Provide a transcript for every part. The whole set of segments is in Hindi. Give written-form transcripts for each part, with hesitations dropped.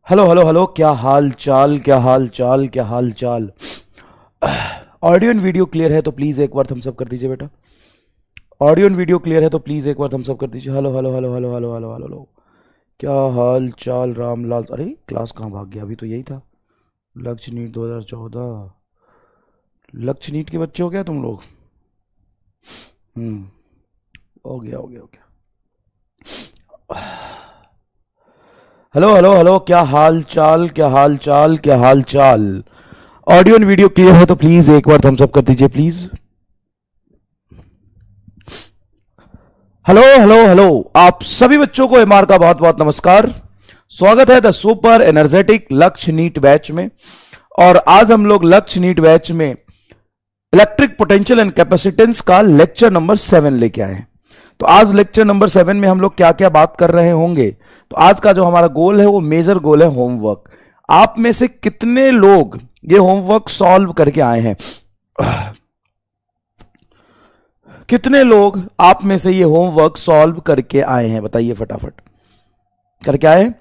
हेलो हेलो हेलो, क्या हाल चाल, क्या हाल चाल, क्या हाल चाल। ऑडियो एंड वीडियो क्लियर है तो प्लीज़ एक बार थम्स अप कर दीजिए बेटा। ऑडियो एंड वीडियो क्लियर है तो प्लीज़ एक बार थम्स अप कर दीजिए। Hello hello hello hello hello hello hello hello. क्या हाल चाल रामलाल। अरे क्लास कहाँ भाग गया, अभी तो यही था। लक्ष्य नीट 2014। लक्ष्य नीट के बच्चे हो गया तुम लोग। हम्म। हो गया हो गया हो गया। हेलो हेलो हेलो, क्या हाल चाल, क्या हाल चाल, क्या हाल चाल। ऑडियो एंड वीडियो क्लियर है तो प्लीज एक बार थम्स अप कर दीजिए प्लीज। Hello hello hello. आप सभी बच्चों को एमआर का बहुत बहुत नमस्कार। स्वागत है द सुपर एनर्जेटिक लक्ष्य नीट बैच में। और आज हम लोग लक्ष्य नीट बैच में इलेक्ट्रिक पोटेंशियल एंड कैपेसिटेंस का लेक्चर नंबर 7 लेके आए हैं। तो आज लेक्चर नंबर 7 में हम लोग क्या क्या बात कर रहे होंगे। तो आज का जो हमारा गोल है वो मेजर गोल है होमवर्क। आप में से कितने लोग ये होमवर्क सॉल्व करके आए हैं? कितने लोग आप में से ये होमवर्क सॉल्व करके आए हैं, बताइए फटाफट। करके आए।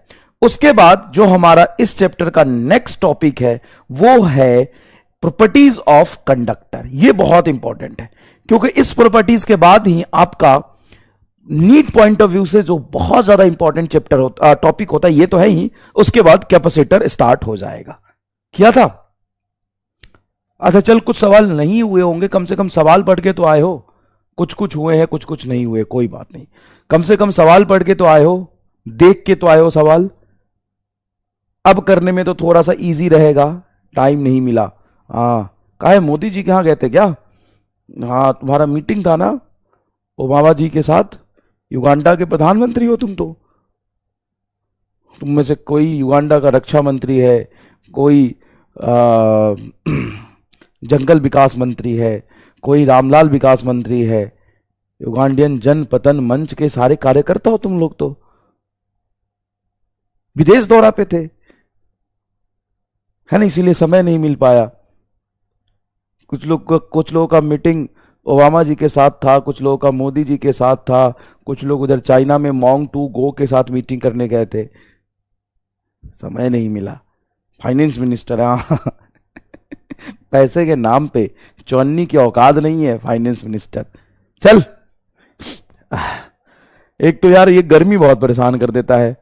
उसके बाद जो हमारा इस चैप्टर का नेक्स्ट टॉपिक है वो है प्रॉपर्टीज ऑफ कंडक्टर। ये बहुत इंपॉर्टेंट है क्योंकि इस प्रॉपर्टीज के बाद ही आपका नीट पॉइंट ऑफ व्यू से जो बहुत ज्यादा इंपॉर्टेंट चैप्टर टॉपिक होता है, ये तो है ही, उसके बाद कैपेसिटर स्टार्ट हो जाएगा। किया था। अच्छा चल, कुछ सवाल नहीं हुए होंगे, कम से कम सवाल पढ़ के तो आए हो। कुछ कुछ हुए हैं, कुछ कुछ नहीं हुए, कोई बात नहीं। कम से कम सवाल पढ़ के तो आए हो, देख के तो आए हो सवाल। अब करने में तो थोड़ा सा इजी रहेगा, टाइम नहीं मिला। हाँ, कहा है मोदी जी कहाँ गए थे क्या? हाँ, तुम्हारा मीटिंग था ना ओबामा जी के साथ। युगांडा के प्रधानमंत्री हो तुम तो। तुम में से कोई युगांडा का रक्षा मंत्री है, कोई जंगल विकास मंत्री है, कोई रामलाल विकास मंत्री है। युगांडियन जन पतन मंच के सारे कार्यकर्ता हो तुम लोग। तो विदेश दौरा पे थे, है ना, इसीलिए समय नहीं मिल पाया। कुछ लोगों का मीटिंग ओबामा जी के साथ था, कुछ लोगों का मोदी जी के साथ था, कुछ लोग उधर चाइना में मॉन्ग टू गो के साथ मीटिंग करने गए थे। समय नहीं मिला। फाइनेंस मिनिस्टर, हाँ। पैसे के नाम पे चौन्नी की औकात नहीं है फाइनेंस मिनिस्टर। चल। एक तो यार ये गर्मी बहुत परेशान कर देता है।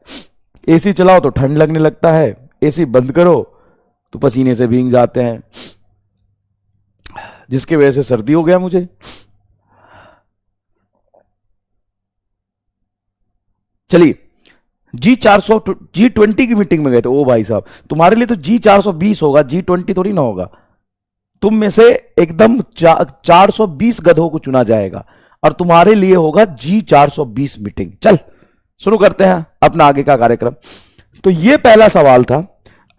एसी चलाओ तो ठंड लगने लगता है, एसी बंद करो तो पसीने से भीग जाते हैं, जिसकी वजह से सर्दी हो गया मुझे। चलिए, G400 G20 की मीटिंग में गए थे। ओ भाई साहब, तुम्हारे लिए तो G420 होगा, G20 थोड़ी ना होगा। तुम में से एकदम 420 गधों को चुना जाएगा और तुम्हारे लिए होगा G420 मीटिंग। चल शुरू करते हैं अपना आगे का कार्यक्रम। तो ये पहला सवाल था।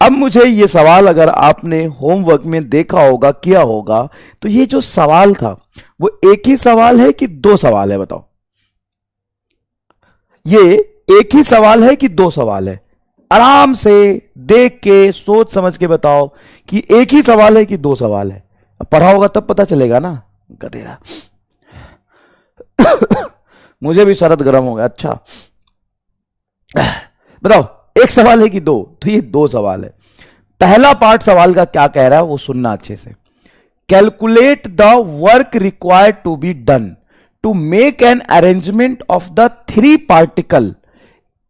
अब मुझे ये सवाल अगर आपने होमवर्क में देखा होगा, किया होगा, तो ये जो सवाल था वो एक ही सवाल है कि दो सवाल है, बताओ। ये एक ही सवाल है कि दो सवाल है? आराम से देख के सोच समझ के बताओ कि एक ही सवाल है कि दो सवाल है। अब पढ़ा होगा तब पता चलेगा ना, गधेरा। मुझे भी शरद गर्म हो गया। अच्छा बताओ, एक सवाल है कि दो? तो ये दो सवाल है। पहला पार्ट सवाल का क्या कह रहा है वो सुनना अच्छे से। Calculate the work required to be done to make an arrangement of the three particle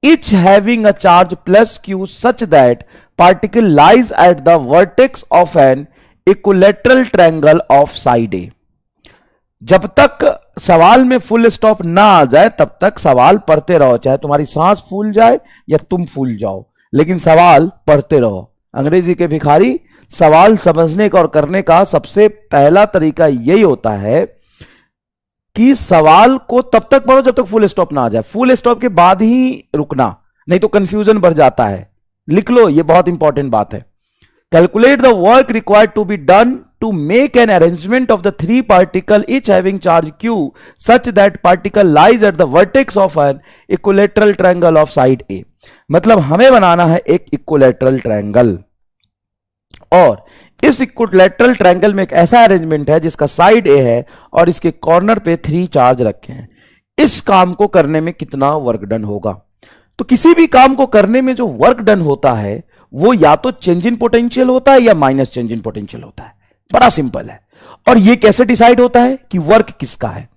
each having a charge plus q such that particle lies at the vertex of an equilateral triangle of side A। जब तक सवाल में फुल स्टॉप ना आ जाए तब तक सवाल पढ़ते रहो, चाहे तुम्हारी सांस फूल जाए या तुम फूल जाओ, लेकिन सवाल पढ़ते रहो। अंग्रेजी के भिखारी, सवाल समझने का और करने का सबसे पहला तरीका यही होता है कि सवाल को तब तक पढ़ो जब तक फुल स्टॉप ना आ जाए। फुल स्टॉप के बाद ही रुकना, नहीं तो कंफ्यूजन बढ़ जाता है। लिख लो, ये बहुत इंपॉर्टेंट बात है। Calculate the work required to be done to make an arrangement of the three particle each having charge q such that particle lies at the vertex of an equilateral triangle of side A। मतलब हमें बनाना है एक इक्विलेटरल ट्रायंगल, और इस इक्विलेटरल ट्रायंगल में एक ऐसा अरेंजमेंट है जिसका साइड A है और इसके कॉर्नर पे 3 चार्ज रखे हैं। इस काम को करने में कितना वर्क डन होगा? तो किसी भी काम को करने में जो वर्क डन होता है वो या तो चेंज इन पोटेंशियल होता है या माइनस चेंज इन पोटेंशियल होता है। बड़ा सिंपल है। और ये कैसे डिसाइड होता है कि वर्क किसका है?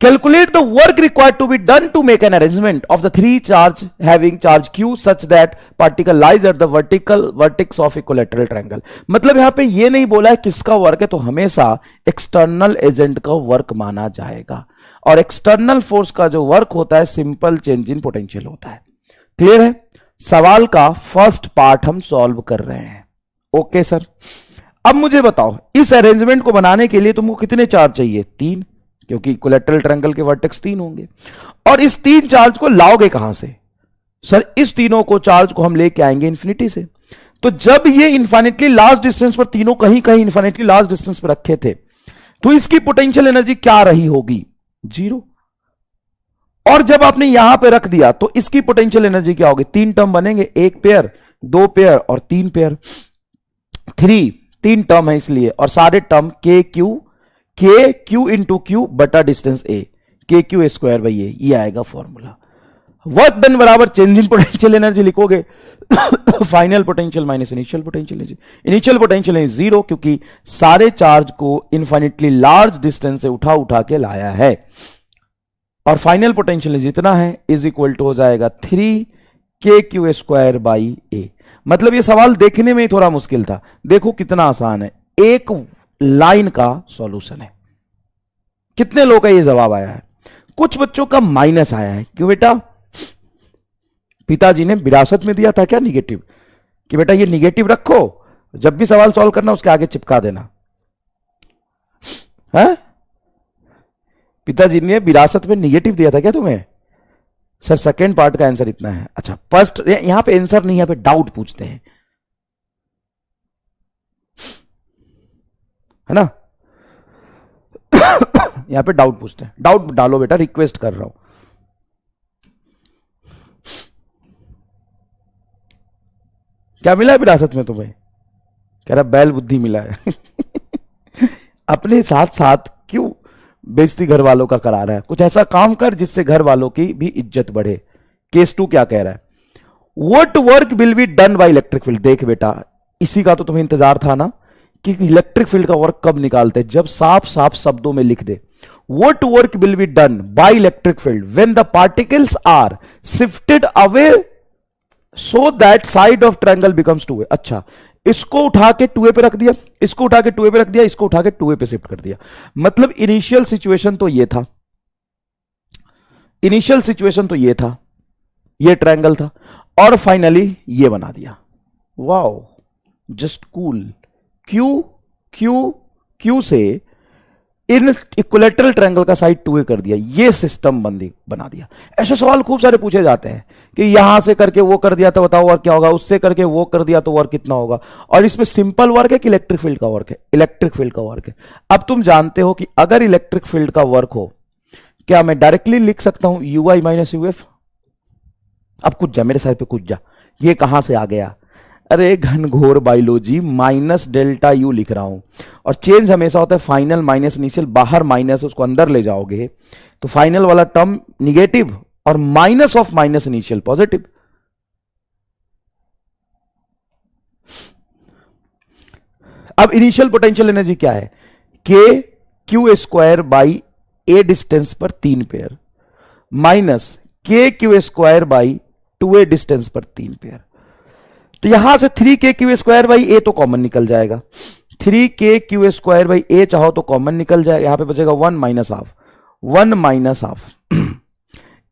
Calculate the work required to be done to make an arrangement of the three charge having charge q such that particle lies at the vertical vertex of equilateral triangle। मतलब यहां पे ये नहीं बोला है किसका वर्क है, तो हमेशा एक्सटर्नल एजेंट का वर्क माना जाएगा। और एक्सटर्नल फोर्स का जो वर्क होता है सिंपल चेंज इन पोटेंशियल होता है। क्लियर है? सवाल का फर्स्ट पार्ट हम सॉल्व कर रहे हैं। ओके सर, अब मुझे बताओ इस अरेंजमेंट को बनाने के लिए तुमको कितने चार्ज चाहिए? 3, क्योंकि इक्विलैटरल ट्रायंगल के वर्टेक्स 3 होंगे। और इस 3 चार्ज को लाओगे कहां से? सर इस तीनों को चार्ज को हम लेके आएंगे इंफिनिटी से। तो जब ये इंफिनिटली लार्ज डिस्टेंस पर तीनों कहीं कहीं इंफिनिटली लार्ज डिस्टेंस पर रखे थे, तो इसकी पोटेंशियल एनर्जी क्या रही होगी? 0। और जब आपने यहां पे रख दिया तो इसकी पोटेंशियल एनर्जी क्या होगी? 3 टर्म बनेंगे, 1 पेयर, 2 पेयर और 3 पेयर। 3 टर्म है इसलिए, और सारे टर्म के क्यू इंटू क्यू बटा डिस्टेंस ए, के क्यू स्क्वायर बाई ए, ये आएगा फॉर्मूला। वर्क डन बराबर चेंज इन पोटेंशियल एनर्जी लिखोगे final potential minus initial potential energy. Initial potential energy 0, क्योंकि सारे चार्ज को इनफाइनिटली लार्ज डिस्टेंस से उठा उठा के लाया है। और फाइनल पोटेंशियल जितना है इज इक्वल टू हो जाएगा 3 के क्यू स्क्वायर बाई ए। मतलब ये सवाल देखने में ही थोड़ा मुश्किल था, देखो कितना आसान है। एक लाइन का सॉल्यूशन है। कितने लोगों का ये जवाब आया है? कुछ बच्चों का माइनस आया है। क्यों बेटा? पिताजी ने विरासत में दिया था क्या निगेटिव, कि बेटा ये निगेटिव रखो, जब भी सवाल सॉल्व करना उसके आगे चिपका देना है? पिताजी ने विरासत में निगेटिव दिया था क्या तुम्हें? सर सेकेंड पार्ट का आंसर इतना है। अच्छा फर्स्ट, यहां पे आंसर नहीं, यहां पे डाउट पूछते हैं, है ना? यहां पे डाउट पूछते हैं। डाउट डालो बेटा, रिक्वेस्ट कर रहा हूं। क्या मिला है विरासत में तुम्हें? कह रहा बैल बुद्धि मिला है अपने साथ साथ क्यों बेइज्जती घर वालों का करा रहा है? कुछ ऐसा काम कर जिससे घर वालों की भी इज्जत बढ़े। केस 2 क्या कह रहा है? What work will be done by electric field. देख बेटा, इसी का तो तुम्हें इंतजार था ना कि इलेक्ट्रिक फील्ड का वर्क कब निकालते, जब साफ साफ शब्दों में लिख दे। What work will be done by electric field when the particles are shifted away so that side of triangle becomes 2a। अच्छा, इसको उठा के 2a पे रख दिया, इसको उठा के 2a पे रख दिया, इसको उठा के 2a पे शिफ्ट कर दिया। मतलब इनिशियल सिचुएशन तो ये था, इनिशियल सिचुएशन तो ये था, ये ट्रायंगल था, और फाइनली ये बना दिया। Wow, just cool. Q Q Q से इन इक्विलैटरल ट्रायंगल का साइड 2a कर दिया, ये सिस्टम बना दिया। ऐसे सवाल खूब सारे पूछे जाते हैं कि यहां से करके वो कर दिया तो बताओ वर्क क्या होगा, उससे करके वो कर दिया तो वर्क कितना होगा। और इसमें सिंपल वर्क है कि इलेक्ट्रिक फील्ड का वर्क है? इलेक्ट्रिक फील्ड का वर्क है। अब तुम जानते हो कि अगर इलेक्ट्रिक फील्ड का वर्क हो, क्या मैं डायरेक्टली लिख सकता हूं ui माइनस यूएफ? अब कुछ जा, मेरे सर पे कुछ जा, ये कहां से आ गया? अरे घनघोर बायोलॉजी, माइनस डेल्टा यू लिख रहा हूं। और चेंज हमेशा होता है फाइनल माइनस इनिशियल, बाहर माइनस, उसको अंदर ले जाओगे तो फाइनल वाला टर्म निगेटिव और minus of minus initial positive. अब इनिशियल पोटेंशियल एनर्जी क्या है? के Q square by A distance पर 3 पेयर माइनस के Q square by 2a distance पर 3 पेयर। तो यहां से 3k क्यू स्क्वायर बाई ए तो कॉमन निकल जाएगा, 3k क्यू स्क्वायर बाई ए चाहो तो कॉमन निकल जाए, यहां पे बचेगा 1 माइनस हाफ, 1 माइनस हाफ।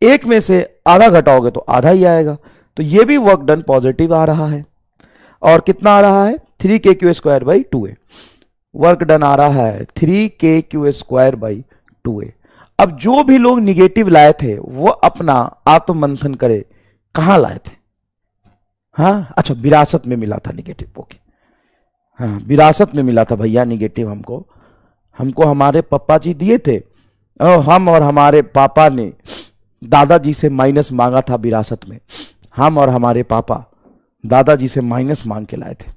एक में से आधा घटाओगे तो आधा ही आएगा, तो ये भी वर्क डन पॉजिटिव आ रहा है। और कितना आ रहा है? 3k Q square by 2a। Work done आ रहा है 3k Q square by 2a। अब जो भी लोग निगेटिव लाए थे वो अपना आत्ममंथन करे, कहां लाए थे? हाँ अच्छा, विरासत में मिला था निगेटिव। ओके, हाँ विरासत में मिला था भैया निगेटिव हमको हमारे पापा जी दिए थे, और हम और हमारे पापा ने दादाजी से माइनस मांगा था विरासत में। हम और हमारे पापा दादाजी से माइनस मांग के लाए थे।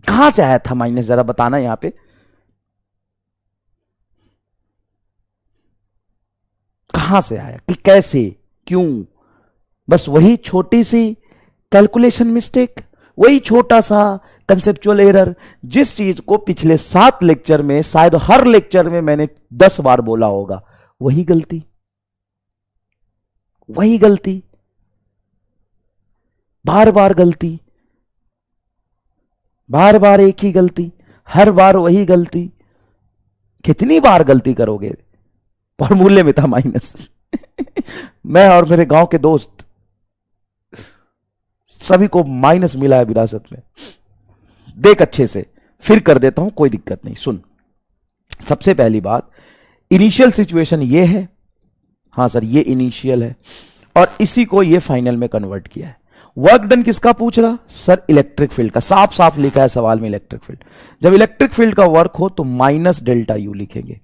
कहां से आया था माइनस, जरा बताना यहां पे। कहां से आया, कि कैसे, क्यों, बस वही छोटी सी कैलकुलेशन मिस्टेक, वही छोटा सा कंसेप्चुअल एरर, जिस चीज को पिछले 7 लेक्चर में शायद हर लेक्चर में मैंने 10 बार बोला होगा, वही गलती, वही गलती, बार बार गलती, बार बार एक ही गलती, हर बार वही गलती। कितनी बार गलती करोगे? फॉर्मूले में था माइनस। मैं और मेरे गांव के दोस्त सभी को माइनस मिला है विरासत में। देख अच्छे से, फिर कर देता हूं, कोई दिक्कत नहीं। सुन, सबसे पहली बात, इनिशियल सिचुएशन ये है, हां सर ये इनिशियल है, और इसी को ये फाइनल में कन्वर्ट किया है। वर्क डन किसका पूछ रहा? सर इलेक्ट्रिक फील्ड का, साफ साफ लिखा है सवाल में इलेक्ट्रिक फील्ड। जब इलेक्ट्रिक फील्ड का वर्क हो तो माइनस डेल्टा यू लिखेंगे,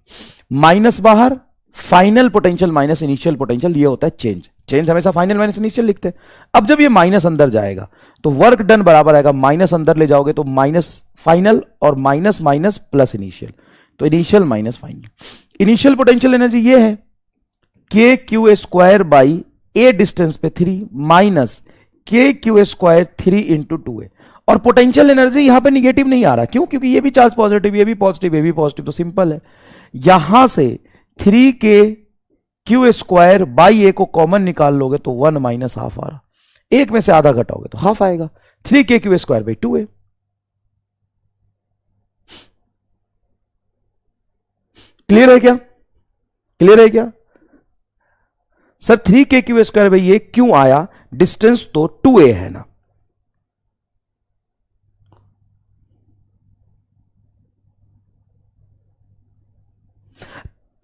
माइनस बाहर, final potential minus initial potential, ये होता है चेंज। चेंज हमेशा फाइनल माइनस इनिशियल लिखते हैं। अब जब ये माइनस अंदर जाएगा तो वर्क डन बराबर आएगा, माइनस अंदर ले जाओगे तो माइनस फाइनल और माइनस माइनस प्लस इनिशियल, तो initial minus final. Initial potential energy ये है के Q square by A distance पे 3 माइनस के क्यू स्क्वायर 3 इंटू 2a, और पोटेंशियल एनर्जी यहां पे निगेटिव नहीं आ रहा। क्यों? क्योंकि ये भी चार्ज पॉजिटिव, ये भी पॉजिटिव, ये भी पॉजिटिव, तो सिंपल है। यहां से 3 के क्यू स्क्वायर बाई ए को कॉमन निकाल लोगे तो 1 माइनस हाफ आ रहा, एक में से आधा घटाओगे तो हाफ आएगा, 3 के Q square by 2a। Clear है क्या? क्लियर है क्या सर? 3 के क्यू स्क्वायर बाई ए क्यों आया? डिस्टेंस तो 2a है ना।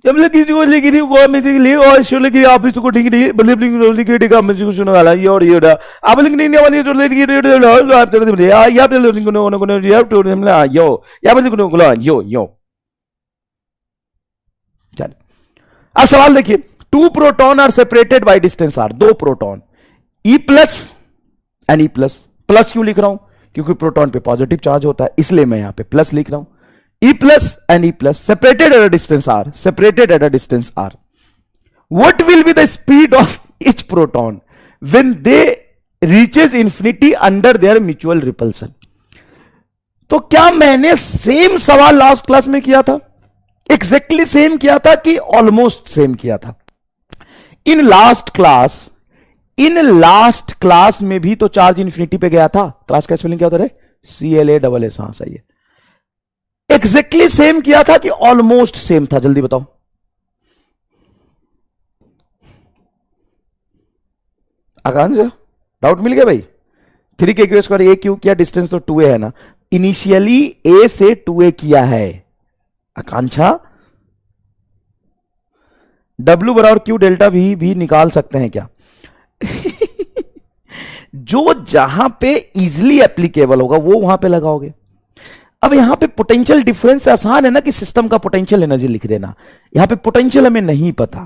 जब लगी जो लेकिन वो में थी ले और शो लगी आप इसको ठीक नहीं मतलब लिखी ठीक है मुझे सुनने वाला ये और ये आप लिख नहीं वाली जो लेगी आप तो बोले या पे लिख को या तो हमला यो या पे को यो चल। अब सवाल देखिए, 2 proton are separated by distance r, 2 proton E plus and E plus. Plus क्यों लिख रहा हूं? क्योंकि प्रोटॉन पे पॉजिटिव चार्ज होता है, इसलिए मैं यहां पे प्लस लिख रहा हूं। E plus and E plus separated at a distance r, separated at a distance r. What will be the speed of each proton when they reaches infinity under their mutual repulsion? तो क्या मैंने सेम सवाल लास्ट क्लास में किया था? एग्जैक्टली सेम किया था कि ऑलमोस्ट सेम किया था? इन लास्ट क्लास में भी तो चार्ज इंफिनिटी पे गया था। क्लास का स्पेलिंग क्या होता है? CLASS। हाँ सही है, एग्जैक्टली सेम किया था कि ऑलमोस्ट सेम था? जल्दी बताओ। आकांक्षा डाउट मिल गया भाई? 3 के क्यू स्क्वायर ए क्यू किया, डिस्टेंस तो 2a है ना, इनिशियली a से 2a किया है। आकांक्षा W बराबर क्यू डेल्टा भी निकाल सकते हैं क्या? जो जहां पे इजिली एप्लीकेबल होगा वो वहां पे लगाओगे। अब यहां पे पोटेंशियल डिफरेंस आसान है ना कि सिस्टम का पोटेंशियल एनर्जी लिख देना। यहां पे पोटेंशियल हमें नहीं पता,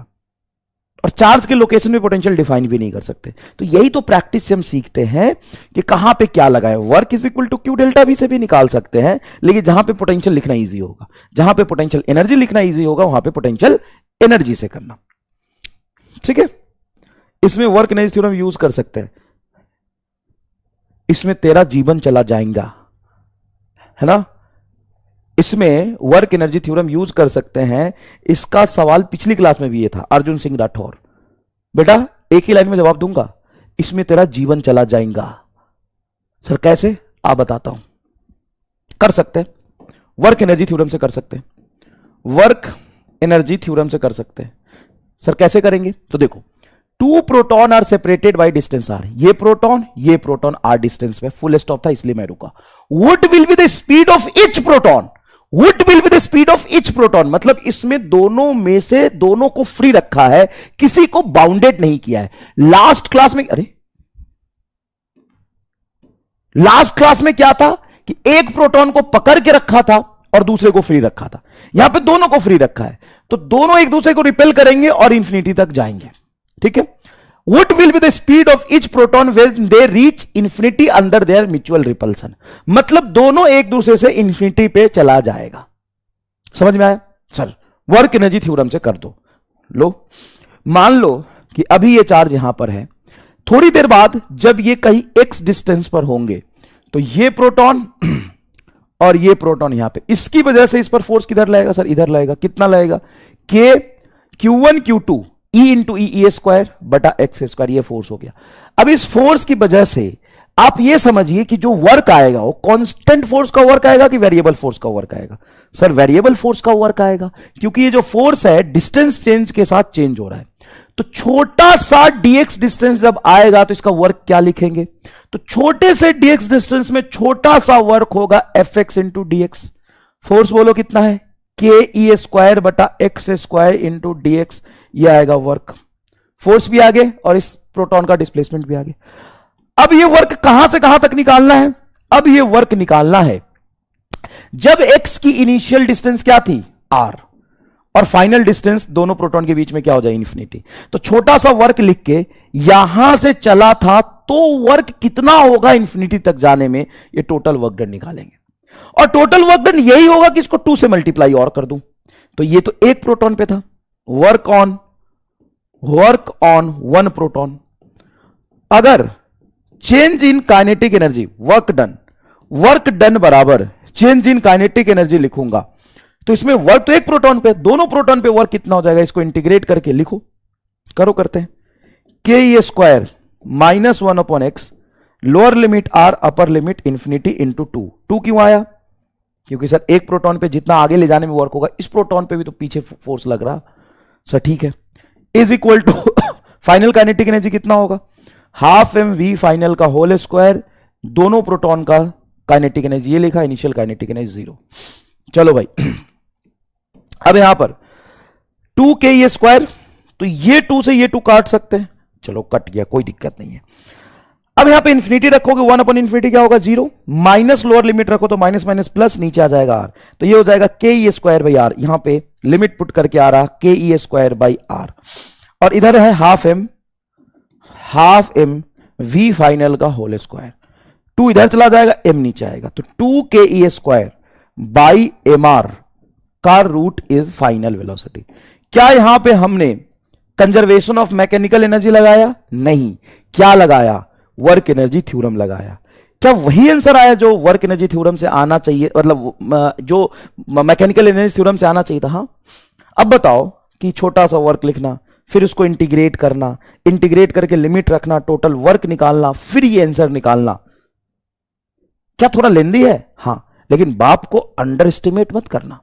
और चार्ज के लोकेशन में पोटेंशियल डिफाइन भी नहीं कर सकते। तो यही तो प्रैक्टिस से हम सीखते हैं कि कहां पे क्या लगाएं। Work is equal to q delta भी से भी निकाल सकते हैं, लेकिन जहां पे पोटेंशियल लिखना इजी होगा, जहां पे पोटेंशियल एनर्जी लिखना इजी होगा, वहां पे पोटेंशियल एनर्जी से करना। ठीक है, इसमें वर्क एनर्जी थ्योरम यूज कर सकते हैं। इसमें तेरा जीवन चला जाएगा, है ना। इसमें वर्क एनर्जी थ्योरम यूज कर सकते हैं। इसका सवाल पिछली क्लास में भी ये था, अर्जुन सिंह राठौर। बेटा एक ही लाइन में जवाब दूंगा, इसमें तेरा जीवन चला जाएगा। सर कैसे? आप बताता हूं। कर सकते हैं, वर्क एनर्जी थ्योरम से कर सकते हैं, वर्क एनर्जी थ्योरम से कर सकते हैं। सर कैसे करेंगे? तो देखो, 2 proton are separated by distance r. ये प्रोटॉन आर डिस्टेंस पे। फुल स्टॉप था इसलिए मैं रुका। What will be the speed of each proton? What will be the speed of each proton मतलब इसमें दोनों में से दोनों को फ्री रखा है, किसी को बाउंडेड नहीं किया है। लास्ट क्लास में क्या था कि एक प्रोटॉन को पकड़ के रखा था और दूसरे को फ्री रखा था। यहां पे दोनों को फ्री रखा है, तो दोनों एक दूसरे को रिपेल करेंगे और इंफिनिटी तक जाएंगे। ठीक है। What will be the speed of each proton when they reach infinity under their mutual repulsion? मतलब दोनों एक दूसरे से इंफिनिटी पे चला जाएगा। समझ में आया? चल वर्क एनर्जी थ्योरम से कर दो। लो मान लो कि अभी ये चार्ज यहां पर है, थोड़ी देर बाद जब ये कहीं x डिस्टेंस पर होंगे तो ये प्रोटॉन और ये प्रोटॉन यहां पे, इसकी वजह से इस पर फोर्स किधर लगेगा सर, इधर लगेगा। कितना लगेगा, k q1 q2 e into e square बटा एक्स स्क्वायर, ये फोर्स हो गया। अब इस फोर्स की वजह से आप ये समझिए कि जो वर्क आएगा वो कांस्टेंट फोर्स का वर्क आएगा कि वेरिएबल फोर्स का वर्क आएगा। सर वेरिएबल फोर्स का वर्क आएगा, क्योंकि ये जो फोर्स है डिस्टेंस चेंज के साथ चेंज हो रहा है। तो छोटा सा dx डिस्टेंस जब आएगा तो इसका वर्क क्या लिखेंगे, तो छोटे से dx डिस्टेंस में छोटा सा वर्क होगा fx इंटू dx। फोर्स बोलो कितना है, के ई स्क्वायर बटा एक्स स्क्वायर इंटू dx, ये आएगा वर्क। फोर्स भी आगे और इस प्रोटॉन का डिस्प्लेसमेंट भी आगे। अब ये वर्क कहां से कहां तक निकालना है, अब ये वर्क निकालना है जब x की इनिशियल डिस्टेंस क्या थी r और फाइनल डिस्टेंस दोनों प्रोटॉन के बीच में क्या हो जाए, इन्फिनिटी। तो छोटा सा वर्क लिख के यहां से चला था तो वर्क कितना होगा इन्फिनिटी तक जाने में, ये टोटल वर्क डन निकालेंगे। और टोटल वर्क डन यही होगा कि इसको 2 से मल्टीप्लाई और कर दूं। तो ये तो एक प्रोटॉन पे था, वर्क ऑन 1 प्रोटॉन। अगर change in kinetic energy work done बराबर चेंज इन काइनेटिक एनर्जी लिखूंगा तो इसमें वर्क तो एक प्रोटॉन पे, दोनों प्रोटॉन पे वर्क कितना हो जाएगा, इसको इंटीग्रेट करके लिखो, करो करते हैं। K e square minus 1 upon x, lower limit r upper limit infinity into 2 क्यों आया, क्योंकि सर एक प्रोटॉन पे जितना आगे ले जाने में वर्क होगा, इस प्रोटॉन पे भी तो पीछे फोर्स लग रहा। सर ठीक है, is equal to final kinetic energy कितना होगा, हाफ एम वी फाइनल का होल स्क्वायर, दोनों प्रोटॉन का काइनेटिक एनर्जी ये लिखा, इनिशियल काइनेटिक एनर्जी 0। चलो भाई अब यहां पर 2 के ये स्क्वायर, तो ये 2 से ये 2 काट सकते हैं, चलो कट गया, कोई दिक्कत नहीं है। अब यहां पे इंफिनिटी रखोगे 1 अपॉन इंफिनिटी क्या होगा 0, माइनस लोअर लिमिट रखो तो माइनस माइनस प्लस नीचे आ जाएगा आर, तो ये हो जाएगा के ई स्क्वायर बाई आर, यहां पे लिमिट पुट करके आ रहा के ई स्क्वायर बाई आर, और इधर है हाफ एम वी फाइनल का होल स्क्वायर, 2 इधर चला जाएगा, m नीचे आएगा, तो 2 के e square by M r का रूट इज फाइनल वेलोसिटी। क्या यहां पे हमने कंजर्वेशन ऑफ मैकेनिकल एनर्जी लगाया, नहीं, क्या लगाया, वर्क एनर्जी थ्योरम लगाया। क्या वही आंसर आया जो वर्क एनर्जी थ्योरम से आना चाहिए, मतलब जो मैकेनिकल एनर्जी थ्योरम से आना चाहिए था। हाँ, अब बताओ कि छोटा सा वर्क लिखना, फिर उसको इंटीग्रेट करना, इंटीग्रेट करके लिमिट रखना, टोटल वर्क निकालना, फिर ये आंसर निकालना, क्या थोड़ा लेंदी है। हाँ, लेकिन बाप को अंडर एस्टिमेट मत करना।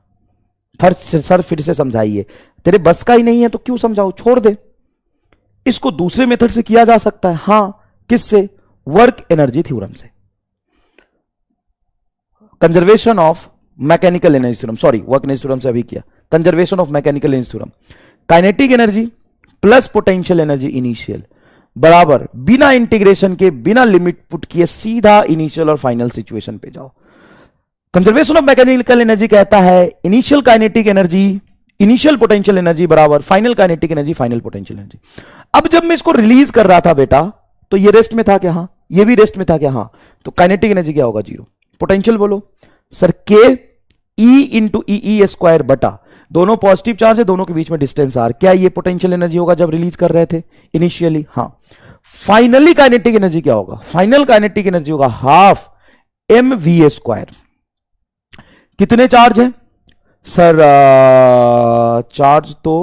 सर फिर से समझाइए, तेरे बस का ही नहीं है तो क्यों समझाओ, छोड़ दे। इसको दूसरे मेथड से किया जा सकता है। हाँ, किससे, वर्क एनर्जी थ्योरम से, conservation of mechanical energy theorem, sorry work energy theorem से अभी किया, conservation of mechanical energy theorem, kinetic energy plus potential energy initial बराबर बिना इंटीग्रेशन के, बिना लिमिट पुट किए सीधा इनिशियल और फाइनल सिचुएशन पे जाओ। कंजर्वेशन ऑफ मैकेनिकल एनर्जी कहता है initial kinetic energy, initial potential energy बराबर final kinetic energy, final potential energy. अब जब मैं इसको रिलीज कर रहा था बेटा, तो ये रेस्ट में था क्या, हाँ, ये भी रेस्ट में था क्या, हाँ, तो काइनेटिक एनर्जी क्या होगा 0। पोटेंशियल बोलो सर, के ई इंटू ई स्क्वायर बटा, दोनों पॉजिटिव चार्ज है, दोनों के बीच में डिस्टेंस आर, क्या ये पोटेंशियल एनर्जी होगा जब रिलीज कर रहे थे इनिशियली, हाँ। फाइनली काइनेटिक एनर्जी क्या होगा, फाइनल काइनेटिक एनर्जी होगा हाफ एम वी स्क्वायर। कितने चार्ज है सर, चार्ज तो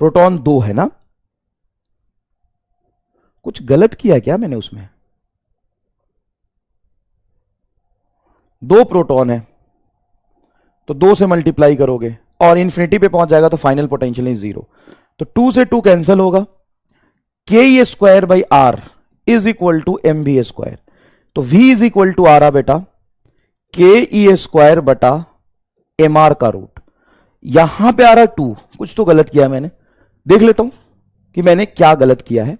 प्रोटॉन 2 है ना, कुछ गलत किया क्या मैंने उसमें, 2 प्रोटॉन है तो 2 से मल्टीप्लाई करोगे और इंफिनिटी पे पहुंच जाएगा तो फाइनल पोटेंशियल इज 0, तो 2 से 2 कैंसिल होगा, k e square by r is equal to m v square, तो v इज इक्वल टू आ रहा बेटा के ई स्क्वायर बटा एम आर का रूट, यहां पे आ रहा 2, कुछ तो गलत किया मैंने, देख लेता हूं कि मैंने क्या गलत किया है।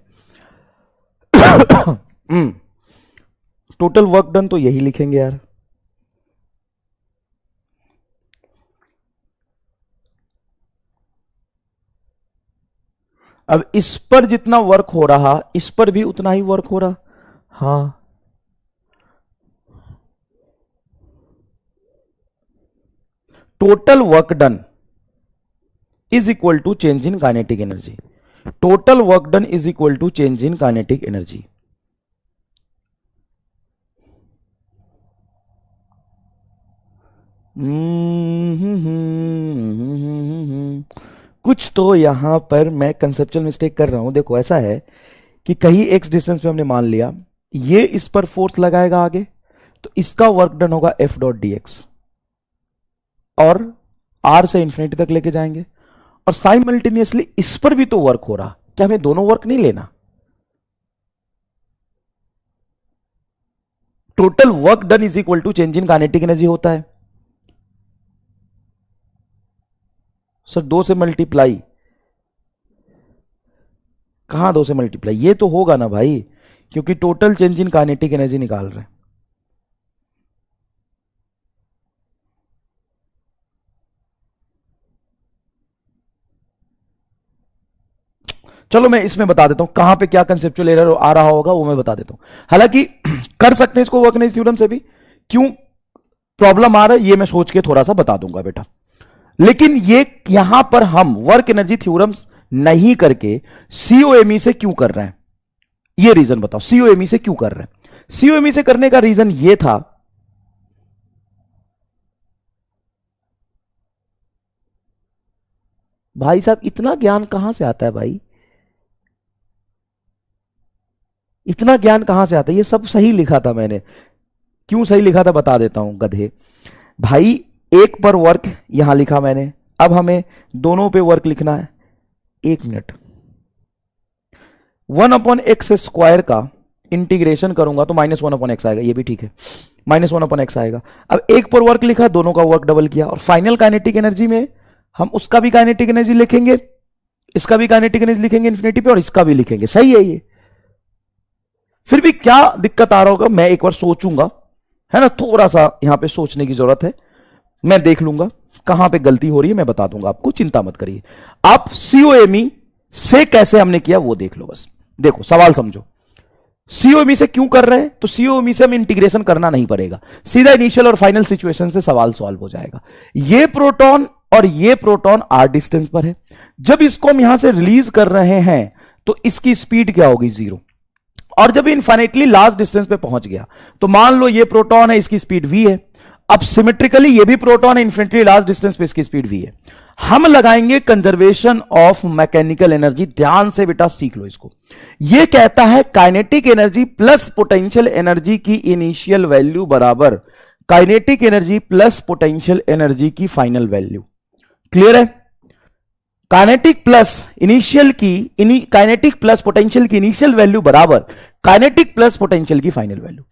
टोटल वर्क डन तो यही लिखेंगे यार, अब इस पर जितना वर्क हो रहा इस पर भी उतना ही वर्क हो रहा। हाँ, total work done is equal to change in kinetic energy, total work done is equal to change in kinetic energy. कुछ तो यहां पर मैं कंसेप्चुअल मिस्टेक कर रहा हूं। देखो ऐसा है कि कहीं एक्स डिस्टेंस पे हमने मान लिया ये इस पर फोर्स लगाएगा आगे, तो इसका वर्क डन होगा एफ डॉट डी एक्स, और आर से इंफिनिटी तक लेके जाएंगे, और साइमल्टेनियसली इस पर भी तो वर्क हो रहा। क्या हमें दोनों वर्क नहीं लेना? Total work done is equal to change in kinetic energy होता है सर। 2 से मल्टीप्लाई, कहां 2 से मल्टीप्लाई? ये तो होगा ना भाई, क्योंकि total change in kinetic energy निकाल रहे हैं। चलो मैं इसमें बता देता हूं कहां पे क्या कंसेप्चुअल एरर आ रहा होगा, वो मैं बता देता हूं। हालांकि कर सकते हैं इसको वर्कनेस थ्योरम से भी, क्यों प्रॉब्लम आ रहा है ये मैं सोच के थोड़ा सा बता दूंगा बेटा। लेकिन ये यहां पर हम वर्क एनर्जी थ्योरम्स नहीं करके सीओएमई से क्यों कर रहे हैं, ये रीजन बताओ। सीओएमई से क्यों कर रहे हैं? सीओएमई से करने का रीजन ये था, भाई साहब इतना ज्ञान कहां से आता है भाई, इतना ज्ञान कहां से आता है? ये सब सही लिखा था मैंने। क्यों सही लिखा था बता देता हूं गधे। भाई एक पर वर्क यहां लिखा मैंने, अब हमें दोनों पे वर्क लिखना है। 1 मिनट, 1/x² का इंटीग्रेशन करूंगा तो -1/x आएगा, ये भी ठीक है, -1/x आएगा। अब एक पर वर्क लिखा, दोनों का वर्क डबल किया, और फाइनल काइनेटिक एनर्जी में हम उसका भी काइनेटिक एनर्जी लिखेंगे, इसका भी काइनेटिक एनर्जी लिखेंगे इन्फिनिटी पे, और इसका भी लिखेंगे। सही है ये। फिर भी क्या दिक्कत आ रहा होगा मैं एक बार सोचूंगा, है ना, थोड़ा सा यहां पे सोचने की जरूरत है। मैं देख लूंगा कहां पे गलती हो रही है, मैं बता दूंगा आपको, चिंता मत करिए। आप सीओएमई से कैसे हमने किया वो देख लो बस। देखो सवाल समझो, सीओएमई से क्यों कर रहे हैं? तो सीओएमई से हमें इंटीग्रेशन करना नहीं पड़ेगा, सीधा इनिशियल और फाइनल सिचुएशन से सवाल सॉल्व हो जाएगा। ये प्रोटॉन और ये प्रोटॉन आर डिस्टेंस पर है। जब इसको हम यहां से रिलीज कर रहे हैं तो इसकी स्पीड क्या होगी? 0। और जब इनफाइनेटली लास्ट डिस्टेंस पे पहुंच गया तो मान लो ये प्रोटॉन है, इसकी स्पीड v है। अब सिमेट्रिकली ये भी प्रोटॉन है, इन्फिनिटली लास्ट डिस्टेंस पे इसकी स्पीड v है। हम लगाएंगे कंजर्वेशन ऑफ मैकेनिकल एनर्जी। ध्यान से बेटा सीख लो इसको। ये कहता है kinetic energy plus potential energy की इनिशियल वैल्यू बराबर kinetic energy plus potential energy की फाइनल वैल्यू। क्लियर है? काइनेटिक प्लस इनिशियल की काइनेटिक प्लस पोटेंशियल की इनिशियल वैल्यू बराबर काइनेटिक प्लस पोटेंशियल की फाइनल वैल्यू।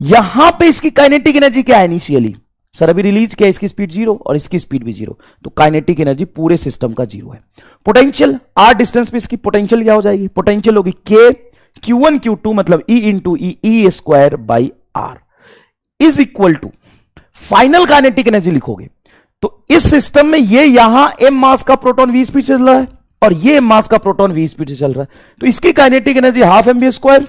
यहां पे इसकी काइनेटिक एनर्जी क्या है इनिशियली? सर अभी रिलीज किया, इसकी स्पीड 0 और इसकी स्पीड भी 0, तो काइनेटिक एनर्जी पूरे सिस्टम का 0 है। पोटेंशियल आर डिस्टेंस पे इसकी पोटेंशियल क्या हो जाएगी? पोटेंशियल होगी के Q1 Q2 मतलब E into e square by r is equal to final kinetic energy लिखोगे तो इस सिस्टम में ये यहां m मास का प्रोटॉन v स्पीड से चल रहा है और ये m मास का प्रोटॉन v स्पीड से चल रहा है, तो इसकी kinetic energy half mv²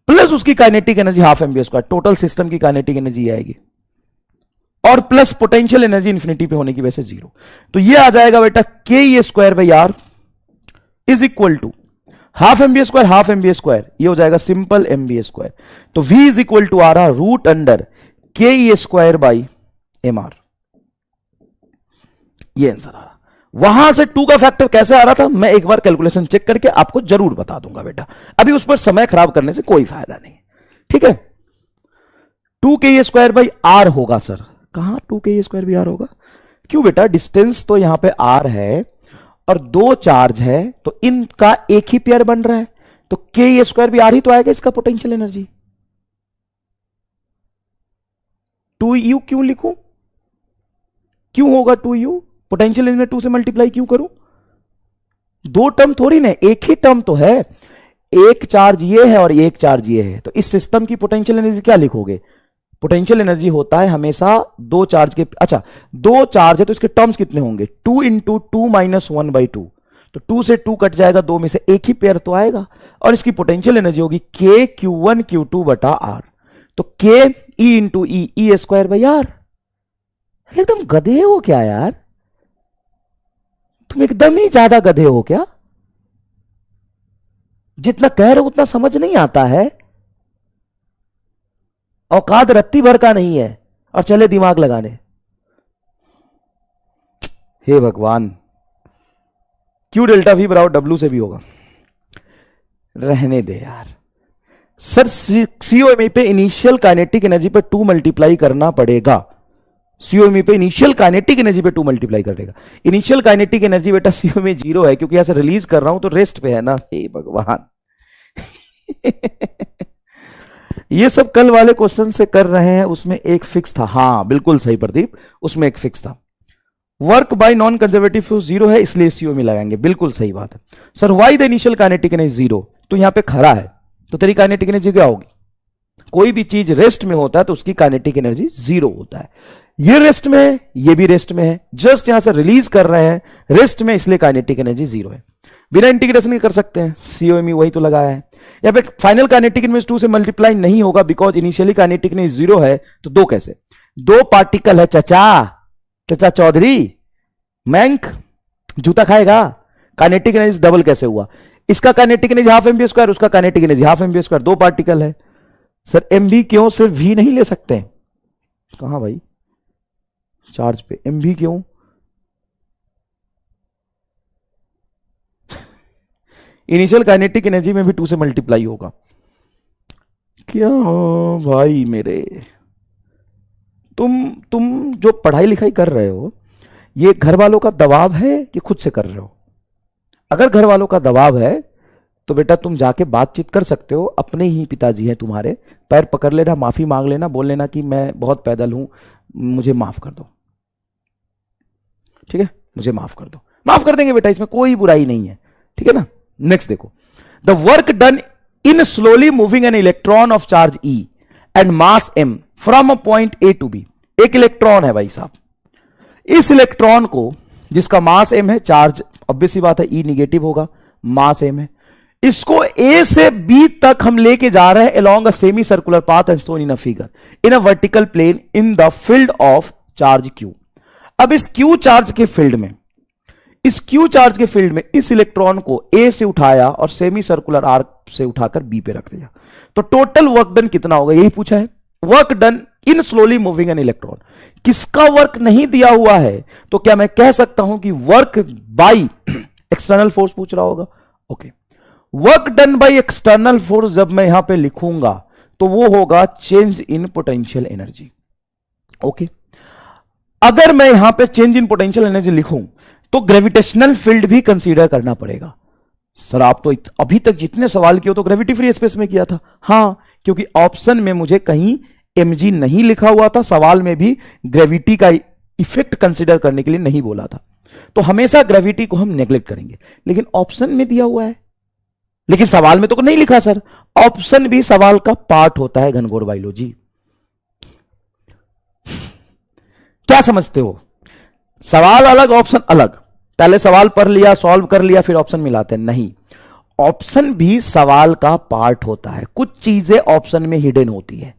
plus उसकी kinetic energy half mv², total system की काइनेटिक एनर्जी आएगी, और प्लस पोटेंशियल एनर्जी इंफिनिटी पे होने की वजह से 0। तो ये आ जाएगा बेटा ke² is equal to half mv², ये हो जाएगा सिंपल mv²। तो v इज इक्वल टू आ रहा √ke²/mr, ये आंसर आ रहा। वहां से 2 का फैक्टर कैसे आ रहा था मैं एक बार कैलकुलेशन चेक करके आपको जरूर बता दूंगा बेटा, अभी उस पर समय खराब करने से कोई फायदा नहीं, ठीक है। 2ke²/r होगा सर, कहां 2ke²/r होगा? क्यों बेटा, डिस्टेंस तो यहां पे r है और 2 चार्ज है, तो इनका एक ही पेयर बन रहा है, तो ke² ही तो आएगा इसका पोटेंशियल एनर्जी। 2u क्यों लिखूं? क्यों होगा 2u? पोटेंशियल एनर्जी 2 से मल्टीप्लाई क्यों करूं? 2 टर्म थोड़ी ना, एक ही टर्म तो है, एक चार्ज ये है और एक चार्ज ये है, तो इस सिस्टम की पोटेंशियल एनर्जी क्या लिखोगे? पोटेंशियल एनर्जी होता है हमेशा 2 चार्ज के, अच्छा 2 चार्ज है तो इसके टर्म्स कितने होंगे? 2 इंटू 2 माइनस 1/2, तो 2 से 2 कट जाएगा, 2 में से एक ही पेयर तो आएगा, और इसकी पोटेंशियल एनर्जी होगी k Q1 Q2/r, तो k e इंटू e²/r। एकदम गधे हो क्या यार, तुम एकदम ही ज्यादा गधे हो क्या? जितना कह रहे हो उतना समझ नहीं आता है, औकात रत्ती भर का नहीं है और चले दिमाग लगाने। हे भगवान, क्यू डेल्टा वी बराबर डब्ल्यू से भी होगा, रहने दे यार। सर सीओएमई पे इनिशियल काइनेटिक एनर्जी पे 2 मल्टीप्लाई करना पड़ेगा। सीओएमई पे इनिशियल काइनेटिक एनर्जी पे 2 मल्टीप्लाई करेगा। इनिशियल काइनेटिक एनर्जी बेटा सीओएमई 0 है, क्योंकि यहां से रिलीज कर रहा हूं तो रेस्ट पे है ना। हे भगवान ये सब कल वाले क्वेश्चन से कर रहे हैं, उसमें एक फिक्स था। हाँ बिल्कुल सही प्रदीप, उसमें एक फिक्स था। Work by non conservative force 0 है, इसलिए सीओएमई लगाएंगे, बिल्कुल सही बात है। Sir why the initial kinetic energy 0, तो यहां पे खड़ा है तो तेरी काइनेटिक एनर्जी क्या होगी? कोई भी चीज रेस्ट में होता है तो उसकी काइनेटिक एनर्जी 0 होता है। ये रेस्ट में है, ये भी रेस्ट में है, जस्ट यहां से रिलीज कर रहे हैं रेस्ट में, इसलिए काइनेटिक एनर्जी 0 है। बिना इंटीग्रेशन के कर सकते हैं, सीओएमई वही तो लगाया है। या पे फाइनल काइनेटिक एनर्जी 2 से मल्टीप्लाई नहीं होगा, बिकॉज इनिशियली काइनेटिक एनर्जी 0 है, तो 2 कैसे? 2 पार्टिकल है चचा चौधरी, मैंक जूता खाएगा। काइनेटिक एनर्जी डबल कैसे हुआ? इसका kinetic energy half m v square, उसका kinetic energy half m v square, 2 particle है। सर एमवी क्यों? सिर्फ वी नहीं ले सकते? कहां भाई? चार्ज पे एमवी क्यों? इनिशियल काइनेटिक एनर्जी में भी 2 से मल्टीप्लाई होगा। क्या भाई मेरे, तुम जो पढ़ाई लिखाई कर रहे हो, ये घर वालों का दबाव है कि खुद से कर रहे हो? अगर घर वालों का दबाव है तो बेटा तुम जाके बातचीत कर सकते हो, अपने ही पिताजी हैं तुम्हारे, पैर पकड़ लेना, माफी मांग लेना, बोल लेना कि मैं बहुत पैदल हूं, मुझे माफ कर दो, ठीक है, मुझे माफ कर दो, माफ कर देंगे बेटा, इसमें कोई बुराई नहीं है, ठीक है ना। नेक्स्ट देखो, the work done in slowly moving an electron of charge e and mass m from a point A to B. एक इलेक्ट्रॉन है भाई साहब, इस इलेक्ट्रॉन को जिसका मास एम है, चार्ज ऑब्वियस सी बात है ई निगेटिव होगा, मास एम है, इसको ए से बी तक हम लेके जा रहे हैं along a semi circular path and shown in a figure in a vertical plane in the field of charge q. अब इस क्यू चार्ज के फील्ड में, इस क्यू चार्ज के फील्ड में इस इलेक्ट्रॉन को ए से उठाया और सेमी सर्कुलर आर्क से उठाकर बी पे रख दिया, तो टोटल वर्क डन कितना होगा, यही पूछा है। Work done in slowly moving an electron, किसका वर्क नहीं दिया हुआ है, तो क्या मैं कह सकता हूं कि वर्क बाय एक्सटर्नल फोर्स पूछ रहा होगा? Okay, work done by external force जब मैं यहां पे लिखूंगा तो वो होगा change in potential energy. Okay, अगर मैं यहां पे चेंज इन पोटेंशियल एनर्जी लिखूं तो ग्रेविटेशनल फील्ड भी कंसीडर करना पड़ेगा। सर आप तो अभी तक जितने सवाल किए तो ग्रेविटी फ्री स्पेस में किया था। हां, क्योंकि ऑप्शन में मुझे कहीं mg नहीं लिखा हुआ था, सवाल में भी ग्रेविटी का इफेक्ट कंसीडर करने के लिए नहीं बोला था, तो हमेशा ग्रेविटी को हम नेग्लेक्ट करेंगे। लेकिन ऑप्शन में दिया हुआ है, लेकिन सवाल में तो नहीं लिखा सर। ऑप्शन भी सवाल का पार्ट होता है घनघोर बायोलॉजी। क्या समझते हो? सवाल अलग, ऑप्शन अलग। पहले सवाल पढ़ लिया, सॉल्व कर लिया, फिर ऑप्शन मिलाते हैं, नहीं, ऑप्शन भी सवाल का पार्ट होता है। कुछ चीजें ऑप्शन में हिडन होती है।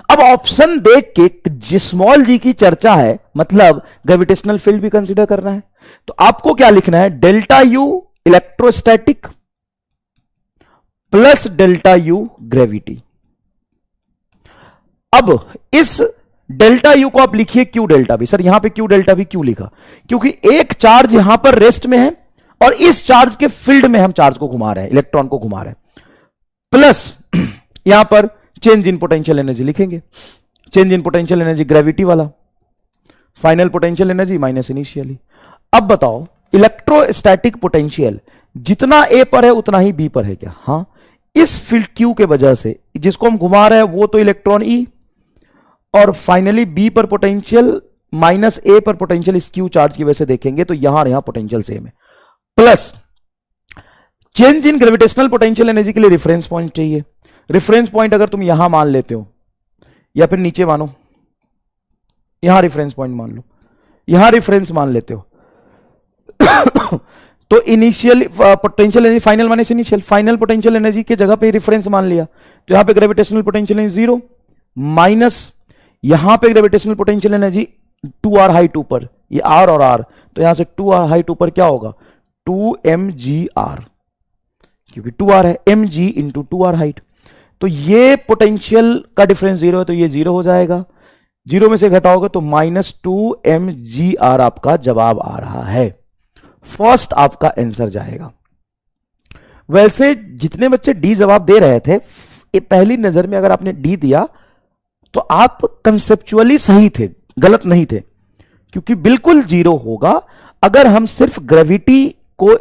अब ऑप्शन देख के स्मॉल जी की चर्चा है, मतलब ग्रेविटेशनल फील्ड भी कंसीडर करना है, तो आपको क्या लिखना है? Delta U electrostatic plus delta U gravity. अब इस डेल्टा यू को आप लिखिए क्यू डेल्टा भी। सर यहां पे क्यू डेल्टा भी क्यों लिखा? क्योंकि एक चार्ज यहां पर रेस्ट में है और इस चार्ज के फील्ड में हम चार्ज को घुमा रहे हैं, इलेक्ट्रॉन को घुमा रहे हैं, प्लस यहां पर चेंज इन पोटेंशियल एनर्जी लिखेंगे। Change in potential energy gravity वाला, final potential energy minus initially. अब बताओ, इलेक्ट्रोस्टैटिक पोटेंशियल जितना ए पर है उतना ही बी पर है क्या? हां, इस फील्ड क्यू के वजह से जिसको हम घुमा रहे हैं वो तो इलेक्ट्रॉन ई, और फाइनली बी पर पोटेंशियल माइनस ए पर पोटेंशियल इस क्यू चार्ज की वजह से देखेंगे तो यहां पोटेंशियल सेम है, plus change in gravitational potential energy के लिए रेफरेंस पॉइंट चाहिए। रेफरेंस पॉइंट अगर तुम यहां मान लेते हो या फिर नीचे मानो, यहां रेफरेंस पॉइंट मान लो, यहां रेफरेंस मान लेते हो तो initial potential energy final minus initial, final potential energy की जगह पे रेफरेंस मान लिया, तो यहां पे ग्रेविटेशनल पोटेंशियल एनर्जी 0 माइनस यहां पे gravitational potential energy 2r height ऊपर, ये r और r, तो यहां से 2r हाइट ऊपर क्या होगा? 2mgr, क्योंकि 2r है, mg इंटू 2r हाइट। तो ये पोटेंशियल का डिफरेंस 0 है, तो ये 0 हो जाएगा। 0 में से घटाओगे तो -2mgr आपका जवाब आ रहा है। फर्स्ट आपका आंसर जाएगा। वैसे जितने बच्चे डी जवाब दे रहे थे, पहली नजर में अगर आपने डी दिया तो आप कंसेप्चुअली सही थे, गलत नहीं थे, क्योंकि बिल्कुल 0 होगा अगर हम सिर्फ ग्रेविटी को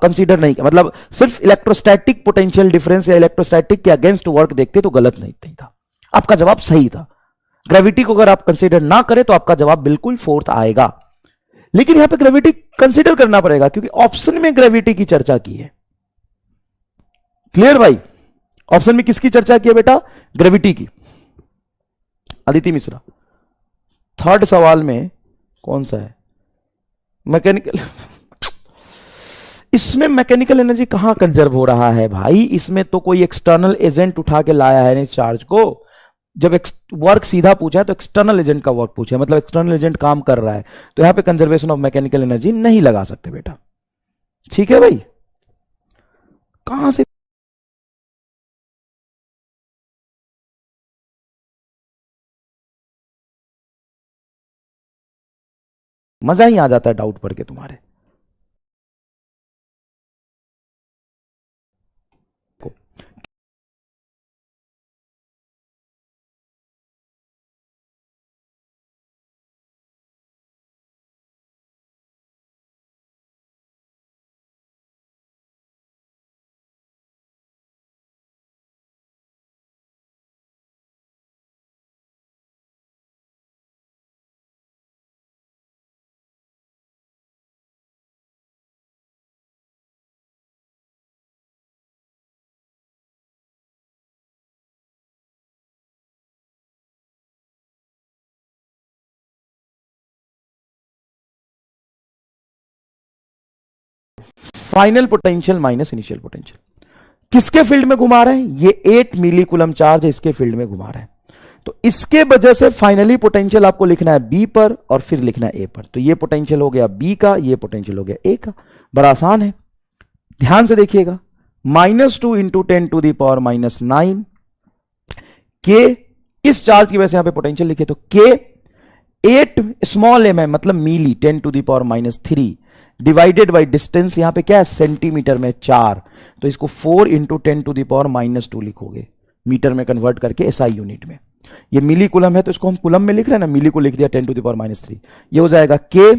कंसीडर नहीं किया, मतलब सिर्फ इलेक्ट्रोस्टैटिक पोटेंशियल डिफरेंस या इलेक्ट्रोस्टैटिक के अगेंस्ट वर्क देखते तो गलत नहीं था, आपका जवाब सही था। ग्रेविटी को अगर आप कंसीडर ना करें तो आपका जवाब बिल्कुल फोर्थ आएगा। लेकिन यहां पे ग्रेविटी कंसीडर करना पड़ेगा क्योंकि ऑप्शन में ग्रेविटी की चर्चा की है। क्लियर भाई? ऑप्शन में किसकी चर्चा की है बेटा? ग्रेविटी की। अदिति मिश्रा, थर्ड सवाल में कौन सा है? मैकेनिकल। इसमें मैकेनिकल एनर्जी कहां कंजर्व हो रहा है भाई? इसमें तो कोई एक्सटर्नल एजेंट उठा के लाया है इस चार्ज को। जब वर्क सीधा पूछा है तो एक्सटर्नल एजेंट का वर्क पूछा है, मतलब एक्सटर्नल एजेंट काम कर रहा है, तो यहां पे कंजर्वेशन ऑफ मैकेनिकल एनर्जी नहीं लगा सकते बेटा। ठीक है भाई? कहां से मजा ही आ जाता है डाउट पढ़ के तुम्हारे। Final potential minus initial potential किसके फील्ड में घुमा रहे हैं? ये 8 मिली कूलम चार्ज इसके फील्ड में घुमा रहे हैं, तो इसके वजह से फाइनली पोटेंशियल आपको लिखना है बी पर और फिर लिखना है ए पर। तो ये पोटेंशियल हो गया बी का, ये पोटेंशियल हो गया ए का। बड़ा आसान है, ध्यान से देखिएगा। -2 इंटू 10⁻⁹ के, इस चार्ज की वजह से यहां पे पोटेंशियल लिखे तो के 8 स्मॉल एम है, मतलब मिली 10⁻³ डिवाइडेड बाई डिस्टेंस, यहां पे क्या है सेंटीमीटर में 4, तो इसको 4 इंटू 10⁻² लिखोगे, मीटर में कन्वर्ट करके एसआई यूनिट में। ये मिली कुलम है तो इसको हम कुलम में लिख रहे हैं ना, मिली को लिख दिया 10⁻3, ये हो जाएगा के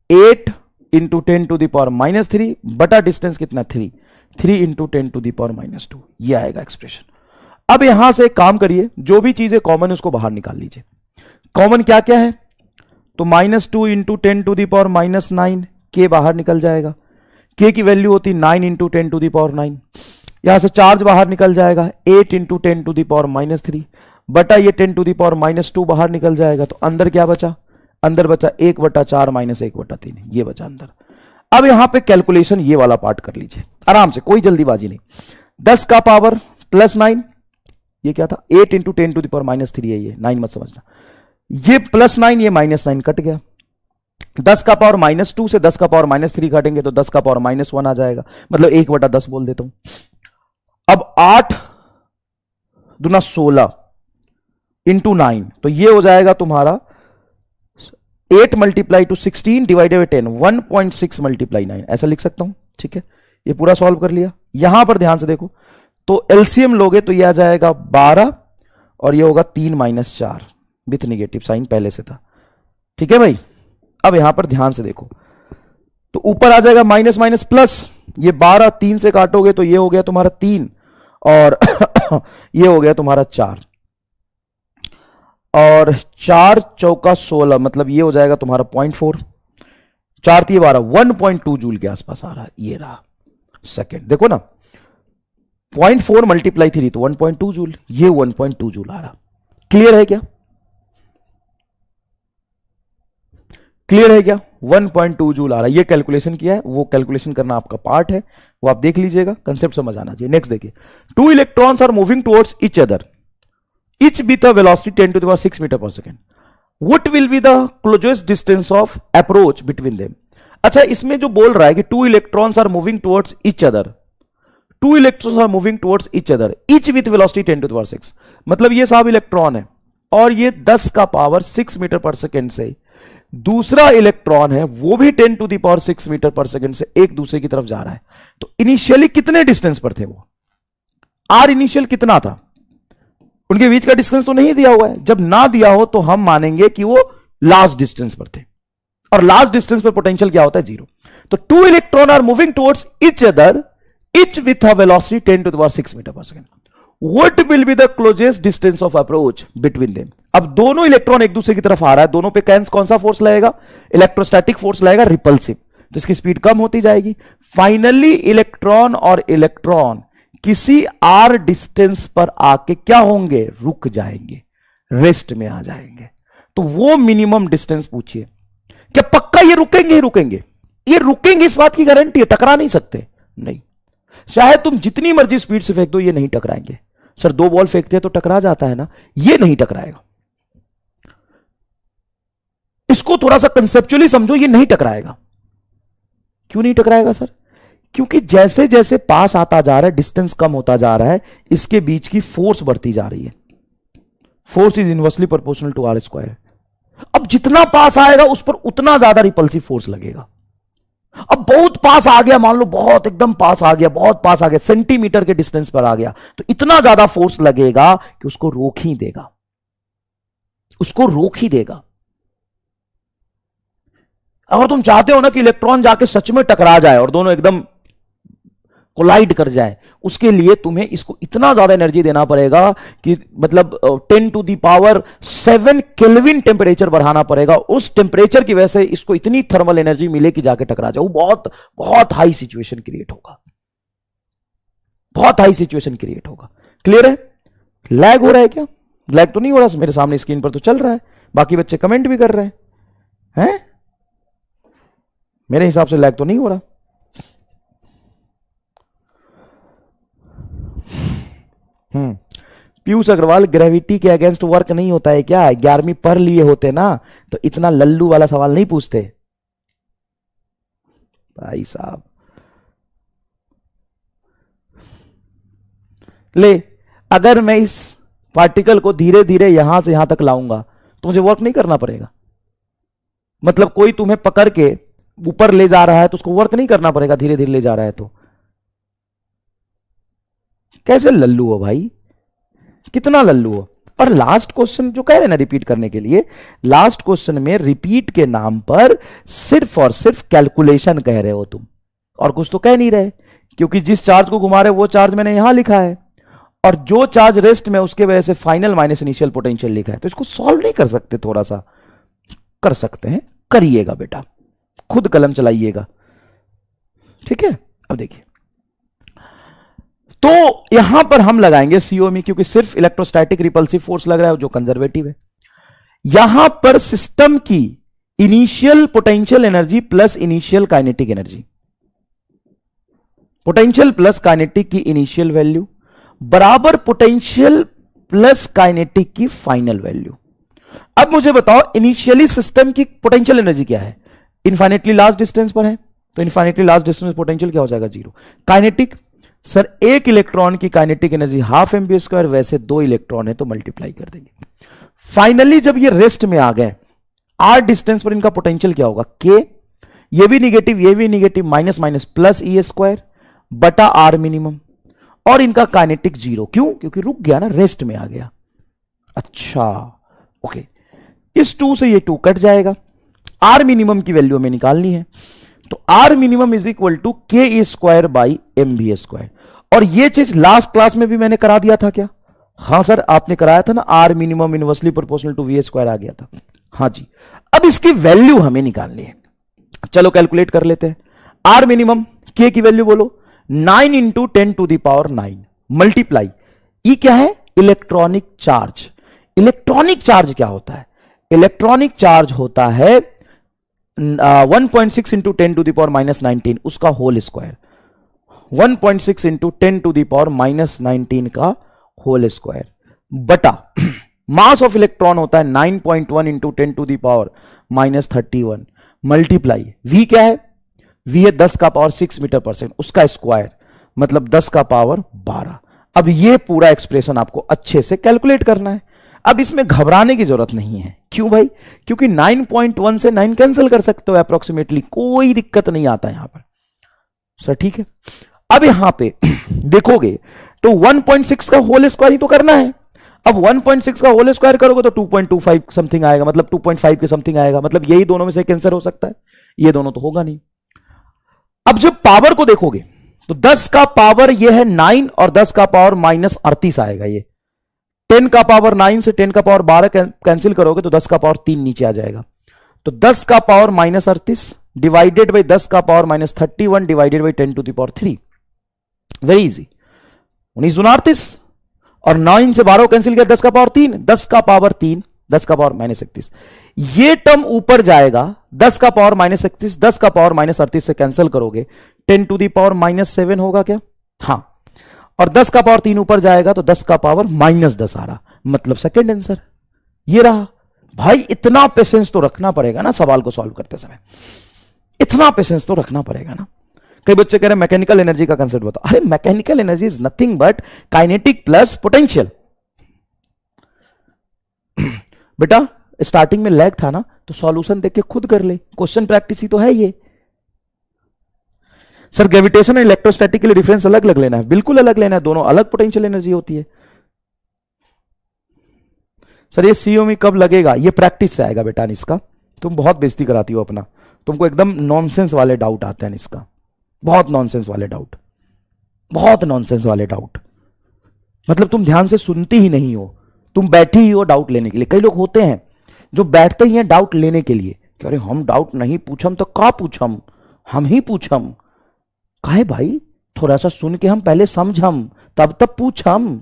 8 इंटू 10⁻³ बटा डिस्टेंस कितना 3 इंटू 10⁻², ये आएगा एक्सप्रेशन। अब यहां से काम करिए, जो भी चीजें कॉमन उसको बाहर निकाल लीजिए। कॉमन क्या क्या है? तो -2 इंटू 10⁻⁹ के बाहर निकल जाएगा, के की वैल्यू होती 9 इंटू 10⁻⁹, यहां से चार्ज बाहर निकल जाएगा 8 इंटू 10⁻³ बटा ये 10⁻² बाहर निकल जाएगा, तो अंदर क्या बचा? अंदर बचा 1/4 माइनस 1/3, ये बचा अंदर। अब यहां पे कैलकुलेशन ये वाला पार्ट कर लीजिए आराम से, कोई जल्दीबाजी नहीं। 10 का पावर +9, ये क्या था 8 इंटू 10⁻³ है, ये 9 मत समझना, ये +9 ये -9 कट गया। 10 का पावर -2 से 10 का पावर -3 काटेंगे तो 10 का पावर -1 आ जाएगा, मतलब 1/10 बोल देता हूं। अब 8 दूना 16 इंटू 9, तो ये हो जाएगा तुम्हारा 8 multiply two 16 divided by 10, 1.6 multiply 9, ऐसा लिख सकता हूं। ठीक है, ये पूरा सॉल्व कर लिया। यहां पर ध्यान से देखो, तो एलसीएम लोगे तो ये आ जाएगा 12 और ये होगा 3 - 4 विथ निगेटिव साइन पहले से था। ठीक है भाई? अब यहां पर ध्यान से देखो, तो ऊपर आ जाएगा माइनस माइनस प्लस, ये 12 3 से काटोगे तो ये हो गया तुम्हारा 3 और ये हो गया तुम्हारा 4 और 4 चौका 16, मतलब ये हो जाएगा तुम्हारा 0.4, 4 3 12, 1.2 जूल के आसपास आ रहा है। ये रहा सेकेंड, देखो ना 0.4 मल्टीप्लाई 3 तो 1.2 जूल, ये 1.2 जूल आ रहा। क्लियर है क्या? क्लियर है क्या? 1.2 जूल आ रहा है। ये कैलकुलेशन किया है, वो कैलकुलेशन करना आपका पार्ट है, वो आप देख लीजिएगा, कंसेप्ट समझ आना चाहिए। नेक्स्ट देखिए, 2 electrons are moving towards each other, each with the velocity 10⁻⁶ metre per second, what will be the closest distance of approach between them. अच्छा, इसमें जो बोल रहा है कि 2 electrons are moving towards each other, 2 electrons are moving towards each other each with velocity 10 to the power 6। मतलब ये साहब इलेक्ट्रॉन है और ये 10 का पावर 6 मीटर पर सेकेंड से दूसरा इलेक्ट्रॉन है वो भी 10 to the power 6 metre per second से एक दूसरे की तरफ जा रहा है। तो इनिशियली कितने डिस्टेंस पर थे वो? आर इनिशियल कितना था? उनके बीच का डिस्टेंस तो नहीं दिया हुआ है। जब ना दिया हो तो हम मानेंगे कि वो लास्ट डिस्टेंस पर थे, और लास्ट डिस्टेंस पर पोटेंशियल क्या होता है? 0। तो 2 electron are moving towards each other each with a velocity 10 to the power 6 metre per second. What will be the closest distance of approach between them? अब दोनों इलेक्ट्रॉन एक दूसरे की तरफ आ रहा है, दोनों पे कौन सा फोर्स लगेगा? इलेक्ट्रोस्टैटिक फोर्स लगेगा, रिपल्सिव, तो इसकी स्पीड कम होती जाएगी। फाइनली इलेक्ट्रॉन और इलेक्ट्रॉन किसी आर डिस्टेंस पर आके क्या होंगे? रुक जाएंगे, रेस्ट में आ जाएंगे। तो वो मिनिमम डिस्टेंस पूछिए, क्या पक्का ये रुकेंगे ही रुकेंगे? ये रुकेंगे इस बात की गारंटी है, टकरा नहीं सकते। नहीं, चाहे तुम जितनी मर्जी स्पीड से फेंक दो ये नहीं टकराएंगे। सर 2 बॉल फेंकते हैं तो टकरा जाता है ना, ये नहीं टकराएगा। इसको थोड़ा सा कंसेप्चुअली समझो, ये नहीं टकराएगा। क्यों नहीं टकराएगा सर? क्योंकि जैसे जैसे पास आता जा रहा है, डिस्टेंस कम होता जा रहा है, इसके बीच की फोर्स बढ़ती जा रही है। Force is inversely proportional to r square. अब जितना पास आएगा उस पर उतना ज्यादा रिपल्सिव फोर्स लगेगा। अब बहुत पास आ गया, मान लो बहुत एकदम पास आ गया, बहुत पास आ गया, सेंटीमीटर के डिस्टेंस पर आ गया, तो इतना ज्यादा फोर्स लगेगा कि उसको रोक ही देगा, उसको रोक ही देगा। अगर तुम चाहते हो ना कि इलेक्ट्रॉन जाके सच में टकरा जाए और दोनों एकदम कोलाइड कर जाए, उसके लिए तुम्हें इसको इतना ज्यादा एनर्जी देना पड़ेगा कि मतलब 10 to the power 7 kelvin temperature बढ़ाना पड़ेगा। उस टेम्परेचर की वजह से इसको इतनी थर्मल एनर्जी मिले कि जाके टकरा जाए। वो बहुत बहुत हाई सिचुएशन क्रिएट होगा, बहुत हाई सिचुएशन क्रिएट होगा। क्लियर है? लैग हो रहा है क्या? लैग तो नहीं हो रहा, मेरे सामने स्क्रीन पर तो चल रहा है, बाकी बच्चे कमेंट भी कर रहे हैं। मेरे हिसाब से लैग तो नहीं हो रहा। पीयूष अग्रवाल, ग्रेविटी के अगेंस्ट वर्क नहीं होता है क्या? 11वीं पढ़ लिए होते ना तो इतना लल्लू वाला सवाल नहीं पूछते भाई साहब। ले, अगर मैं इस पार्टिकल को धीरे धीरे यहां से यहां तक लाऊंगा तो मुझे वर्क नहीं करना पड़ेगा। मतलब कोई तुम्हें पकड़ के ऊपर ले जा रहा है तो उसको वर्क नहीं करना पड़ेगा, धीरे धीरे ले जा रहा है तो। कैसे लल्लू हो भाई, कितना लल्लू हो। और लास्ट क्वेश्चन जो कह रहे हैं ना रिपीट करने के लिए, लास्ट क्वेश्चन में रिपीट के नाम पर सिर्फ और सिर्फ कैलकुलेशन कह रहे हो तुम, और कुछ तो कह नहीं रहे। क्योंकि जिस चार्ज को घुमा रहे वो चार्ज मैंने यहां लिखा है, और जो चार्ज रेस्ट में उसके वजह से फाइनल माइनस इनिशियल पोटेंशियल लिखा है। तो इसको सॉल्व नहीं कर सकते? थोड़ा सा कर सकते हैं, करिएगा बेटा, खुद कलम चलाइएगा, ठीक है। अब देखिए, तो यहां पर हम लगाएंगे सीओमी, क्योंकि सिर्फ इलेक्ट्रोस्टैटिक रिपल्सिव फोर्स लग रहा है जो कंजर्वेटिव है। यहां पर सिस्टम की initial potential energy plus initial kinetic energy, potential plus kinetic की इनिशियल वैल्यू बराबर पोटेंशियल प्लस काइनेटिक की फाइनल वैल्यू। अब मुझे बताओ, इनिशियली सिस्टम की पोटेंशियल एनर्जी क्या है? इनफाइनेटली लास्ट डिस्टेंस पर है, तो इनफाइनेटली लास्ट डिस्टेंस पोटेंशियल क्या हो जाएगा? 0। काइनेटिक, सर एक इलेक्ट्रॉन की kinetic energy half MB square, वैसे 2 इलेक्ट्रॉन है तो मल्टीप्लाई कर देंगे। फाइनली जब ये रेस्ट में आ गए, आर डिस्टेंस पर इनका पोटेंशियल क्या होगा? के, ये भी निगेटिव, माइनस माइनस प्लस ई स्क्वायर बटा आर मिनिमम, और इनका काइनेटिक 0। क्यों? क्योंकि रुक गया ना, रेस्ट में आ गया। अच्छा ओके, इस 2 से ये 2 कट जाएगा, आर मिनिमम की वैल्यू हमें निकालनी है, तो r minimum is equal to k e square by m v square. और ये चीज लास्ट क्लास में भी मैंने करा दिया था क्या? हाँ सर, आपने कराया था ना, r minimum inversely proportional to v square आ गया था। हाँ जी, अब इसकी वैल्यू हमें निकालनी है। चलो कैलकुलेट कर लेते हैं। आर मिनिमम, के की वैल्यू बोलो, 9 into 10 to the power 9 multiply, e क्या है? Electronic charge. इलेक्ट्रॉनिक चार्ज क्या होता है? इलेक्ट्रॉनिक चार्ज होता है 1.6 into 10 to the power minus 19 उसका whole square, 1.6 into 10 to the power minus 19 का होल स्क्वायर बटा मास ऑफ इलेक्ट्रॉन होता है 9.1 into 10 to the power minus 31 multiply, v क्या है? वी है 10 का पावर 6 मीटर पर सेकेंड, उसका स्क्वायर मतलब 10 का पावर 12। अब ये पूरा एक्सप्रेशन आपको अच्छे से कैलकुलेट करना है। अब इसमें घबराने की जरूरत नहीं है। क्यों भाई? क्योंकि 9.1 से 9 कैंसिल कर सकते हो अप्रोक्सीमेटली, कोई दिक्कत नहीं आता यहां पर। सर ठीक है। अब यहां पे देखोगे तो 1.6 का होल स्क्वायर ही तो करना है। अब 1.6 का होल स्क्वायर करोगे तो 2.25 समथिंग आएगा, मतलब 2.5 के समथिंग आएगा, मतलब यही दोनों में से कैंसर हो सकता है, ये दोनों तो होगा नहीं। अब जब पावर को देखोगे तो 10 का पावर ये है 9 और 10 का पावर -38 आएगा। ये 10 का पावर 9 से 10 का पावर 12 कैंसिल करोगे तो 10 का पावर 3 नीचे आ जाएगा। तो 10 का पावर -38 डिवाइडेड बाई 10 का power -31 divided by 10 to the power 3। Very easy. 19 दूना 38 और 9 से 12 कैंसिल किया, 10 का पावर 3, 10 का पावर 3, 10 का पावर -31। ये टर्म ऊपर जाएगा, 10 का पावर -31, 10 का पावर -38 से कैंसिल करोगे 10 टू दी पावर -7 होगा क्या? हाँ। और 10 का पावर 3 ऊपर जाएगा तो 10 का पावर -10 आ रहा, मतलब सेकंड आंसर ये रहा। भाई इतना पेशेंस तो रखना पड़ेगा ना सवाल को सॉल्व करते समय, इतना पेशेंस तो रखना पड़ेगा ना। कई बच्चे कह रहे हैं मैकेनिकल एनर्जी का कंसेप्ट बताओ। अरे mechanical energy is nothing but kinetic plus potential. बेटा स्टार्टिंग में लैग था ना, तो सॉल्यूशन देख के खुद कर ले, क्वेश्चन प्रैक्टिस ही तो है ये। सर ग्रेविटेशन और इलेक्ट्रोस्टैटिक के लिए डिफरेंस अलग अलग लेना है, बिल्कुल अलग लेना है, दोनों अलग पोटेंशियल एनर्जी होती है। सर ये सीओमी कब लगेगा? ये प्रैक्टिस से आएगा बेटा इसका। तुम बहुत बेइज्जती कराती हो अपना, तुमको एकदम नॉनसेंस वाले डाउट आते हैं इसका, बहुत नॉनसेंस वाले डाउट, बहुत नॉनसेंस वाले डाउट। मतलब तुम ध्यान से सुनती ही नहीं हो, तुम बैठी ही हो डाउट लेने के लिए। कई लोग होते हैं जो बैठते ही हैं डाउट लेने के लिए कि अरे हम डाउट नहीं पूछम तो का पूछम, हम ही पूछम। काहे भाई? थोड़ा सा सुन के हम पहले समझम तब तब पूछम।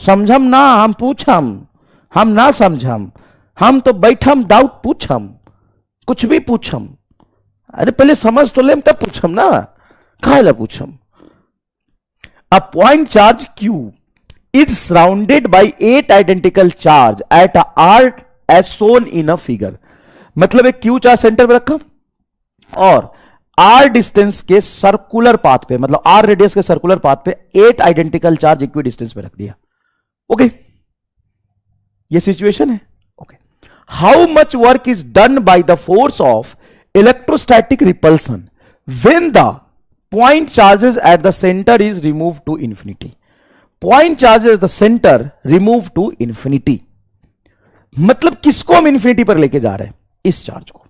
समझम ना हम पूछम, हम ना समझम, हम तो बैठम डाउट पूछम, कुछ भी पूछम। अरे पहले समझ तो ले तब पूछम ना, काहे ला पूछम। A point charge Q is surrounded by 8 identical charge at a R as shown in a figure। मतलब एक Q चार्ज सेंटर पे रखा और R डिस्टेंस के सर्कुलर पाथ पे, मतलब R रेडियस के सर्कुलर पाथ पे 8 आइडेंटिकल चार्ज इक्वी डिस्टेंस पे रख दिया। ओके ये सिचुएशन है। Okay how much work is done by the force of electrostatic repulsion when the point charges at the centre is remove to infinity. Point charges the centre remove to infinity, मतलब किसको हम इंफिनिटी पर लेके जा रहे हैं? इस चार्ज को।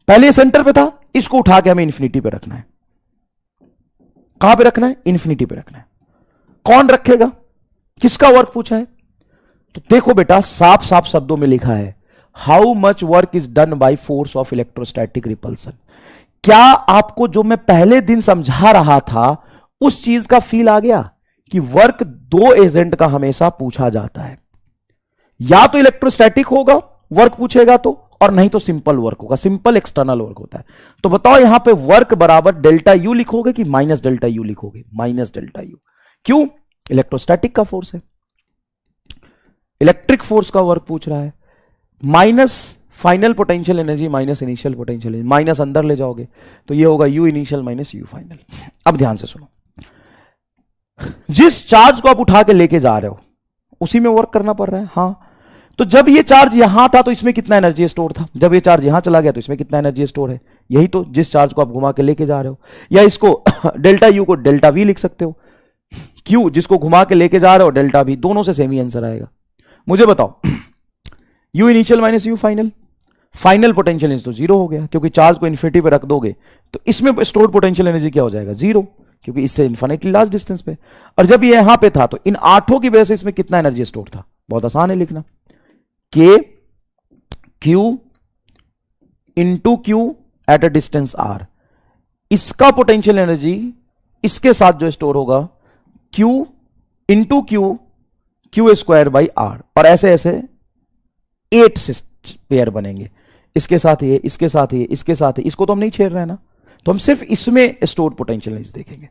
पहले सेंटर पे था, इसको उठा के हमें इंफिनिटी पे रखना है। कहां पे रखना है? इंफिनिटी पे रखना है। कौन रखेगा? किसका वर्क पूछा है? तो देखो बेटा साफ साफ शब्दों में लिखा है how much work is done by force of electrostatic repulsion. क्या आपको जो मैं पहले दिन समझा रहा था उस चीज का फील आ गया कि वर्क दो एजेंट का हमेशा पूछा जाता है, या तो इलेक्ट्रोस्टैटिक होगा वर्क पूछेगा तो, और नहीं तो सिंपल वर्क होगा, सिंपल एक्सटर्नल वर्क होता है। तो बताओ यहां पे वर्क बराबर डेल्टा यू लिखोगे कि माइनस डेल्टा यू लिखोगे? Minus delta U. क्यों? इलेक्ट्रोस्टैटिक का फोर्स है, इलेक्ट्रिक फोर्स का वर्क पूछ रहा है। Minus final potential energy minus initial potential energy, minus अंदर ले जाओगे तो ये होगा you initial minus you final. अब ध्यान से सुनो, जिस चार्ज को आप उठा के लेके जा रहे हो उसी में वर्क करना पड़ रहा है। हाँ, तो जब ये चार्ज यहां था तो इसमें कितना एनर्जी स्टोर था, जब ये चार्ज यहां चला गया तो इसमें कितना एनर्जी स्टोर है। यही तो जिस चार्ज को आप घुमा के लेके जा रहे हो, या इसको डेल्टा यू को डेल्टा वी लिख सकते हो। क्यू जिसको घुमा के लेके जा रहे हो, डेल्टा वी, दोनों से सेम ही आंसर आएगा। मुझे बताओ you initial minus you final, final potential energy तो जीरो हो गया क्योंकि चार्ज को इन्फिनिटी पे रख दोगे तो इसमें स्टोर्ड पोटेंशियल एनर्जी क्या हो जाएगा? जीरो, क्योंकि इससे इन्फिनिटली लास्ट डिस्टेंस पे। और जब ये यहां पे था तो इन आठों की वजह से इसमें कितना एनर्जी स्टोर था? बहुत आसान है लिखना, k q into q at a distance r. इसका पोटेंशियल एनर्जी इसके साथ जो स्टोर होगा q into q, q square by r, और ऐसे ऐसे 8 पेयर बनेंगे, इसके साथ ये, इसके साथ ये, इसके साथ ये। इसको तो हम नहीं छेड़ रहे हैं ना, तो हम सिर्फ इसमें स्टोर पोटेंशियल एनर्जी देखेंगे।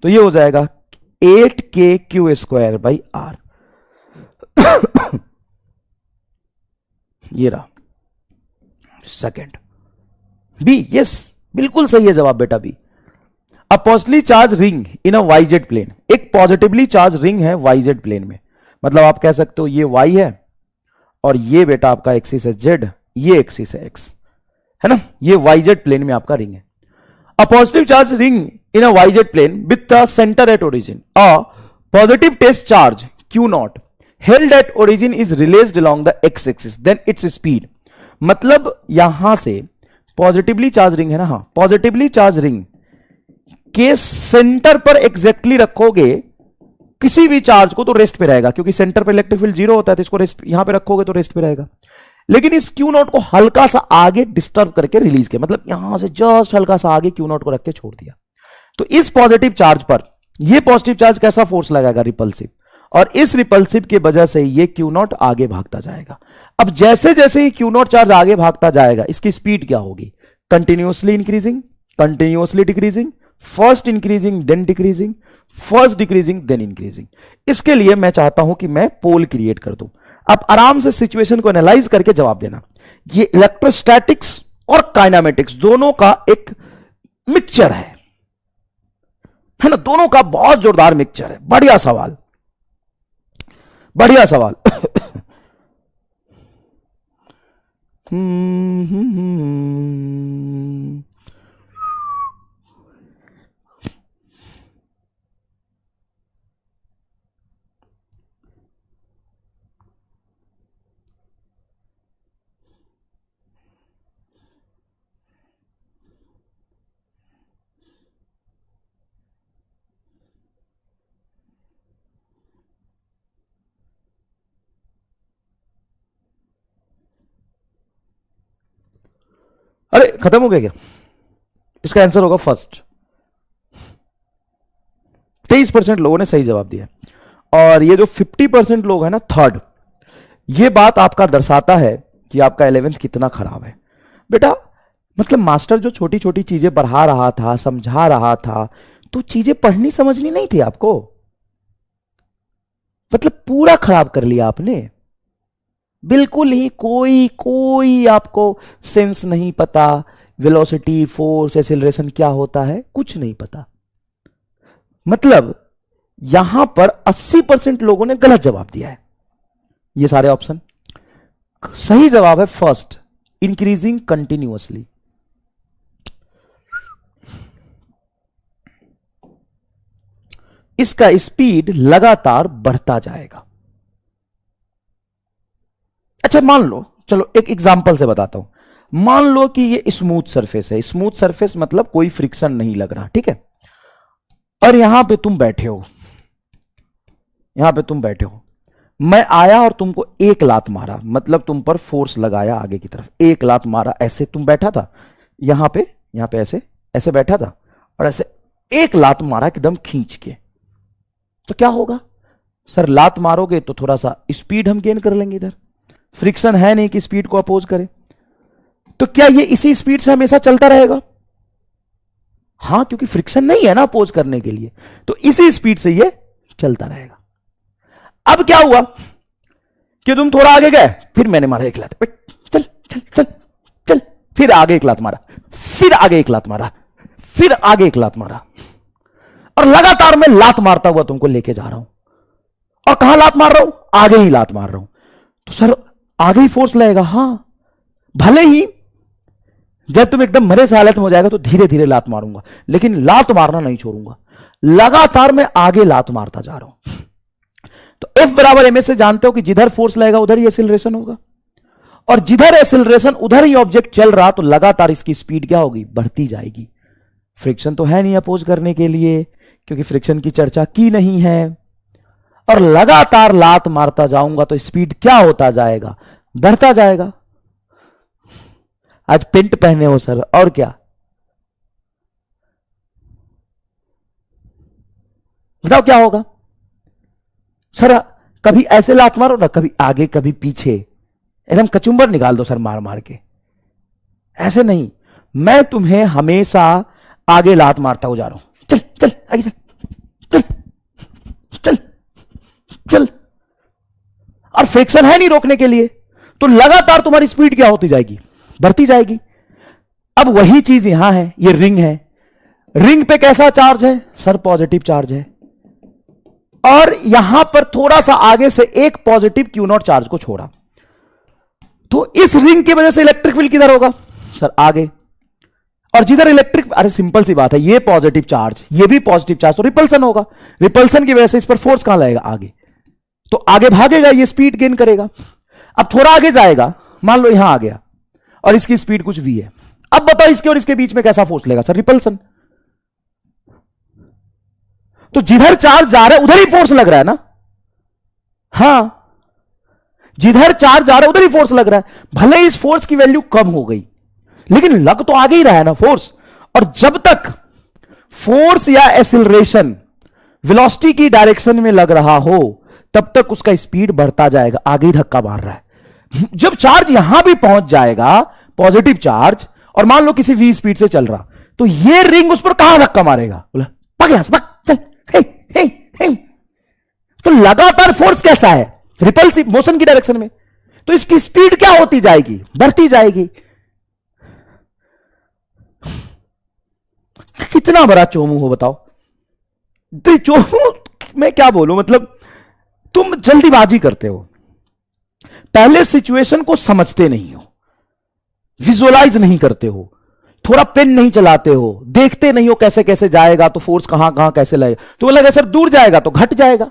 तो ये हो जाएगा 8k Q square by are. ये रहा सेकंड बी। यस बिल्कुल सही है जवाब बेटा B. A positively charge ring in a YZ plane, एक पॉजिटिवली चार्ज रिंग है वाईजेड प्लेन में, मतलब आप कह सकते हो ये वाई है और ये बेटा आपका एक्सिस है जेड, ये एक्सिस है एक्स, है ना, ये वाईजेड प्लेन में आपका रिंग है। A positive charge ring in a YZ plane with the centre at origin, a positive test charge q not held at origin is released along the x axis, then its speed, मतलब यहां से पॉजिटिवली चार्ज रिंग है ना, हाँ पॉजिटिवली चार्ज रिंग के सेंटर पर एग्जैक्टली रखोगे किसी भी चार्ज को तो रेस्ट पे रहेगा, क्योंकि सेंटर पर इलेक्ट्रिक फील्ड जीरो होता है, तो इसको रेस्ट यहां पे रखोगे तो रेस्ट पे रहेगा। लेकिन इस क्यू नॉट को हल्का सा आगे डिस्टर्ब करके रिलीज किया, मतलब यहां से जस्ट हल्का सा आगे क्यू नॉट को रख के छोड़ दिया, तो इस पॉजिटिव चार्ज पर यह पॉजिटिव चार्ज कैसा फोर्स लगाएगा, रिपल्सिव, और इस रिपल्सिव की वजह से ये क्यू नॉट आगे भागता जाएगा। अब जैसे जैसे ये क्यू नॉट चार्ज आगे भागता जाएगा इसकी स्पीड क्या होगी, continuously increasing, continuously decreasing, first increasing then decreasing, first decreasing then increasing. इसके लिए मैं चाहता हूं कि मैं पोल क्रिएट कर दूं। अब आराम से सिचुएशन को एनालाइज करके जवाब देना। ये इलेक्ट्रोस्टैटिक्स और काइनेमेटिक्स दोनों का एक मिक्सचर है ना, दोनों का बहुत जोरदार मिक्सचर है। बढ़िया सवाल, बढ़िया सवाल। अरे खत्म हो गया क्या, इसका आंसर होगा फर्स्ट। 23% लोगों ने सही जवाब दिया, और ये जो 50% लोग हैं ना थर्ड, ये बात आपका दर्शाता है कि आपका 11th कितना खराब है बेटा। मतलब मास्टर जो छोटी छोटी चीजें पढ़ा रहा था, समझा रहा था, तो चीजें पढ़नी समझनी नहीं थी आपको, मतलब पूरा खराब कर लिया आपने। बिल्कुल ही कोई आपको सेंस नहीं पता, वेलोसिटी, फोर्स, एक्सीलरेशन क्या होता है कुछ नहीं पता। मतलब यहां पर 80% लोगों ने गलत जवाब दिया है। ये सारे ऑप्शन सही जवाब है फर्स्ट, इंक्रीजिंग कंटिन्यूअसली। इसका स्पीड लगातार बढ़ता जाएगा। अच्छा मान लो, चलो एक एग्जांपल से बताता हूं। मान लो कि ये स्मूथ सरफेस है, स्मूथ सरफेस मतलब कोई फ्रिक्शन नहीं लग रहा, ठीक है, और यहां पे तुम बैठे हो, यहां पे तुम बैठे हो, मैं आया और तुमको एक लात मारा, मतलब तुम पर फोर्स लगाया आगे की तरफ, एक लात मारा, ऐसे तुम बैठा था यहां पे ऐसे ऐसे बैठा था, और ऐसे एक लात मारा एकदम खींच के, तो क्या होगा सर, लात मारोगे तो थोड़ा सा स्पीड हम गेन कर लेंगे, इधर फ्रिक्शन है नहीं कि स्पीड को अपोज करे, तो क्या ये इसी स्पीड से हमेशा चलता रहेगा? हां, क्योंकि फ्रिक्शन नहीं है ना अपोज करने के लिए, तो इसी स्पीड से ये चलता रहेगा। अब क्या हुआ कि तुम थोड़ा आगे गए, फिर मैंने मारा एक लात, चल चल चल चल, फिर आगे एक लात मारा, फिर आगे एक लात मारा, फिर आगे एक लात मारा, और लगातार मैं लात मारता हुआ तुमको लेके जा रहा हूं। और कहां लात मार रहा हूं? आगे ही लात मार रहा हूं। तो सर आगे ही फोर्स लगेगा, हां, भले ही जब तुम एकदम मरे से हालत में हो जाएगा तो धीरे धीरे लात मारूंगा, लेकिन लात मारना नहीं छोड़ूंगा, लगातार मैं आगे लात मारता जा रहा हूं। तो F बराबर ma से जानते हो कि जिधर फोर्स लगेगा उधर ही एक्सीलरेशन होगा, और जिधर एक्सीलरेशन उधर ही ऑब्जेक्ट चल रहा, तो लगातार इसकी स्पीड क्या होगी? बढ़ती जाएगी। फ्रिक्शन तो है नहीं अपोज करने के लिए, क्योंकि फ्रिक्शन की चर्चा की नहीं है, और लगातार लात मारता जाऊंगा तो स्पीड क्या होता जाएगा? बढ़ता जाएगा। आज पेंट पहने हो सर, और क्या बताओ क्या होगा? सर कभी ऐसे लात मारो ना, कभी आगे कभी पीछे, एकदम कचुंबर निकाल दो सर मार मार के, ऐसे नहीं, मैं तुम्हें हमेशा आगे लात मारता हो जा रहा हूं, चल चल आगे चल चल चल, और फ्रिक्शन है नहीं रोकने के लिए, तो लगातार तुम्हारी स्पीड क्या होती जाएगी? बढ़ती जाएगी। अब वही चीज यहां है, ये रिंग है, रिंग पे कैसा चार्ज है सर? पॉजिटिव चार्ज है, और यहां पर थोड़ा सा आगे से एक पॉजिटिव क्यू नॉट चार्ज को छोड़ा, तो इस रिंग की वजह से इलेक्ट्रिक फील्ड किधर होगा सर? आगे। और जिधर इलेक्ट्रिक, अरे सिंपल सी बात है, ये पॉजिटिव चार्ज, ये भी पॉजिटिव चार्ज, तो रिपल्सन होगा। रिपल्सन की वजह से इस पर फोर्स कहां लगेगा? आगे। तो आगे भागेगा, ये स्पीड गेन करेगा। अब थोड़ा आगे जाएगा, मान लो यहां आ गया, और इसकी स्पीड कुछ v है। अब बताओ इसके और इसके बीच में कैसा फोर्स लगेगा सर? रिपल्सन। तो जिधर चार्ज जा रहा है उधर ही फोर्स लग रहा है ना? हां, जिधर चार्ज जा रहा है उधर ही फोर्स लग रहा है। भले इस फोर्स की वैल्यू कम हो गई, लेकिन लग तो आगे ही रहा है ना फोर्स। और जब तक फोर्स या एक्सीलरेशन वेलोसिटी की डायरेक्शन में लग रहा हो, तब तक उसका स्पीड बढ़ता जाएगा, आगे ही धक्का मार रहा है। जब चार्ज यहां भी पहुंच जाएगा, पॉजिटिव चार्ज, और मान लो किसी v स्पीड से चल रहा, तो ये रिंग उस पर कहां धक्का मारेगा? बोला भाग यहां से, भाग, चल, हे, हे, हे। तो लगातार फोर्स कैसा है? रिपल्सिव मोशन की डायरेक्शन में। तो इसकी स्पीड क्या होती जाएगी? बढ़ती जाएगी। कितना बड़ा चोमू हो बताओ। तो चोमू मैं क्या बोलूं, मतलब तुम जल्दीबाजी करते हो, पहले सिचुएशन को समझते नहीं हो, विजुअलाइज नहीं करते हो, थोड़ा पेन नहीं चलाते हो, देखते नहीं हो कैसे कैसे जाएगा, तो फोर्स कहां कहां कैसे लगेगा। तो लगा सर दूर जाएगा तो घट जाएगा,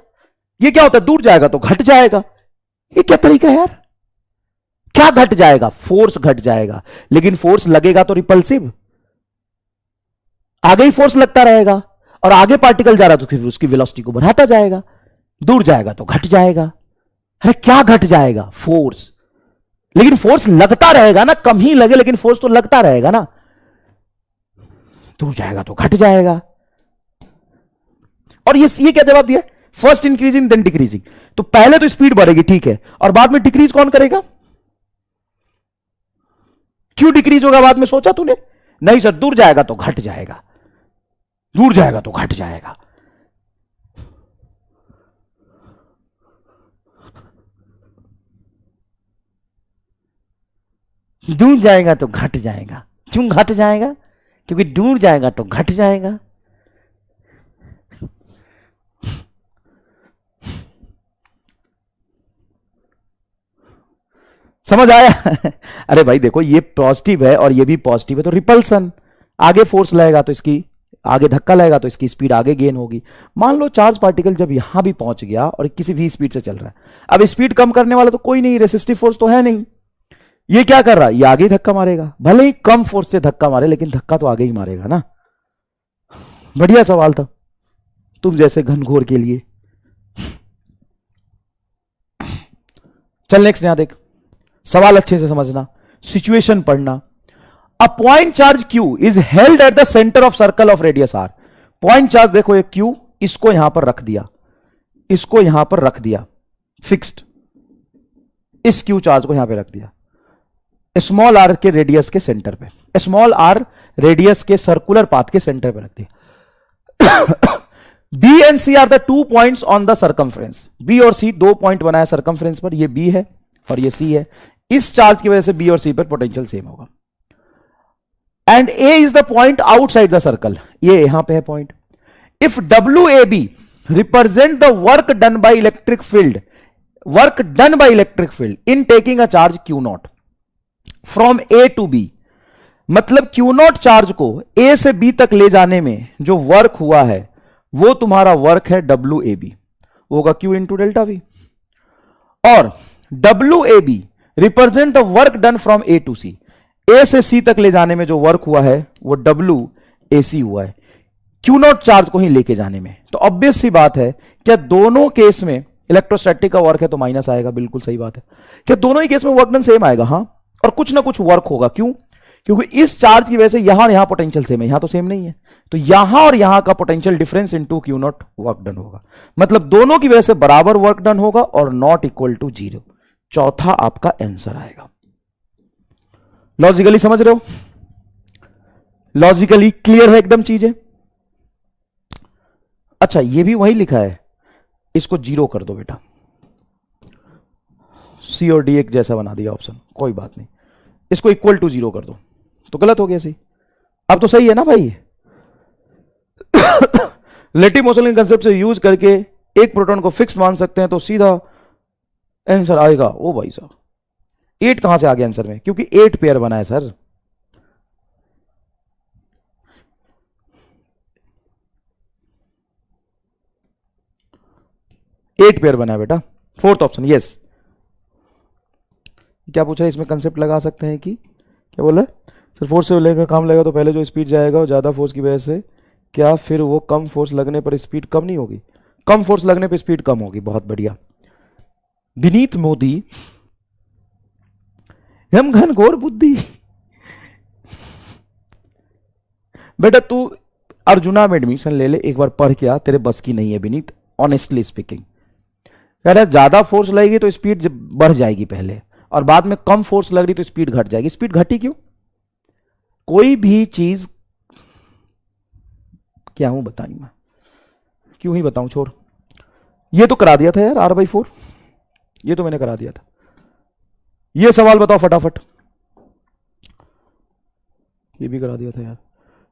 ये क्या होता है? दूर जाएगा तो घट जाएगा। ये क्या तरीका है यार? क्या घट जाएगा? फोर्स घट जाएगा, लेकिन फोर्स लगेगा तो रिपल्सिव, आगे ही फोर्स लगता रहेगा, और आगे पार्टिकल जा रहा तो फिर उसकी वेलोसिटी को बढ़ाता जाएगा। दूर जाएगा तो घट जाएगा। अरे क्या घट जाएगा? फोर्स। लेकिन फोर्स लगता रहेगा ना, कम ही लगे लेकिन फोर्स तो लगता रहेगा ना। दूर जाएगा तो घट जाएगा। और ये क्या जवाब दिया? First increasing then decreasing. तो पहले तो स्पीड बढ़ेगी, ठीक है, और बाद में डिक्रीज कौन करेगा? क्यों डिक्रीज होगा बाद में, सोचा तूने? नहीं सर, दूर जाएगा तो घट जाएगा, दूर जाएगा तो घट जाएगा। दूर जाएगा तो घट जाएगा। क्यों घट जाएगा? क्योंकि दूर जाएगा तो घट जाएगा। समझ आया? अरे भाई देखो, ये पॉजिटिव है और ये भी पॉजिटिव है, तो रिपल्सन, आगे फोर्स लगेगा तो इसकी, आगे धक्का लगेगा तो इसकी स्पीड आगे गेन होगी। मान लो चार्ज पार्टिकल जब यहां भी पहुंच गया और किसी v स्पीड से चल रहा है, अब स्पीड कम करने वाला तो कोई नहीं, रेसिस्टिव फोर्स तो है नहीं। ये क्या कर रहा है? ये आगे धक्का मारेगा, भले ही कम फोर्स से धक्का मारे, लेकिन धक्का तो आगे ही मारेगा ना। बढ़िया सवाल था तुम जैसे घनघोर के लिए। चल नेक्स्ट, यहां देख, सवाल अच्छे से समझना, सिचुएशन पढ़ना। अ point charge Q is held at the centre of circle of radius R। Point charge देखो, ये Q, इसको यहां पर रख दिया, इसको यहां पर रख दिया फिक्स्ड, इस Q चार्ज को यहां पे रख दिया स्मॉल r के रेडियस के सेंटर पे, स्मॉल r रेडियस के सर्कुलर पाथ के सेंटर पे रख दिया। B and C are the 2 points on the circumference. B और C 2 पॉइंट बनाया सर्कमफ्रेंस पर, ये B है और ये C है। इस चार्ज की वजह से B और C पर पोटेंशियल सेम होगा। And A is the point outside the circle, ये यहां पे है point. If WAB represent the work done by electric field, work done by electric field in taking a charge Q0 from A to B, मतलब Q0 चार्ज को A से B तक ले जाने में जो वर्क हुआ है वो तुम्हारा वर्क है WAB, होगा Q इंटू डेल्टा V। और WAB represent the work done from A to C, A से C तक ले जाने में जो वर्क हुआ है वो WAC हुआ है, Q0 चार्ज को ही लेके जाने में। तो ऑब्वियस सी बात है, क्या दोनों केस में इलेक्ट्रोस्टैटिक का वर्क है तो माइनस आएगा, बिल्कुल सही बात है। क्या दोनों ही केस में वर्क डन सेम आएगा? हाँ, और कुछ ना कुछ वर्क होगा। क्यों? क्योंकि इस चार्ज की वजह से यहां और यहां पोटेंशियल सेम है, यहां तो सेम नहीं है, तो यहां और यहां का potential difference into Q0 work done होगा, मतलब दोनों की वजह से बराबर वर्क डन होगा और नॉट इक्वल टू 0। चौथा आपका आंसर आएगा। लॉजिकली समझ रहे हो? लॉजिकली क्लियर है एकदम चीजें? अच्छा, ये भी वही लिखा है, इसको 0 कर दो बेटा, C और D एक जैसा बना दिया ऑप्शन, कोई बात नहीं, इसको इक्वल टू 0 कर दो, तो गलत हो गया सी। अब तो सही है ना भाई? रिलेटिव मोशन के कंसेप्ट से यूज करके एक प्रोटॉन को फिक्स मान सकते हैं, तो सीधा आंसर आएगा। ओ भाई साहब 8 कहां से आ गया आंसर में, क्योंकि 8 पेयर बना है सर। एट पेयर बना है बेटा, फोर्थ ऑप्शन यस। क्या पूछ रहा है इसमें, कंसेप्ट लगा सकते हैं कि क्या बोल रहा है सर, फोर्स से लेकर काम लगेगा तो पहले जो स्पीड जाएगा वो ज्यादा फोर्स की वजह से, क्या फिर वो कम फोर्स लगने पर स्पीड कम नहीं होगी? कम फोर्स लगने पर स्पीड कम होगी। बहुत बढ़िया। विनीत मोदी, हम घनघोर बुद्धि। बेटा तू अर्जुना में एडमिशन ले ले, एक बार पढ़ के आ, तेरे बस की नहीं है विनीत, ऑनेस्टली स्पीकिंग। कह रहा है ज्यादा फोर्स लगेगी तो स्पीड बढ़ जाएगी पहले, और बाद में कम फोर्स लग रही तो स्पीड घट जाएगी। स्पीड घटी क्यों? कोई भी चीज, क्या हूं बताऊं मैं, क्यों ही बताऊं, छोड़। ये तो करा दिया था यार R/4, ये तो मैंने करा दिया था। ये सवाल बताओ फटाफट, ये भी करा दिया था यार।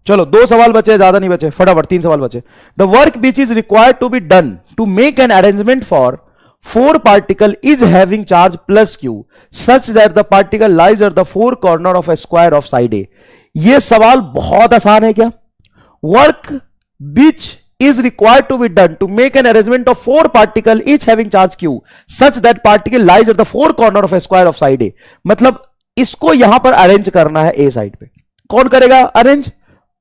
चलो 2 सवाल बचे, ज्यादा नहीं बचे, फटाफट 3 सवाल बचे। The work which is required to be done to make an arrangement for 4 particle is having charge plus q such that the particle lies at the 4 corner of a square of side A। ये सवाल बहुत आसान है क्या? Work which is required to be done to make an arrangement of 4 particle each having charge q such that particle lies at the 4 corner of a square of side A। मतलब इसको यहां पर अरेंज करना है A साइड पे। कौन करेगा अरेंज?